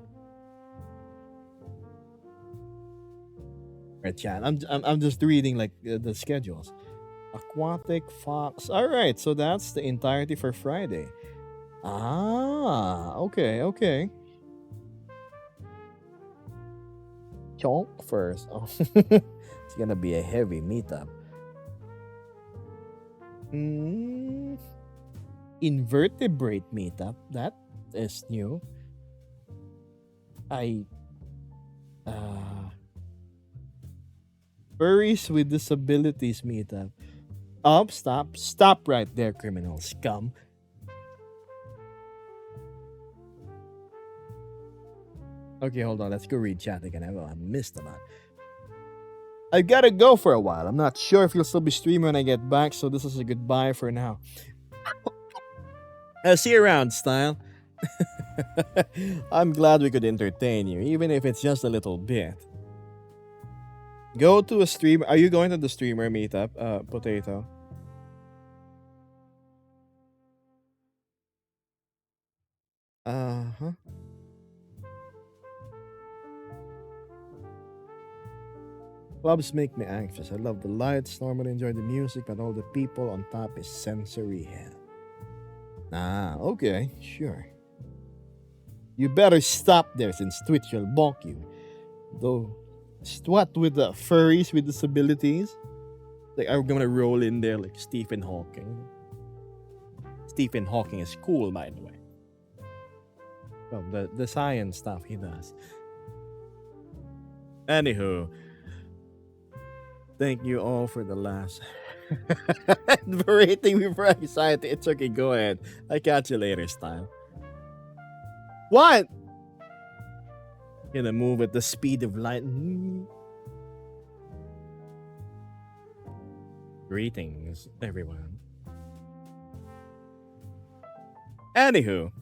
Speaker 1: Right, chat. I'm just reading like the schedules. Aquatic fox. All right, so that's the entirety for Friday. Ah, okay, okay. Chonk first. Oh, it's gonna be a heavy meetup. Mm, invertebrate meetup. That is new. I furries with disabilities meetup. Oh, stop right there, criminal scum. Okay, hold on. Let's go read chat again. I missed a lot. I gotta go for a while. I'm not sure if you'll still be streaming when I get back, so this is a goodbye for now. I'll see you around, Style. I'm glad we could entertain you, even if it's just a little bit. Go to a stream. Are you going to the streamer meetup, Potato? Uh-huh. Clubs make me anxious. I love the lights, normally enjoy the music, but all the people on top is sensory hell. Ah, okay, sure. You better stop there since Twitch will bonk you. Though, what with the furries with disabilities? Like, are we gonna roll in there like Stephen Hawking? Stephen Hawking is cool, by the way. Well, the science stuff he does. Anywho, thank you all for the last berating me for anxiety. It's okay, go ahead. I catch you later, Style. What? Gonna move at the speed of light. Greetings, everyone. Anywho,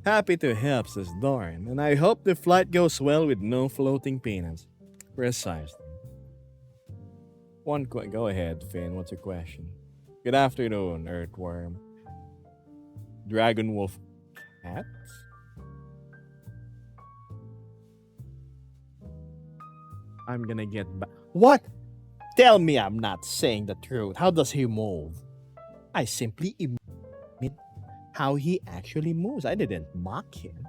Speaker 1: happy to help, says Dorn, and I hope the flight goes well with no floating peanuts. Precisely. Go ahead, Finn. What's your question? Good afternoon, Earthworm. Dragon Wolf Cat? I'm gonna get back. What? Tell me I'm not saying the truth. How does he move? I simply imit how he actually moves. I didn't mock him.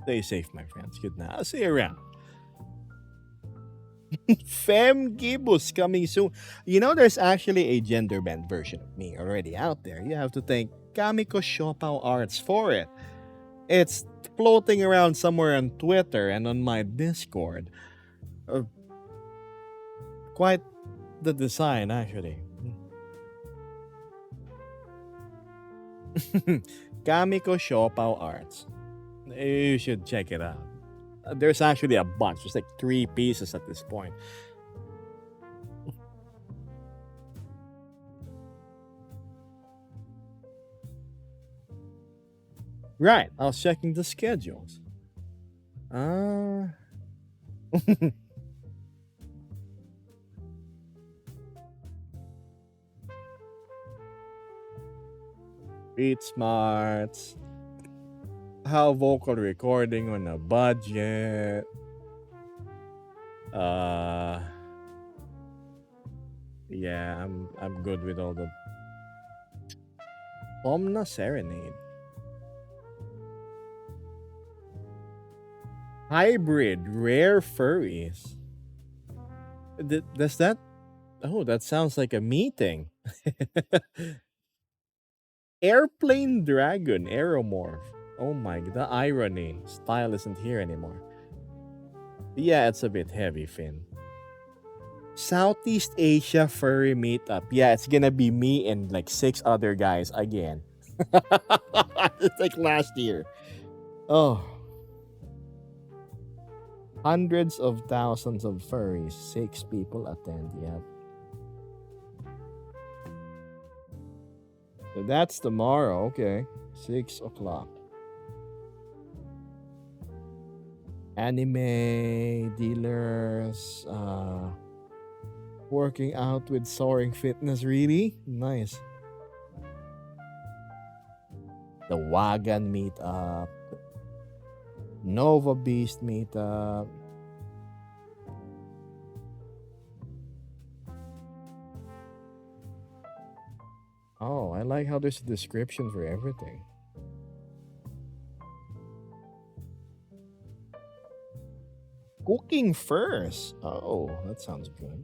Speaker 1: Stay safe, my friends. Good night. I'll see you around. Fem Gibbous coming soon. You know, there's actually a gender bent version of me already out there. You have to thank Kamiko Shopao Arts for it. It's floating around somewhere on Twitter and on my Discord. Quite the design, actually. Kamiko Shopao Arts. You should check it out. There's actually a bunch. There's like 3 pieces at this point. Right, I was checking the schedules. Beat smarts. How vocal recording on a budget. Yeah, I'm good with all the Omna Serenade. Hybrid rare furries. Does that? Oh, that sounds like a meeting. Airplane dragon aeromorph. Oh my, the irony. Style isn't here anymore. Yeah, it's a bit heavy, Finn. Southeast Asia furry meetup. Yeah, it's gonna be me and like 6 other guys again. It's like last year. Oh. Hundreds of thousands of furries. 6 people attend. Yep. So that's tomorrow. Okay. 6 o'clock. Anime dealers. Working out with soaring fitness. Really? Nice. The Wagan meetup, Nova Beast meetup. Oh, I like how there's a description for everything. Cooking first. Oh, that sounds good.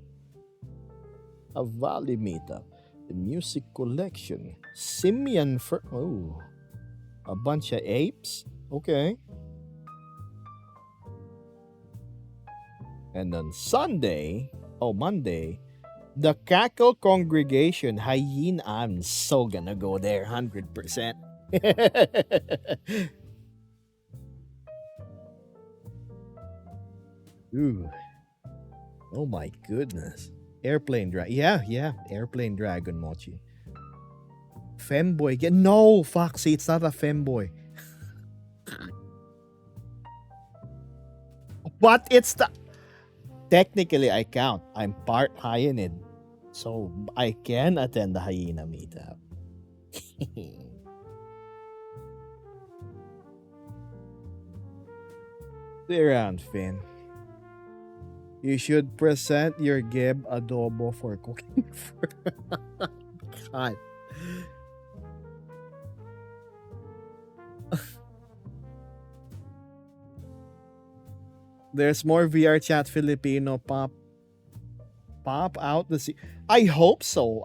Speaker 1: A Valley meetup. The music collection. Simian for oh, a bunch of apes. Okay. And on Sunday, Monday, the Cackle congregation, hyena. I'm so gonna go there 100%. Ooh. Oh my goodness. Airplane Dragon. Yeah. Airplane Dragon Mochi. Femboy. No, Foxy, it's not a femboy. But it's the. Technically, I count. I'm part hyenid. So I can attend the hyena meetup. Stay around, Finn. You should present your Geb adobo for cooking. God. There's more VR chat Filipino pop out I hope so.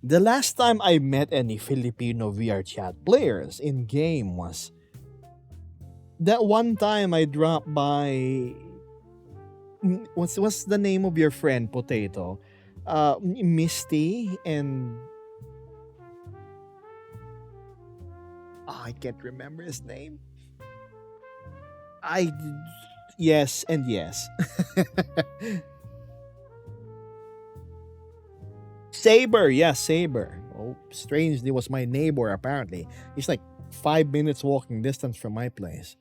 Speaker 1: The last time I met any Filipino VR chat players in game was that one time I dropped by. What's the name of your friend Potato? Misty and I can't remember his name. Yes and yes. Saber, yes, Saber. Oh, strangely was my neighbor apparently. He's like 5 minutes walking distance from my place.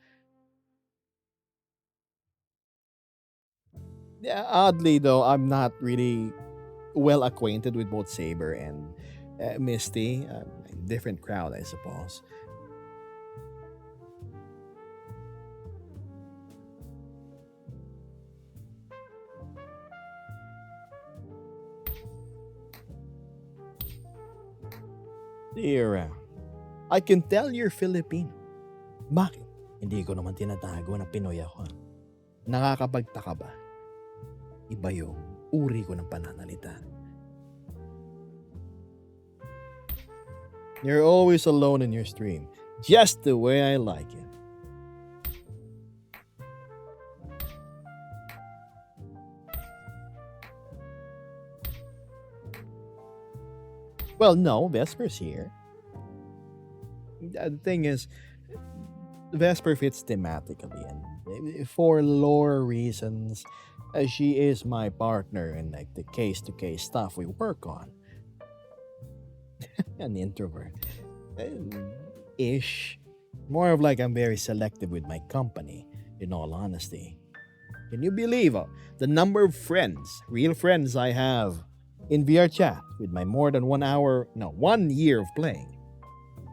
Speaker 1: Yeah, oddly though, I'm not really well acquainted with both Saber and Misty. Different crowd, I suppose. Dear, I can tell you're Filipino. Bakit? Hindi ko naman tinatago na Pinoy ako. Nakakapagtaka ba? Iba yung uri ko ng pananalita. You're always alone in your stream. Just the way I like it. Well, no, Vesper's here. The thing is, Vesper fits thematically, and for lore reasons, she is my partner in like the case-to-case stuff we work on. An introvert, ish. More of like I'm very selective with my company. In all honesty, can you believe the number of friends, real friends I have in VR chat with my more than 1 year of playing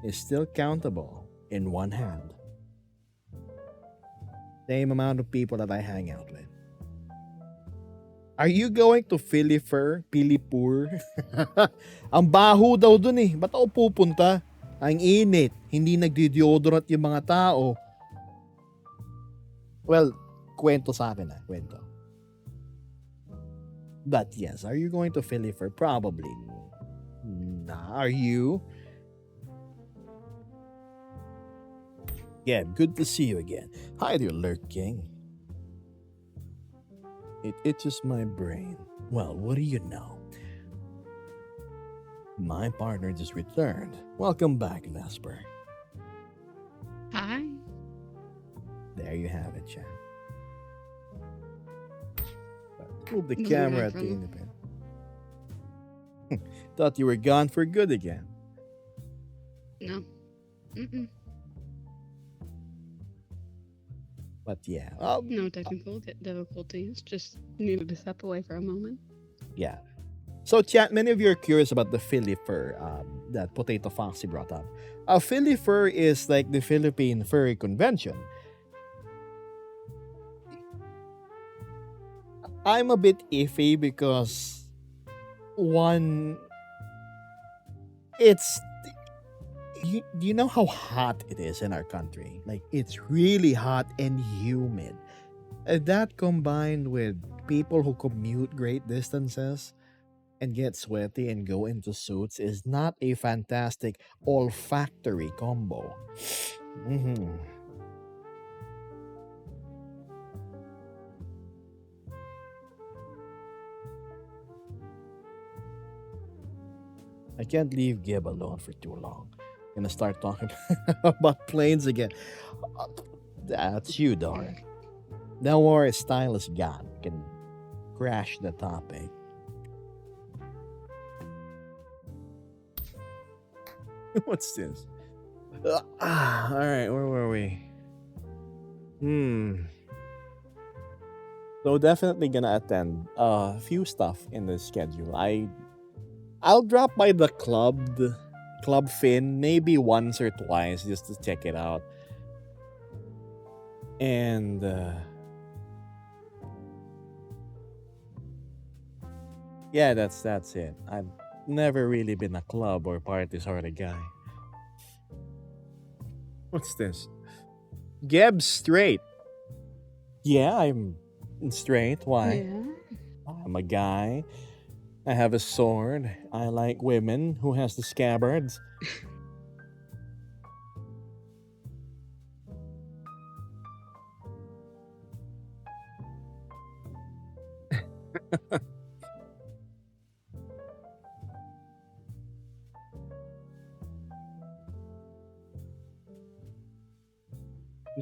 Speaker 1: is still countable in one hand. Same amount of people that I hang out with. Are you going to Pilipur? Ang baho daw dun eh. Ba't ako pupunta? Ang init. Hindi nagdi-deodorant yung mga tao. Well, kwento sa akin kwento. But yes, are you going to Filipur? Probably. Nah, are you? Yeah, good to see you again. Hi there, Lurk King. It itches my brain. Well, what do you know? My partner just returned. Welcome back, Vesper.
Speaker 2: Hi.
Speaker 1: There you have it, chat. Move the
Speaker 2: Moving
Speaker 1: camera
Speaker 2: on
Speaker 1: at the
Speaker 2: from-
Speaker 1: end of it. Thought you were gone for good again.
Speaker 2: No. Mm-mm.
Speaker 1: But yeah,
Speaker 2: No technical difficulties. Just needed to step away for a moment.
Speaker 1: yeah. So, chat, many of you are curious about the Philly fur that Potato Foxy brought up. A Philly fur is like the Philippine Furry Convention. I'm a bit iffy because, one, it's. You know how hot it is in our country? Like, it's really hot and humid. That combined with people who commute great distances and get sweaty and go into suits is not a fantastic olfactory combo. Mhm. I can't leave Gib alone for too long. Gonna start talking about planes again. Uh, That's you, darn. Don't worry, stylish God can crash the topic. What's this? All right, where were we? So definitely gonna attend a few stuff in the schedule. I'll drop by the Club Fin maybe once or twice just to check it out. And yeah, that's it. I've never really been a club or party sort of guy. What's this? Geb straight. Yeah, I'm straight. Why?
Speaker 2: Yeah.
Speaker 1: I'm a guy. I have a sword. I like women. Who has the scabbards?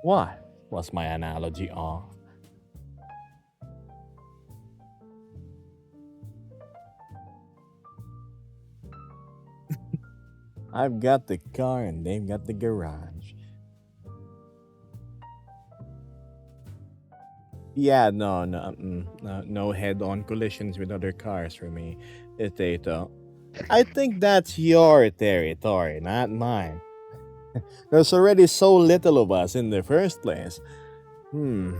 Speaker 1: What was my analogy off? I've got the car and they've got the garage. Yeah, no head-on collisions with other cars for me, Tato. I think that's your territory, not mine. There's already so little of us in the first place. Hmm.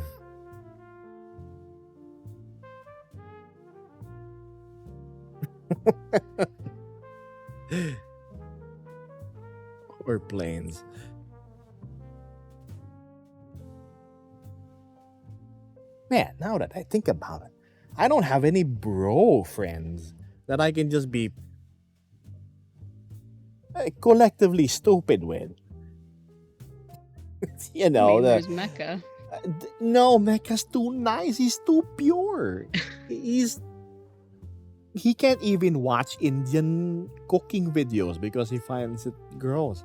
Speaker 1: Or planes. Man, now that I think about it, I don't have any bro friends that I can just be collectively stupid with. You
Speaker 2: I
Speaker 1: know,
Speaker 2: mean,
Speaker 1: the
Speaker 2: there's Mecca.
Speaker 1: no, Mecha's too nice. He's too pure. He can't even watch Indian cooking videos because he finds it gross.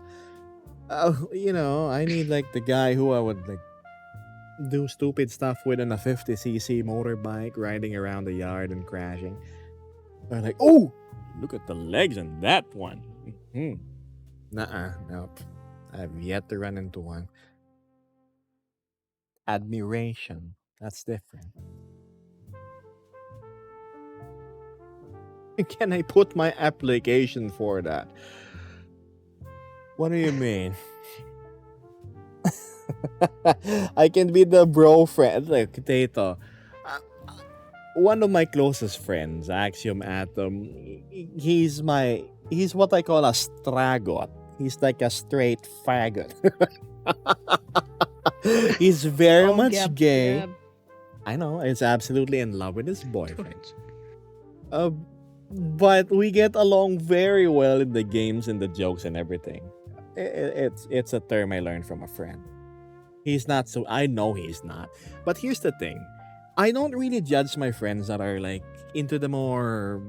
Speaker 1: I need like the guy who I would like do stupid stuff with on a 50cc motorbike, riding around the yard and crashing. Or like, oh, look at the legs on that one. Mm-hmm. Nope. I've yet to run into one. Admiration. That's different. Can I put my application for that? What do you mean? I can be the bro friend. Like, Tato. Uh, One of my closest friends, Axiom Atom, he's what I call a stragot. He's like a straight faggot. He's very
Speaker 2: Oh,
Speaker 1: much
Speaker 2: Geb,
Speaker 1: gay.
Speaker 2: Geb.
Speaker 1: I know, he's absolutely in love with his boyfriend. Uh, but we get along very well in the games and the jokes and everything. It's a term I learned from a friend. He's not so. I know he's not. But here's the thing. I don't really judge my friends that are like into the more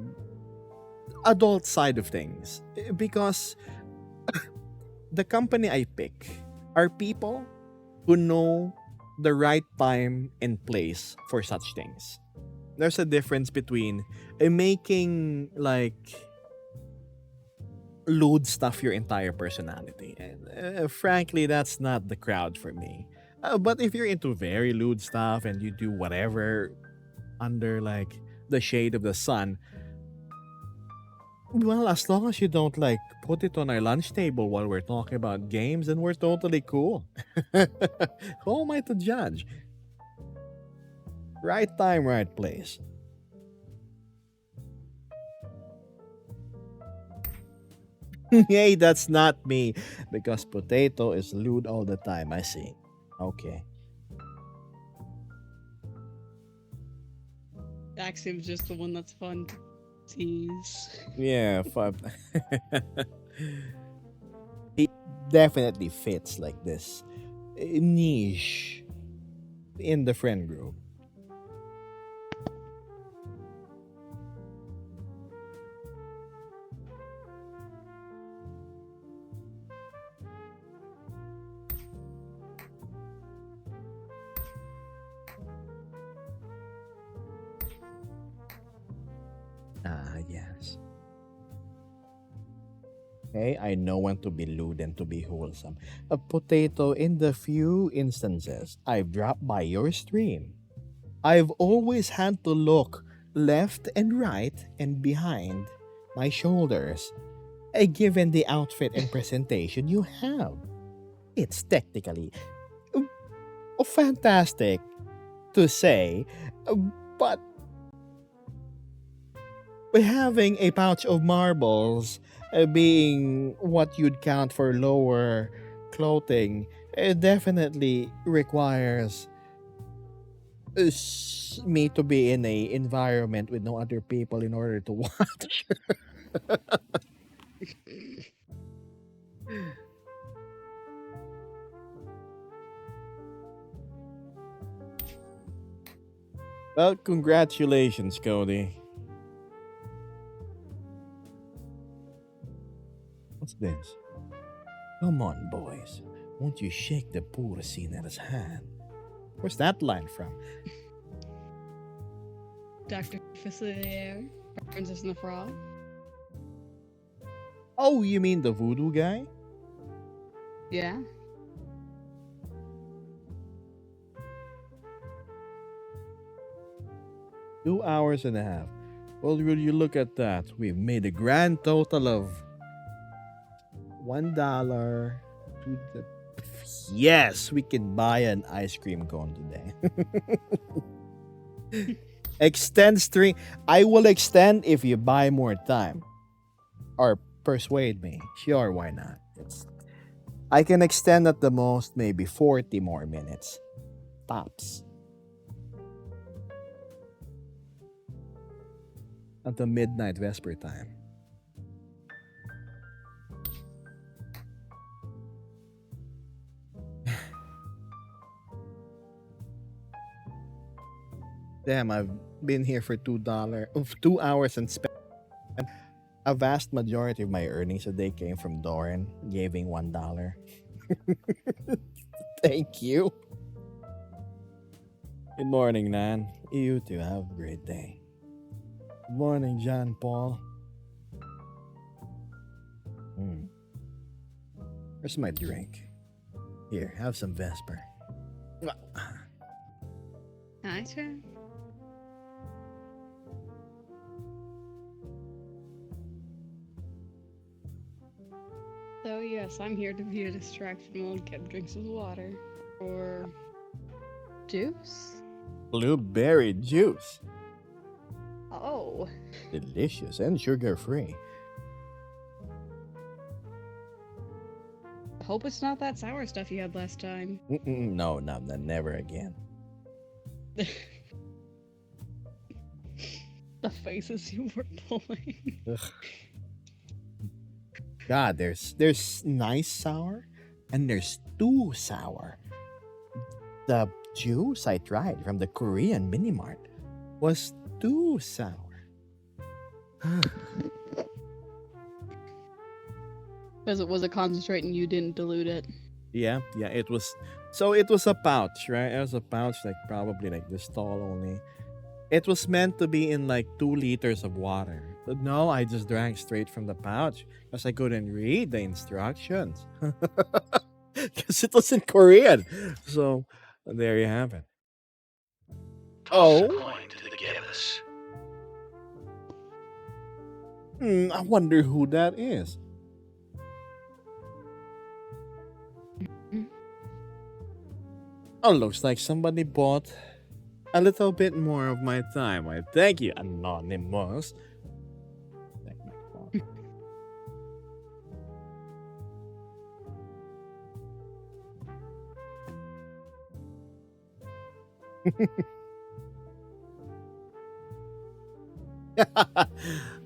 Speaker 1: adult side of things because the company I pick are people who know the right time and place for such things. There's a difference between making like lewd stuff your entire personality. And frankly, that's not the crowd for me. But if you're into very lewd stuff and you do whatever under like the shade of the sun, Well, as long as you don't like put it on our lunch table while we're talking about games, then we're totally cool. Who am I to judge? Right time, right place. Hey, that's not me. Because potato is lewd all the time, I see. Okay.
Speaker 2: Axiom's just the one that's fun to tease.
Speaker 1: Yeah, he definitely fits like this niche in the friend group. Ah, yes. Okay, I know when to be lewd and to be wholesome. A potato, in the few instances I've dropped by your stream, I've always had to look left and right and behind my shoulders, given the outfit and presentation you have. It's technically fantastic to say, uh, but having a pouch of marbles being what you'd count for lower clothing definitely requires me to be in a environment with no other people in order to watch. Well, congratulations, Cody. What's this? Come on, boys. Won't you shake the poor sinner's hand? Where's that line from?
Speaker 2: Dr. Facilier, Princess and the Frog.
Speaker 1: Oh, you mean the voodoo guy?
Speaker 2: Yeah.
Speaker 1: Two hours and a half. Well, will you look at that? We've made a grand total of $1 to the. Yes, we can buy an ice cream cone today. Extend string. I will extend if you buy more time. Or persuade me. Sure, why not? I can extend at the most maybe 40 more minutes. Tops. Until midnight Vesper time. Damn, I've been here for $2 and spent a vast majority of my earnings a day came from Doran giving $1. Thank you. Good morning, Nan. You too. Have a great day. Good morning, John Paul. Where's my drink? Here, have some Vesper.
Speaker 2: Nice one. So yes, I'm here to be a distraction while Geb drinks his water. Or juice?
Speaker 1: Blueberry juice.
Speaker 2: Oh.
Speaker 1: Delicious and sugar free.
Speaker 2: Hope it's not that sour stuff you had last time.
Speaker 1: No, never again.
Speaker 2: The faces you were pulling.
Speaker 1: Ugh. God, there's nice sour and there's too sour. The juice I tried from the Korean mini mart was too sour.
Speaker 2: Because it was a concentrate and you didn't dilute it.
Speaker 1: Yeah, it was. So it was a pouch, right? It was a pouch, like probably like this tall only. It was meant to be in like 2 liters of water. But no, I just drank straight from the pouch because I couldn't read the instructions. Because it was in Korean. So there you have it.
Speaker 3: Toss a coin to the Gevas.
Speaker 1: I wonder who that is.
Speaker 2: Mm.
Speaker 1: Oh, looks like somebody bought a little bit more of my time. Why, thank you, Anonymous. Thank you.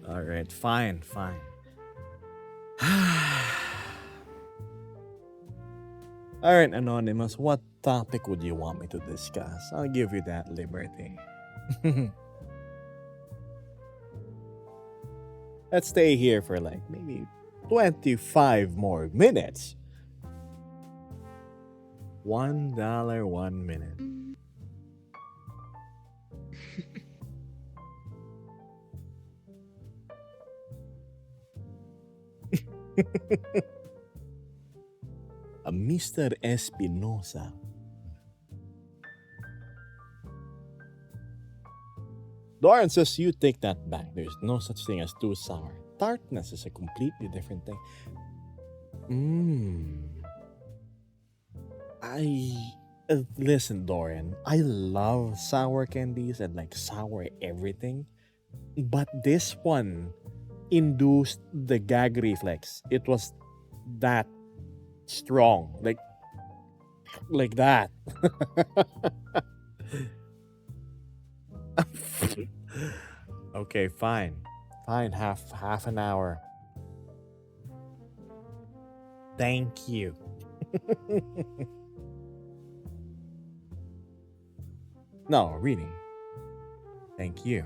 Speaker 1: All right, fine, fine. All right, Anonymous, what topic would you want me to discuss? I'll give you that liberty. Let's stay here for like maybe 25 more minutes. $1, 1 minute. A Mr. Espinosa. Doran says you take that back. There's no such thing as too sour. Tartness is a completely different thing. Listen, Dorian. I love sour candies and like sour everything, but this one induced the gag reflex. It was that strong, like that. Okay, fine. Fine, half an hour. Thank you. No, really. Thank you.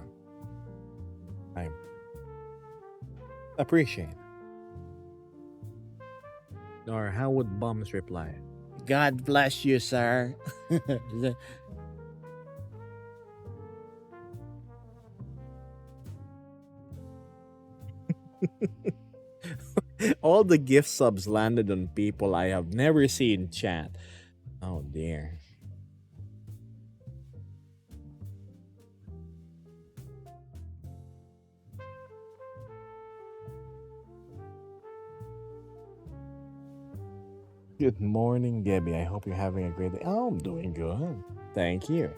Speaker 1: I appreciate it. Or how would Bums reply? God bless you, sir. All the gift subs landed on people I have never seen chat. Oh dear. Good morning, Gabby. I hope you're having a great day. Oh, I'm doing good. Thank you.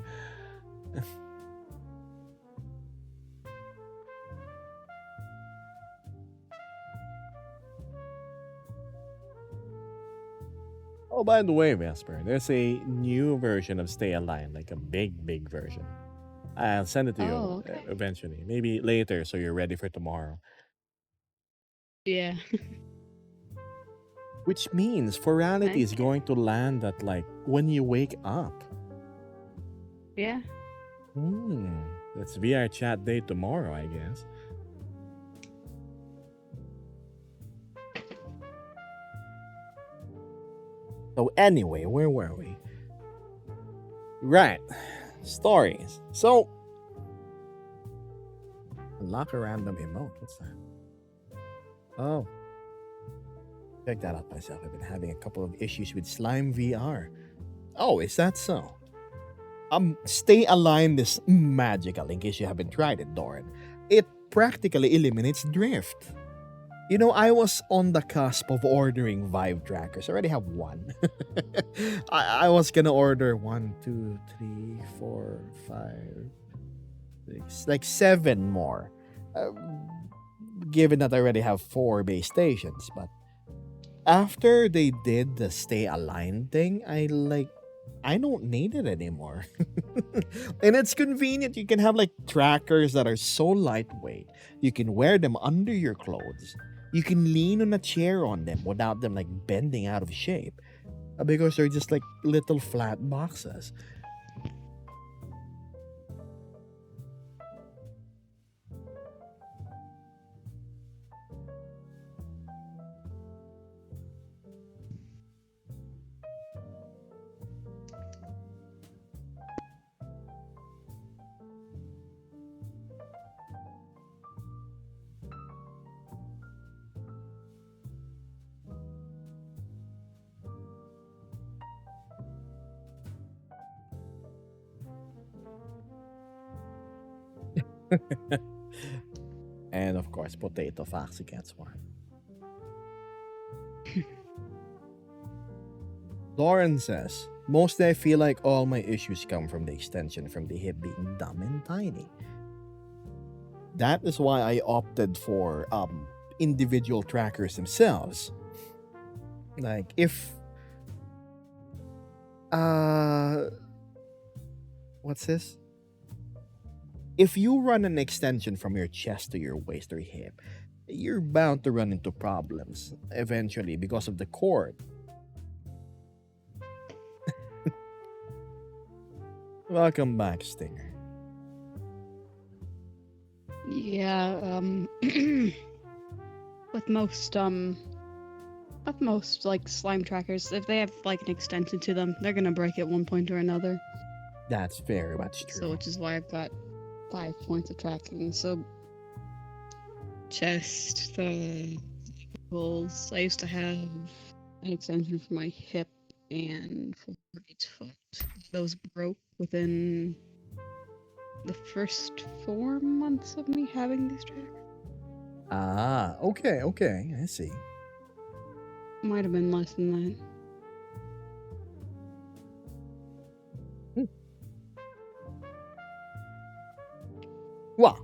Speaker 1: Oh, by the way, Vesper, there's a new version of Stay Alive, like a big version. I'll send it to you
Speaker 2: Oh, okay.
Speaker 1: eventually. Maybe later, so you're ready for tomorrow.
Speaker 2: Yeah.
Speaker 1: Which means Forality is
Speaker 2: Okay.
Speaker 1: going to land at like when you wake up.
Speaker 2: Yeah.
Speaker 1: That's VR chat day tomorrow, I guess. So anyway, where were we? Right. Stories. So unlock a random emote. What's that? Oh. Check that out myself. I've been having a couple of issues with Slime VR. Oh, is that so? Stay Aligned is magical in case you haven't tried it, Doran. It practically eliminates drift. You know, I was on the cusp of ordering Vive trackers. I already have one. I was gonna order 1, 2, 3, 4, 5, 6, like 7 more. Given that I already have 4 base stations, but after they did the Stay Aligned thing, I don't need it anymore. And it's convenient. You can have like trackers that are so lightweight. You can wear them under your clothes. You can lean on a chair on them without them like bending out of shape. Because they're just like little flat boxes. And of course, Potato Foxy gets one. Lauren says, mostly I feel like all my issues come from the extension from the hip being dumb and tiny. That is why I opted for individual trackers themselves. Like if what's this? If you run an extension from your chest to your waist or hip, you're bound to run into problems eventually because of the cord. Welcome back, Stinger.
Speaker 2: Yeah, with most like slime trackers, if they have like an extension to them, they're gonna break at one point or another.
Speaker 1: That's very much true.
Speaker 2: So which is why I've got 5 points of tracking. So chest, the ankles. I used to have an extension for my hip and for right foot. Those broke within the first 4 months of me having these trackers.
Speaker 1: Ah, okay, I see.
Speaker 2: Might have been less than that.
Speaker 1: Well,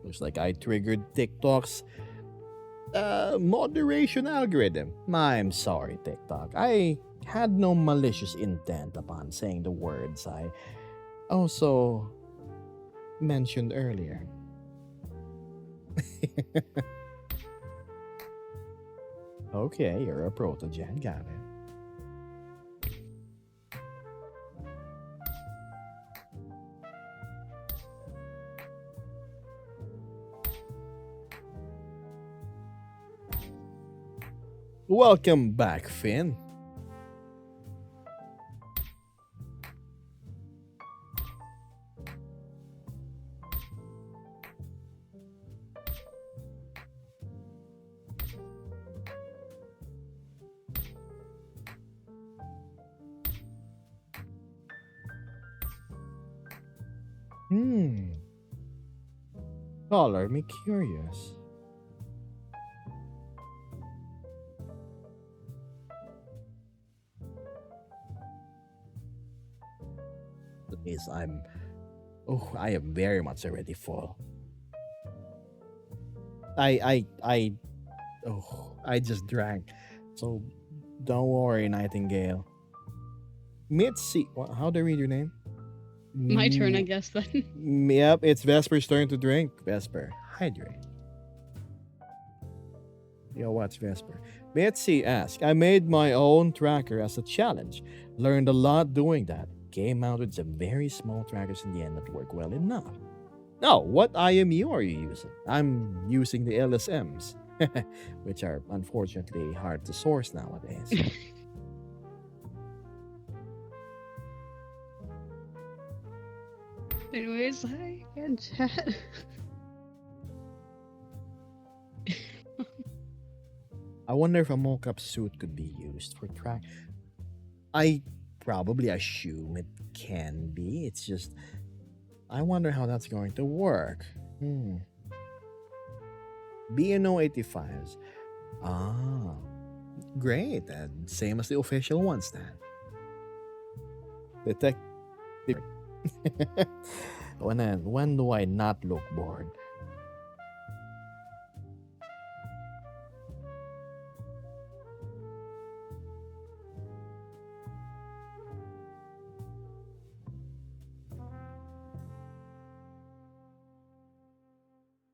Speaker 1: looks like I triggered TikTok's moderation algorithm. I'm sorry, TikTok. I had no malicious intent upon saying the words I also mentioned earlier. Okay, you're a protogen, got it. Welcome back, Finn. Color me curious. Is I am very much already full. I just drank. So don't worry, Nightingale. Mitzi, how do I read your name?
Speaker 2: My turn, I guess, then.
Speaker 1: Yep, it's Vesper's turn to drink. Vesper, hydrate. Yo, what's Vesper? Mitzi asks, I made my own tracker as a challenge. Learned a lot doing that. Came out with some very small trackers in the end that work well enough. Oh, what IMU are you using? I'm using the LSMs, which are unfortunately hard to source nowadays.
Speaker 2: Anyways, hi again, chat.
Speaker 1: I wonder if a mocap suit could be used for track. I probably assume it can be. It's just, I wonder how that's going to work. BNO 85s. Ah, great. And same as the official ones then. Detective. when do I not look bored?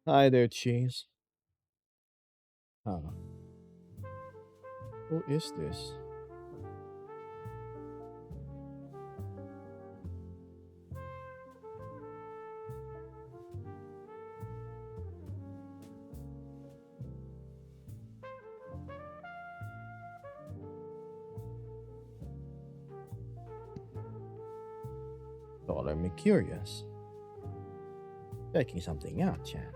Speaker 1: Hi there, Cheese. Who is this? Color me curious. Checking something out, chat.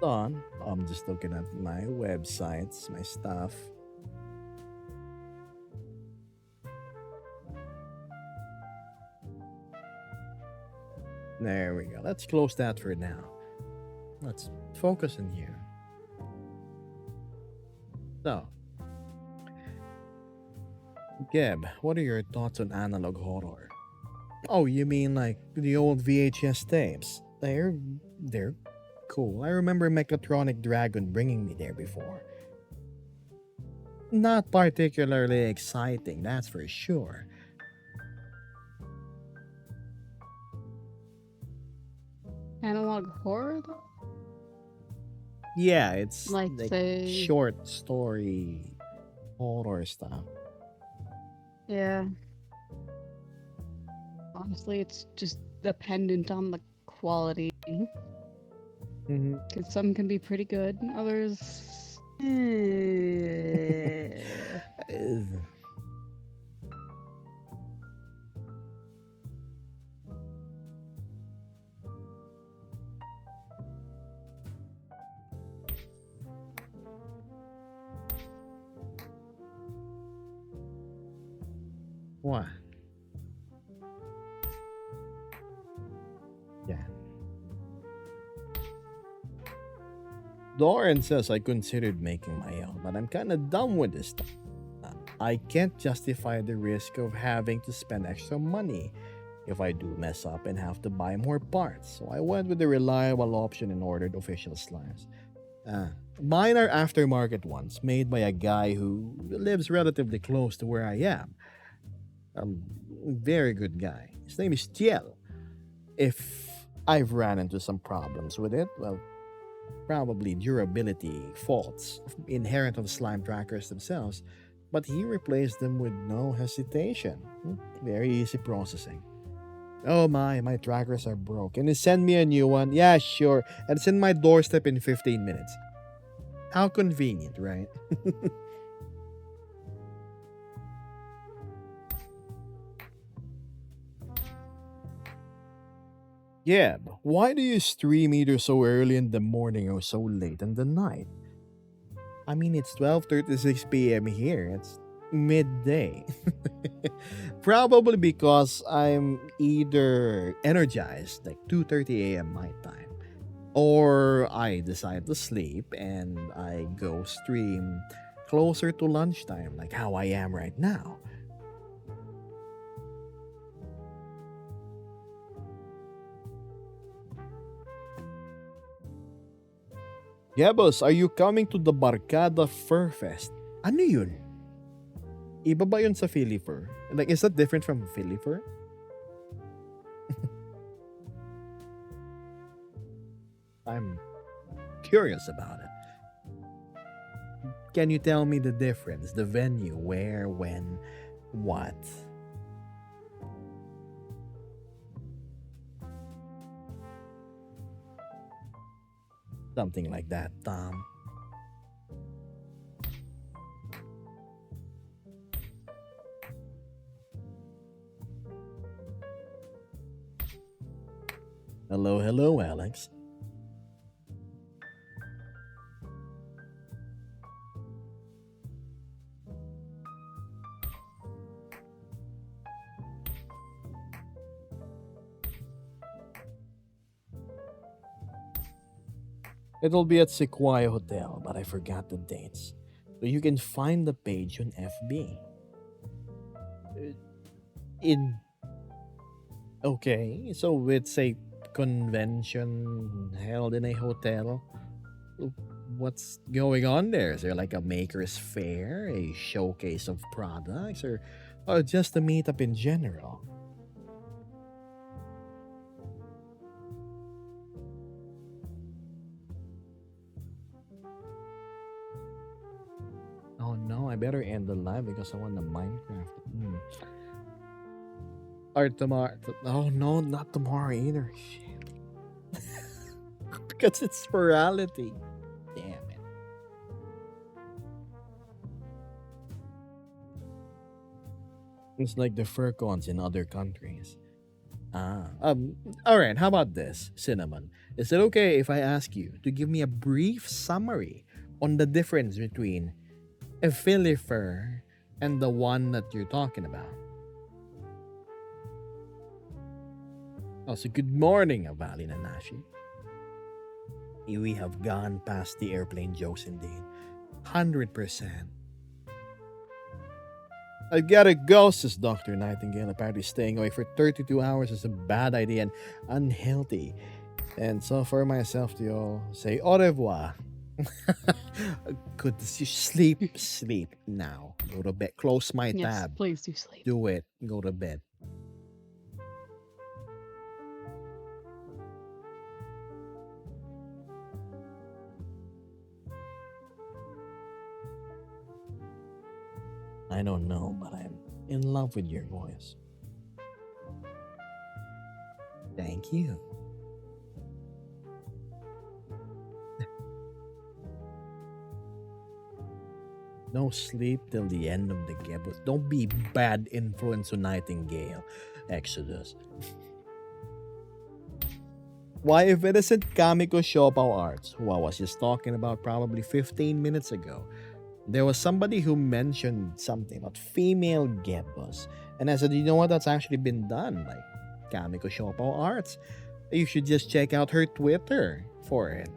Speaker 1: On. I'm just looking at my websites, my stuff. There we go. Let's close that for now. Let's focus in here. So, Geb, what are your thoughts on analog horror? Oh, you mean like the old VHS tapes? They're cool. I remember Mechatronic Dragon bringing me there before. Not particularly exciting, that's for sure.
Speaker 2: Analog horror, though?
Speaker 1: Yeah, it's
Speaker 2: Like, say-
Speaker 1: short story horror stuff.
Speaker 2: Yeah. Honestly, it's just dependent on the quality.
Speaker 1: Mm-hmm.
Speaker 2: Because some can be pretty good, others. eh.
Speaker 1: What? Yeah. Doran says I considered making my own, but I'm kind of done with this stuff. I can't justify the risk of having to spend extra money if I do mess up and have to buy more parts. So I went with the reliable option and ordered official slimes. Mine are aftermarket ones made by a guy who lives relatively close to where I am. A very good guy. His name is Tiel. If I've ran into some problems with it, well, probably durability faults inherent of slime trackers themselves, but he replaced them with no hesitation. Very easy processing. Oh my trackers are broken. Can you send me a new one? Yeah, sure. And it's in my doorstep in 15 minutes. How convenient, right? Yeah, but why do you stream either so early in the morning or so late in the night? I mean, it's 12:36 p.m. here. It's midday. Probably because I'm either energized like 2:30 a.m. my time, or I decide to sleep and I go stream closer to lunchtime like how I am right now. Yeah, boss, are you coming to the Barkada Fur Fest? Ano yun? Iba ba yun sa Philly Fur? Like, is that different from Philly Fur? I'm curious about it. Can you tell me the difference? The venue, where, when, what? Something like that, Tom. Hello, Alex. It'll be at Sequoia Hotel, but I forgot the dates. So you can find the page on FB. In Okay, so it's a convention held in a hotel. What's going on there? Is there like a maker's fair, a showcase of products, or just a meetup in general? Oh no, I better end the live because I want the Minecraft. Or tomorrow. Oh no, not tomorrow either. Shit. Because it's spirality. Damn it. It's like the furcons in other countries. All right. How about this, Cinnamon? Is it okay if I ask you to give me a brief summary on the difference between a Philly fur and the one that you're talking about? Also, good morning, Avali Nanashi. We have gone past the airplane jokes indeed. 100%. I gotta go, says Dr. Nightingale. Apparently, staying away for 32 hours is a bad idea and unhealthy. And so, for myself, to all say au revoir. Good to see you. Sleep now. Go to bed. Close my
Speaker 2: Yes,
Speaker 1: tab.
Speaker 2: please do sleep.
Speaker 1: Do it. Go to bed. I don't know, but I'm in love with your voice. Thank you. No sleep till the end of the game. Don't be bad influence on Nightingale. Exodus. Why, if it isn't Kamiko Shopao Arts, who I was just talking about probably 15 minutes ago, there was somebody who mentioned something about female gebbos. And I said, you know what? That's actually been done by Kamiko Shopao Arts. You should just check out her Twitter for it.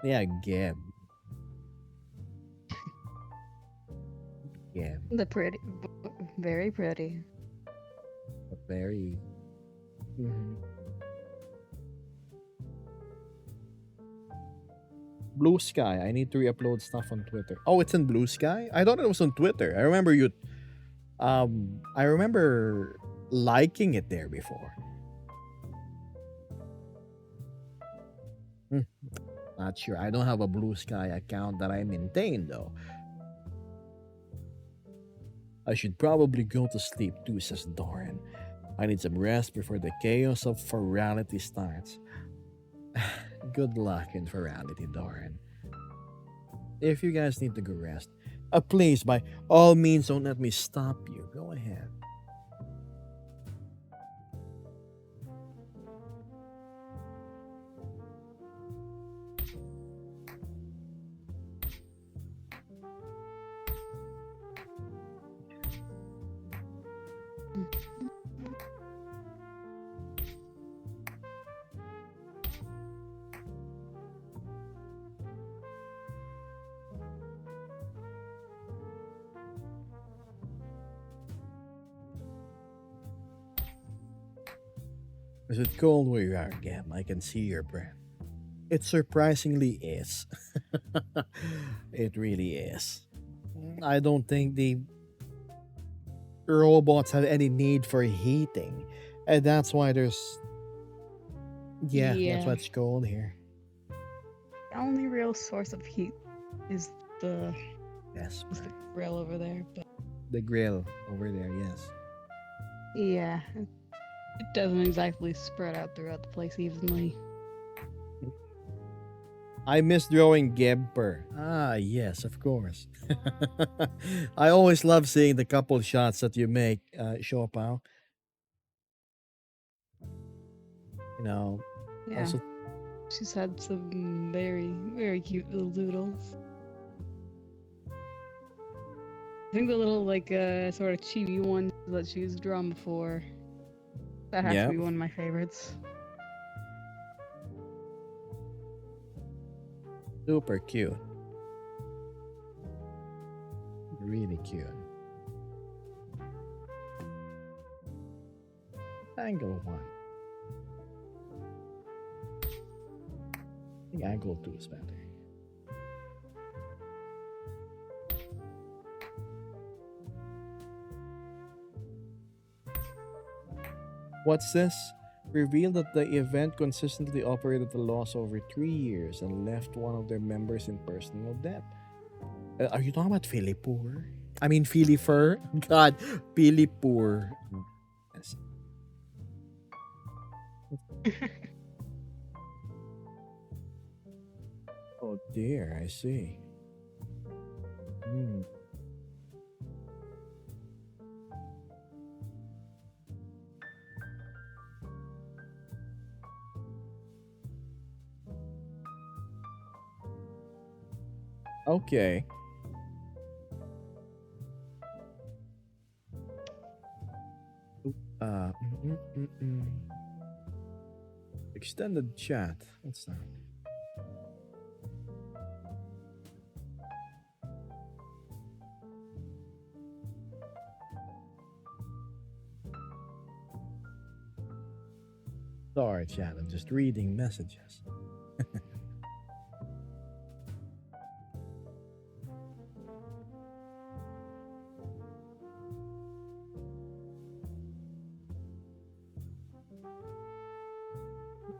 Speaker 1: Yeah, Geb. Geb.
Speaker 2: The pretty, very pretty.
Speaker 1: Very. Mhm. Blue Sky. I need to re-upload stuff on Twitter. Oh, it's in Blue Sky? I thought it was on Twitter. I remember you I remember liking it there before. Hmm, not sure. I don't have a Blue Sky account that I maintain though. I should probably go to sleep too, says Doran. I need some rest before the chaos of virality starts. Good luck in virality, Doran. If you guys need to go rest, please, by all means, don't let me stop you. Go ahead. Is it cold where you are, Gam? I can see your breath. It surprisingly is. It really is. I don't think the robots have any need for heating. And that's why there's. Yeah, that's why
Speaker 2: Yeah.
Speaker 1: it's cold here.
Speaker 2: The only real source of heat is the
Speaker 1: Yes.
Speaker 2: grill over there. But
Speaker 1: The grill over there, yes.
Speaker 2: yeah, it doesn't exactly spread out throughout the place evenly.
Speaker 1: I miss drawing Gemper. Ah, yes, of course. I always love seeing the couple shots that you make, Shopao. You know,
Speaker 2: Yeah,
Speaker 1: also,
Speaker 2: she's had some very, very cute little doodles. I think the little like sort of chibi ones that she's drawn before. That has
Speaker 1: yeah,
Speaker 2: to be one of my favorites.
Speaker 1: super cute. Really cute. Angle 1. I think angle 2 is better. What's this? Revealed that the event consistently operated the loss over 3 years and left one of their members in personal debt. Are you talking about Philipur? I mean Philipur? God, Philipur. Yes. Oh dear, I see. Hmm. Okay. Uh, mm, mm, mm. Extended chat. What's that? Sorry, chat. I'm just reading messages.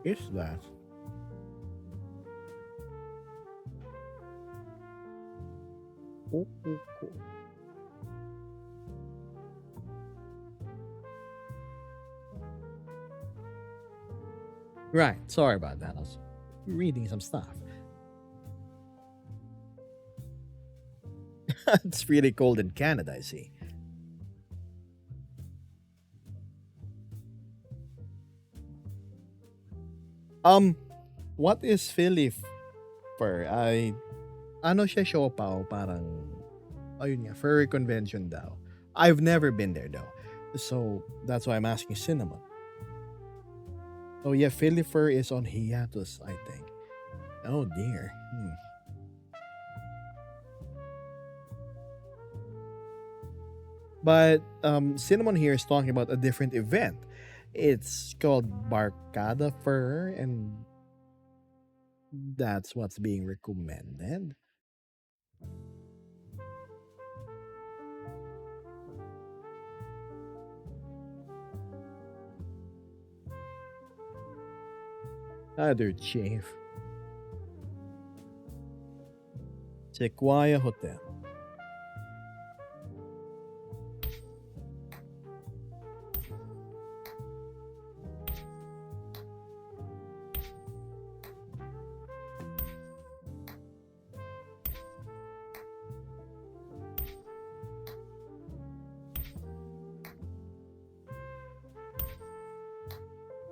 Speaker 1: Is that? Oh, oh, oh. Right. Sorry about that. I was reading some stuff. It's really cold in Canada, I see. What is Philly fur? Ano siya siopaw, parang, ayun nga, furry convention daw. I've never been there though. So, that's why I'm asking Cinnamon. Oh yeah, Philly fur is on hiatus, I think. Oh dear. But Cinnamon here is talking about a different event. It's called Barcada Fur, and that's what's being recommended. Other chief. Sequoia Hotel.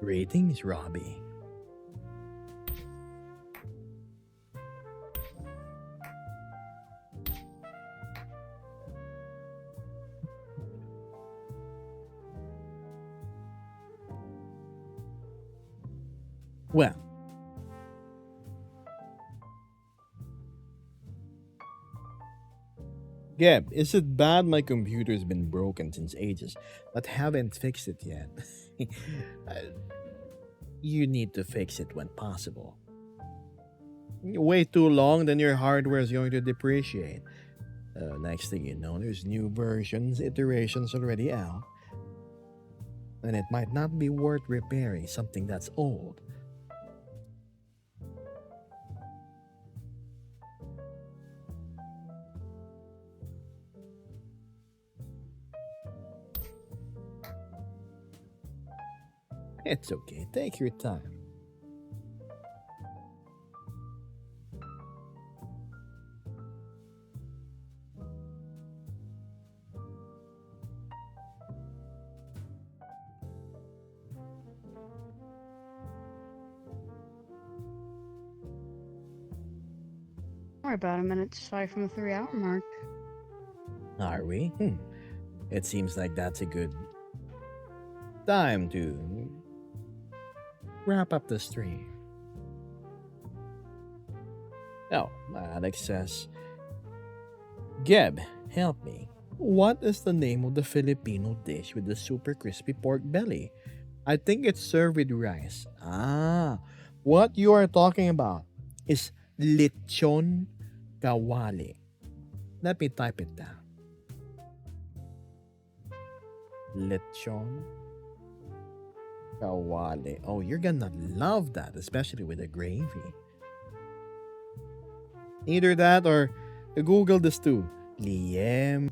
Speaker 1: Ratings, Robbie. Well, Gab, is it bad my computer's been broken since ages, but haven't fixed it yet? Uh, you need to fix it when possible. You wait too long, then your hardware is going to depreciate. Next thing you know, there's new versions, iterations already out, and it might not be worth repairing something that's old. It's okay, take your time.
Speaker 2: We're about a minute shy from the 3-hour mark.
Speaker 1: Are we? It seems like that's a good time to wrap up the stream. Oh, Alex says, Geb, help me. What is the name of the Filipino dish with the super crispy pork belly? I think it's served with rice. Ah, what you are talking about is lechon kawali. Let me type it down. Lechon kawali. Oh, you're gonna love that, especially with the gravy. Either that or Google this too. Liem.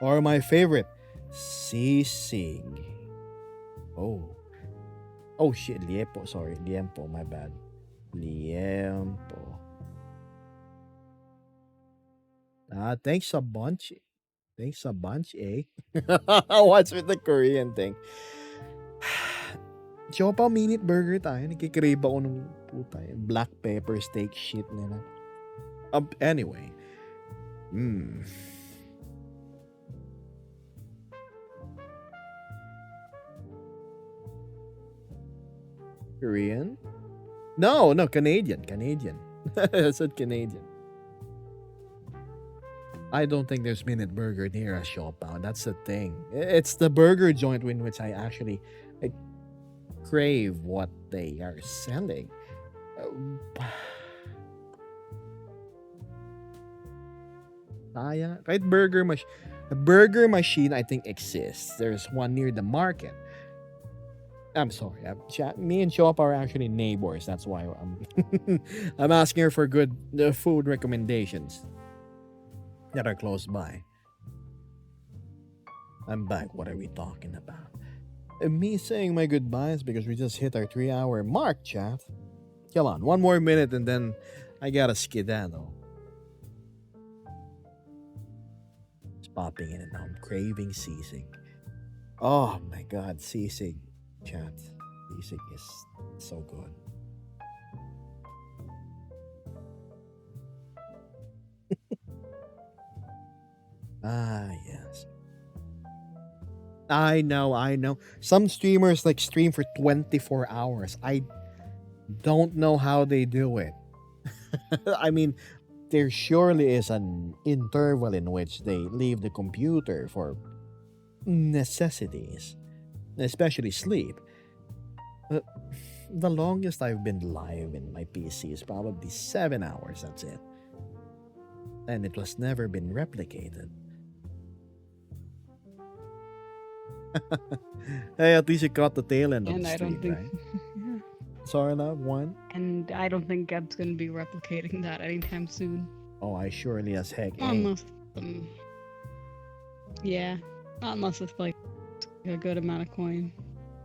Speaker 1: Or my favorite, sisig. Oh. Oh shit, liepo. Sorry, liempo. My bad. Liempo. Thanks a bunch. Thanks a bunch, eh? What's with the Korean thing? Siopaw minute burger tayo. Nagkikrave ako ng puta. Black pepper steak shit nila. Anyway. Korean? No, no, Canadian. Canadian. I said Canadian. I don't think there's Minute Burger near a Shopbound. That's the thing. It's the burger joint in which I actually I crave what they are selling. Kaya, right? A burger machine, I think, exists. There's one near the market. I'm sorry. Me and Shop are actually neighbors. That's why I'm I'm asking her for good food recommendations that are close by. I'm back. What are we talking about? Me saying my goodbyes because we just hit our 3-hour mark, chat. Come on, one more minute and then I gotta skedaddle. It's popping in and out. I'm craving sisig. Oh my god, sisig, chat. Sisig is so good. Ah, yes. I know. Some streamers like stream for 24 hours. I don't know how they do it. I mean, there surely is an interval in which they leave the computer for necessities, especially sleep. But the longest I've been live in my PC is probably 7 hours, that's it. And it was never been replicated. Hey, at least you caught the tail end of
Speaker 2: And
Speaker 1: the
Speaker 2: I
Speaker 1: stream,
Speaker 2: don't think.
Speaker 1: right?
Speaker 2: Yeah.
Speaker 1: Sorry, love, one.
Speaker 2: And I don't think Geb's gonna be replicating that anytime soon.
Speaker 1: Oh, I surely as heck ain't.
Speaker 2: Unless, yeah, not unless it's like a good amount of coin.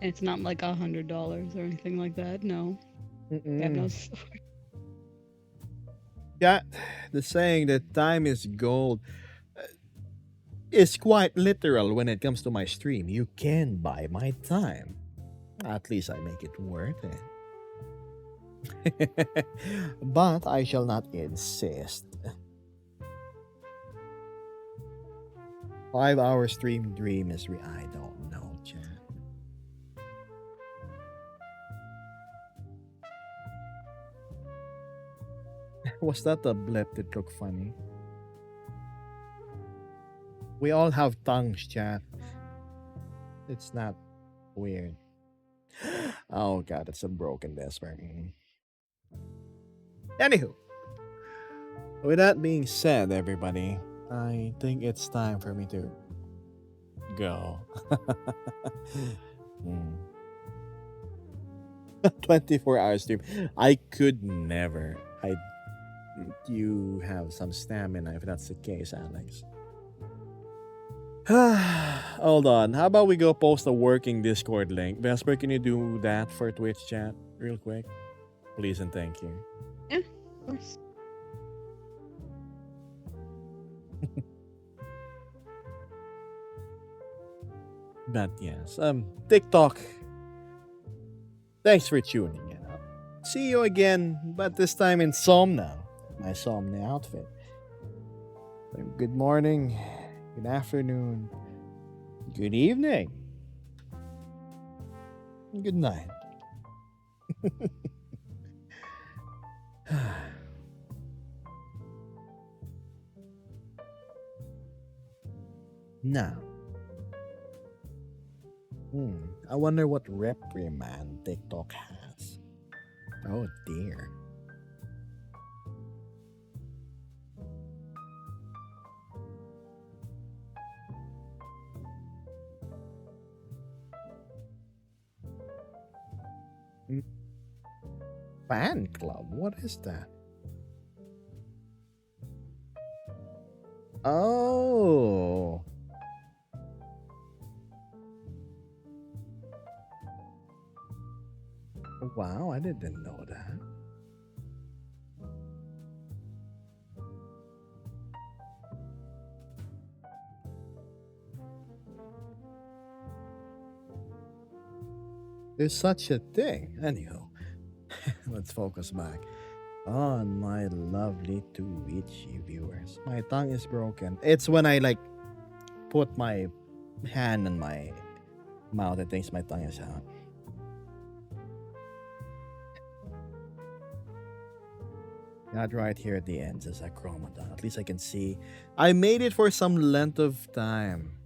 Speaker 2: It's not like $100 or anything like that. No, Geb
Speaker 1: Mm-mm.
Speaker 2: knows.
Speaker 1: Yeah, the saying that time is gold is quite literal when it comes to my stream. You can buy my time. At least I make it worth it. But I shall not insist. 5-hour stream dream is I don't know, chat. Was that a blip that looked funny? We all have tongues, chat. It's not weird. Oh god, it's a broken despair. Anywho, with that being said, everybody, I think it's time for me to go. 24-hour stream. I could never. You have some stamina if that's the case, Alex. Hold on. How about we go post a working Discord link? Vesper, can you do that for Twitch chat real quick? Please and thank you.
Speaker 2: Yeah, of course.
Speaker 1: But yes, TikTok. Thanks for tuning in. See you again, but this time in Somna. My Somna outfit. Good morning, good afternoon, good evening, good night. Now, I wonder what reprimand TikTok has. Oh dear. Fan club? What is that? Oh. Wow, I didn't know that. There's such a thing. Anyhow, let's focus back on my lovely Twitchy viewers. My tongue is broken. It's when I like put my hand on my mouth, it thinks my tongue is out. Not right here at the end, says Acromadon. At least I can see. I made it for some length of time.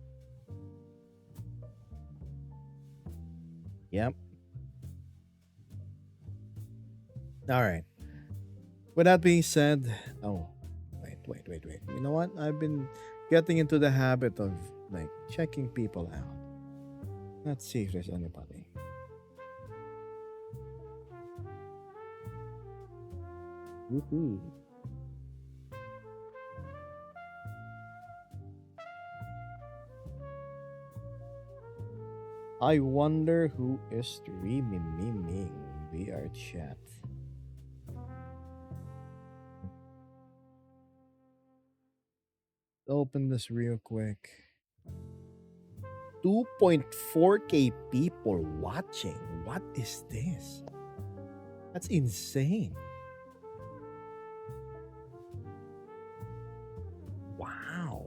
Speaker 1: Yep. Alright. With that being said, oh, wait. You know what? I've been getting into the habit of like checking people out. Let's see if there's anybody. Woohoo. I wonder who is streaming VR chat. Open this real quick. 2.4k people watching. What is this? That's insane. Wow.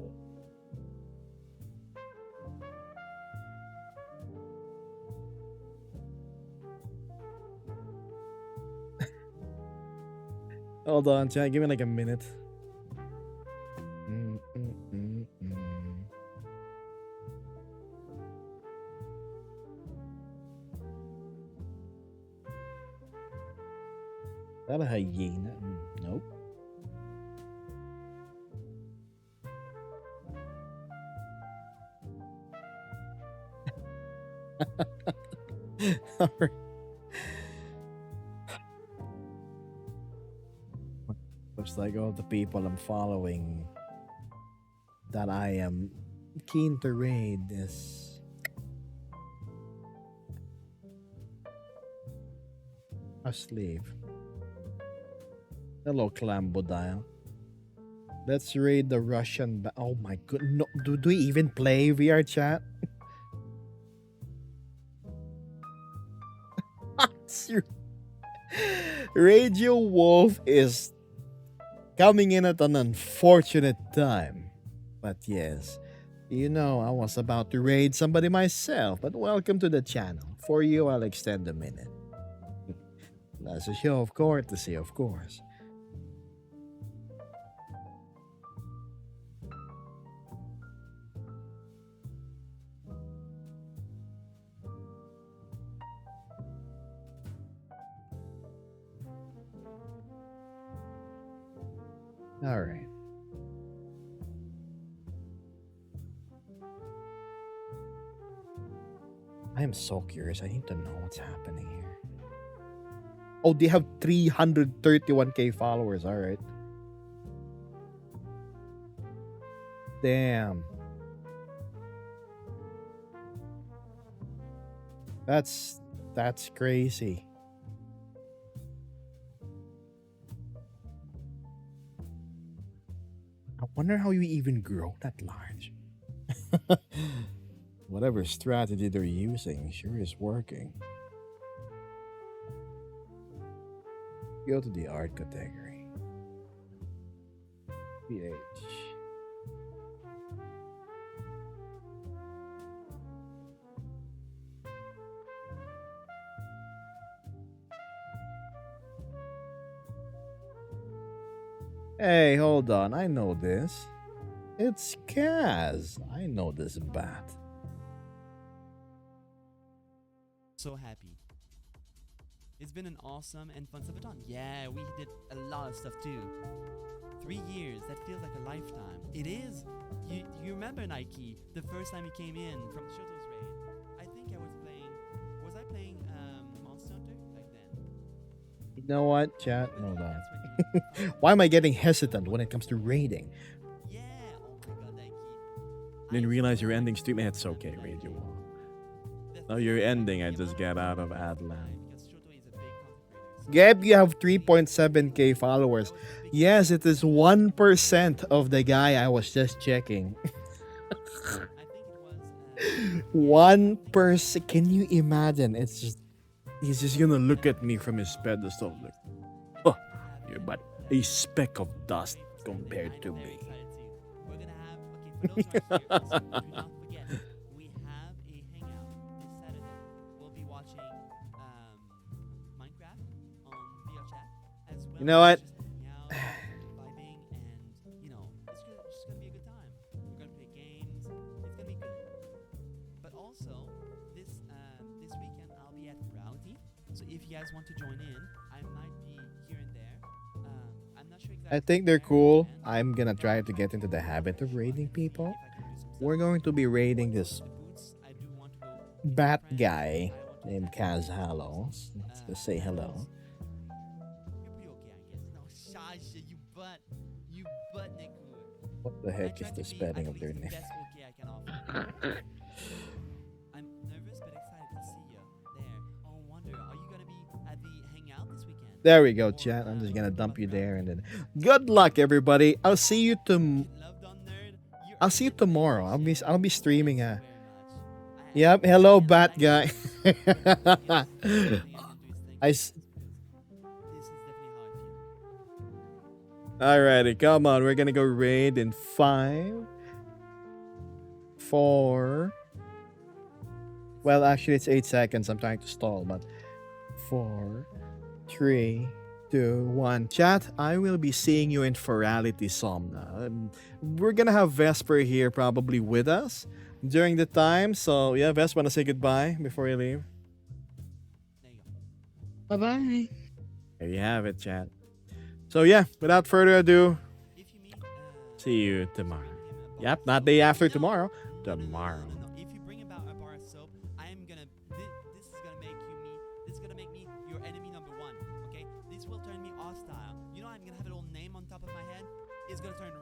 Speaker 1: Hold on, chat. Give me like a minute. That a hyena? Nope. Alright. Looks like all the people I'm following that I am keen to raid is asleep. Hello, Clambodile. Let's raid the Russian. Oh my god! No, do we even play VR chat? Radio Wolf is coming in at an unfortunate time. But yes, you know, I was about to raid somebody myself, but welcome to the channel. For you, I'll extend a minute. That's a show of courtesy, of course. All right. I am so curious. I need to know what's happening here. Oh, they have 331k followers. All right. Damn. That's crazy. I wonder how you even grow that large. Whatever strategy they're using sure is working. Go to the art category. PH. Hey, hold on. I know this. It's Kaz. I know this bat.
Speaker 4: So happy. It's been an awesome and fun subathon. Yeah, we did a lot of stuff too. 3 years, that feels like a lifetime. It is. You remember, Nike, the first time you came in from the Shoto's raid? I think I was I playing Monster Hunter back then?
Speaker 1: You know what, chat? Hold on.
Speaker 4: That's when you
Speaker 1: Why am I getting hesitant when it comes to raiding?
Speaker 4: Yeah, oh my god, Nike.
Speaker 1: Didn't realize you're ending stream. It's okay, raid you. Oh, you're ending. I just get out of Adland. Gab, you have 3.7k followers. Yes, it is 1% of the guy I was just checking. 1%. Can you imagine? It's just he's just gonna look at me from his pedestal like, oh, you're but a speck of dust compared to me.
Speaker 4: We're gonna have, okay, for those who are here, do not forget, we have a hangout this Saturday. We'll be watching Minecraft on VR chat as well.
Speaker 1: You know what?
Speaker 4: as just hanging out, also, this weekend I'll be at Rowdy. So if you guys want to join in, I might be here and there. I'm not sure exactly
Speaker 1: I think they're
Speaker 4: where
Speaker 1: cool.
Speaker 4: and
Speaker 1: I'm gonna
Speaker 4: but
Speaker 1: try
Speaker 4: I'll
Speaker 1: to
Speaker 4: try
Speaker 1: get
Speaker 4: to
Speaker 1: into the
Speaker 4: follow
Speaker 1: habit of
Speaker 4: the
Speaker 1: raiding
Speaker 4: and see
Speaker 1: people.
Speaker 4: if I can do some
Speaker 1: We're
Speaker 4: stuff.
Speaker 1: going to be raiding
Speaker 4: Once I
Speaker 1: this
Speaker 4: open the boots, I do want to go meet my
Speaker 1: bat
Speaker 4: friends.
Speaker 1: guy
Speaker 4: I want to
Speaker 1: named
Speaker 4: attack
Speaker 1: Kaz
Speaker 4: some
Speaker 1: Hallow.
Speaker 4: things.
Speaker 1: Let's just say hello.
Speaker 4: You're pretty okay, I guess. No, Shasha, you butt, Niku.
Speaker 1: What the
Speaker 4: I
Speaker 1: heck is
Speaker 4: tried
Speaker 1: the
Speaker 4: to be
Speaker 1: spelling
Speaker 4: at
Speaker 1: of their
Speaker 4: least the
Speaker 1: name?
Speaker 4: best okay I can offer. I'm nervous but excited to see you there. Oh, wonder, are you gonna be at the hangout this weekend?
Speaker 1: There we go,
Speaker 4: Or,
Speaker 1: chat. I'm just gonna
Speaker 4: talking
Speaker 1: dump
Speaker 4: about
Speaker 1: you
Speaker 4: the
Speaker 1: there,
Speaker 4: Rowdy
Speaker 1: and
Speaker 4: thing?
Speaker 1: then good luck, everybody. I'll see you
Speaker 4: Kid Love Don Nerd, you
Speaker 1: I'll
Speaker 4: earned
Speaker 1: see you
Speaker 4: it, man.
Speaker 1: tomorrow.
Speaker 4: Appreciate
Speaker 1: I'll
Speaker 4: it.
Speaker 1: be streaming.
Speaker 4: Thanks so very much.
Speaker 1: Yep.
Speaker 4: I
Speaker 1: Hello,
Speaker 4: again,
Speaker 1: bat
Speaker 4: like
Speaker 1: guy.
Speaker 4: this. But I think it's something I can do is thank
Speaker 1: I
Speaker 4: you
Speaker 1: s-
Speaker 4: guys because this is definitely how I feel.
Speaker 1: Alrighty, come on. We're gonna go raid in 5, 4. Well, actually, it's 8 seconds. I'm trying to stall, but 4, 3, 2, 1. Chat, I will be seeing you in Ferality Somna. We're gonna have Vesper here probably with us during the time. So, yeah, Vesper, wanna say goodbye before you leave?
Speaker 4: There you go.
Speaker 2: Bye bye.
Speaker 1: There you have it, chat. So, yeah, without further ado,
Speaker 4: If you meet,
Speaker 1: see you
Speaker 4: just
Speaker 1: tomorrow.
Speaker 4: bring him a bar
Speaker 1: Yep,
Speaker 4: of
Speaker 1: not
Speaker 4: soap.
Speaker 1: day after
Speaker 4: No,
Speaker 1: tomorrow.
Speaker 4: no, no, no, no,
Speaker 1: Tomorrow.
Speaker 4: no, no. If you bring about a bar of soap, I am gonna. This is gonna make you me. This is gonna make me your enemy number one. Okay. This will turn me hostile. You know, I'm gonna have a little name on top of my head. It's gonna turn red.